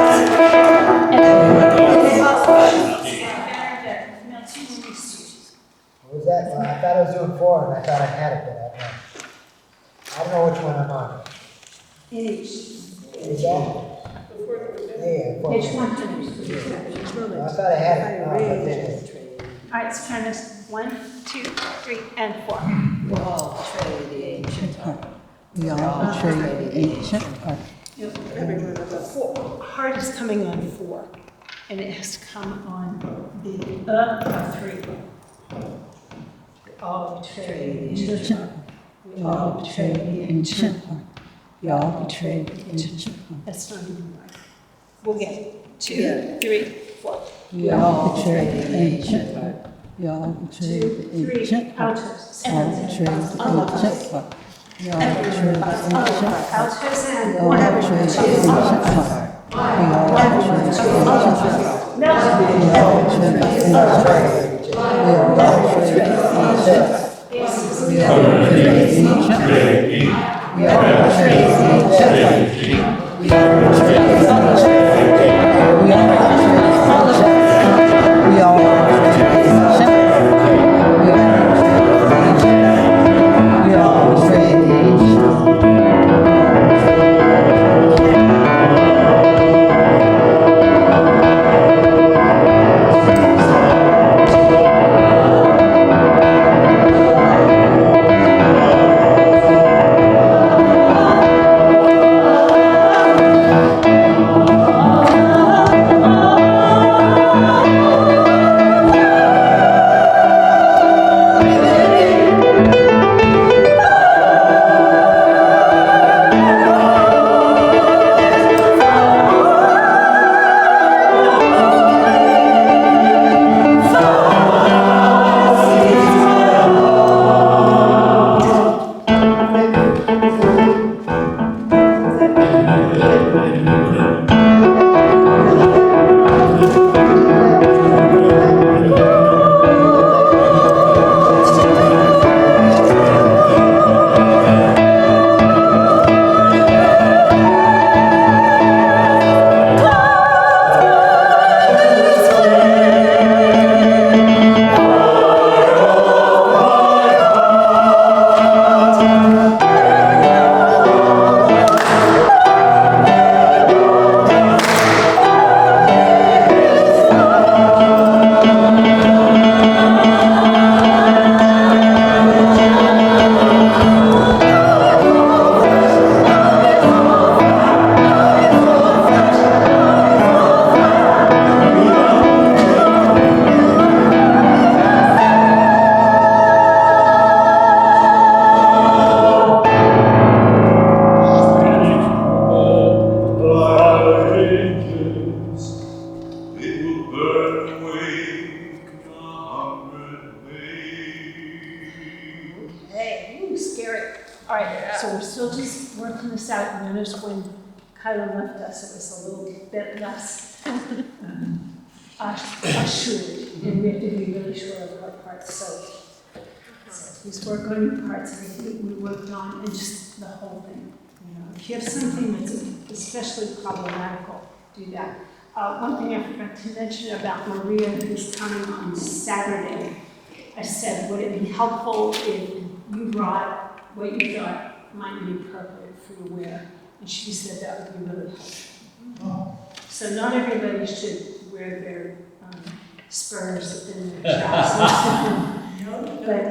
[SPEAKER 13] What was that? I thought I was doing 4 and I thought I had it, but I don't know which one I'm on. Is that? Yeah, 4.
[SPEAKER 11] Page 1.
[SPEAKER 13] I thought I had it. Oh, but then-
[SPEAKER 11] All right, Sopranos, 1, 2, 3, and 4.
[SPEAKER 8] We all betray the ancient heart. We all betray the ancient heart.
[SPEAKER 11] Everyone of us. 4. Heart is coming on 4, and it has to come on the of 3. We all betray the ancient heart. We all betray the ancient heart. We all betray the ancient heart. That's not even right. We'll get it. 2, 3, 4.
[SPEAKER 8] We all betray the ancient heart. We all betray the ancient heart.
[SPEAKER 11] Altos.
[SPEAKER 8] All betray the ancient heart. We all betray the ancient heart.
[SPEAKER 11] Altos and
[SPEAKER 8] We all betray the ancient heart. We all betray the ancient heart. We all betray the ancient heart. We all betray the ancient heart. We all betray the ancient heart. We all betray the ancient heart. We all betray the ancient heart. We all betray the ancient heart. We all betray the ancient heart.
[SPEAKER 11] All right, so we're still just working this out. You notice when Kyla left us, it was a little bit less assured, and we have to be really sure of what parts. So please work on your parts, everything we worked on, and just the whole thing. You know, if you have something that's especially problematical, do that. One thing I forgot to mention about Maria, who's coming on Saturday. I said, would it be helpful if you brought what you thought might be appropriate for you to wear? And she said that would be really helpful. So not everybody should wear their spurs within their trousers. But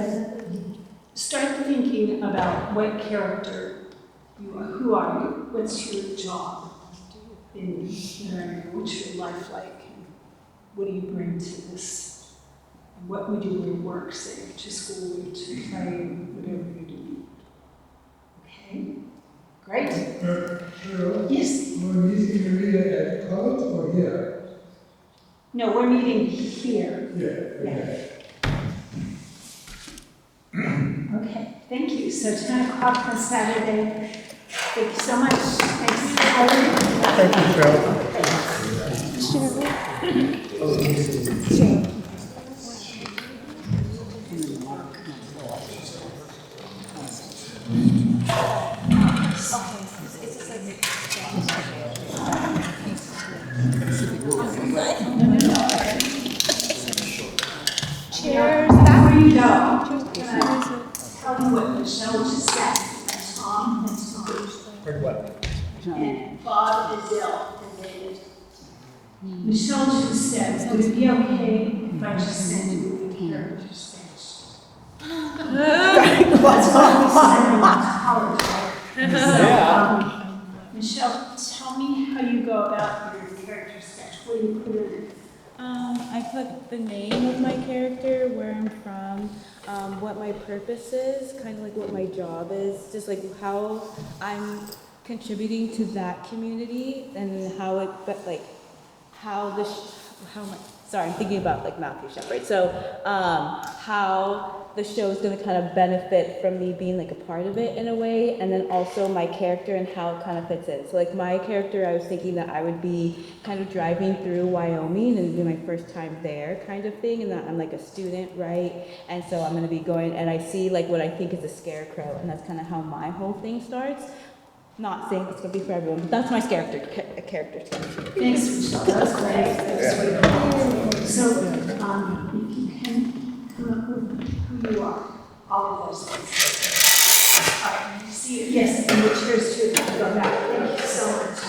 [SPEAKER 11] start thinking about what character you are. Who are you? What's your job in the area? What's your life like? And what do you bring to this? And what would you do work, say, to school, to play, whatever you're doing? Okay? Great. Yes?
[SPEAKER 14] We're meeting Maria at college or here?
[SPEAKER 11] No, we're meeting here.
[SPEAKER 14] Yeah.
[SPEAKER 11] Okay, thank you. So 10 o'clock on Saturday. Thank you so much. Thanks for coming.
[SPEAKER 13] Thank you, Cheryl.
[SPEAKER 11] Cheers. Before you go, tell me what Michelle just said. That's Tom, that's Tom.
[SPEAKER 13] Heard what?
[SPEAKER 11] And Bob and Bill and David. Michelle just said, would it be okay if I just sent you the character sketch? What's wrong with college, right? So, Michelle, tell me how you go about your character sketch. What do you put in it?
[SPEAKER 12] I put the name of my character, where I'm from, what my purpose is, kind of like what my job is, just like how I'm contributing to that community and how it, but like how the, how my, sorry, I'm thinking about like Matthew Shepard. So how the show is going to kind of benefit from me being like a part of it in a way, and then also my character and how it kind of fits in. So like my character, I was thinking that I would be kind of driving through Wyoming and it'd be my first time there kind of thing, and that I'm like a student, right? And so I'm going to be going and I see like what I think is a scarecrow, and that's kind of how my whole thing starts. Not saying it's going to be for everyone, but that's my character sketch.
[SPEAKER 11] Thanks, Michelle. That was great. So, if you can come up with who you are, all of those things. All right, see you. Yes, and the chairs too. Go back. Thank you so much.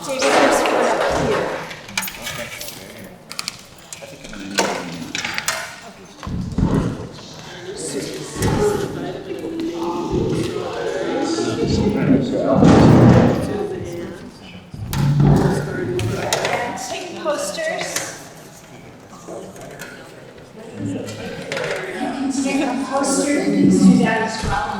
[SPEAKER 11] David, there's one up here. And take posters. You can take a poster, please do that as well.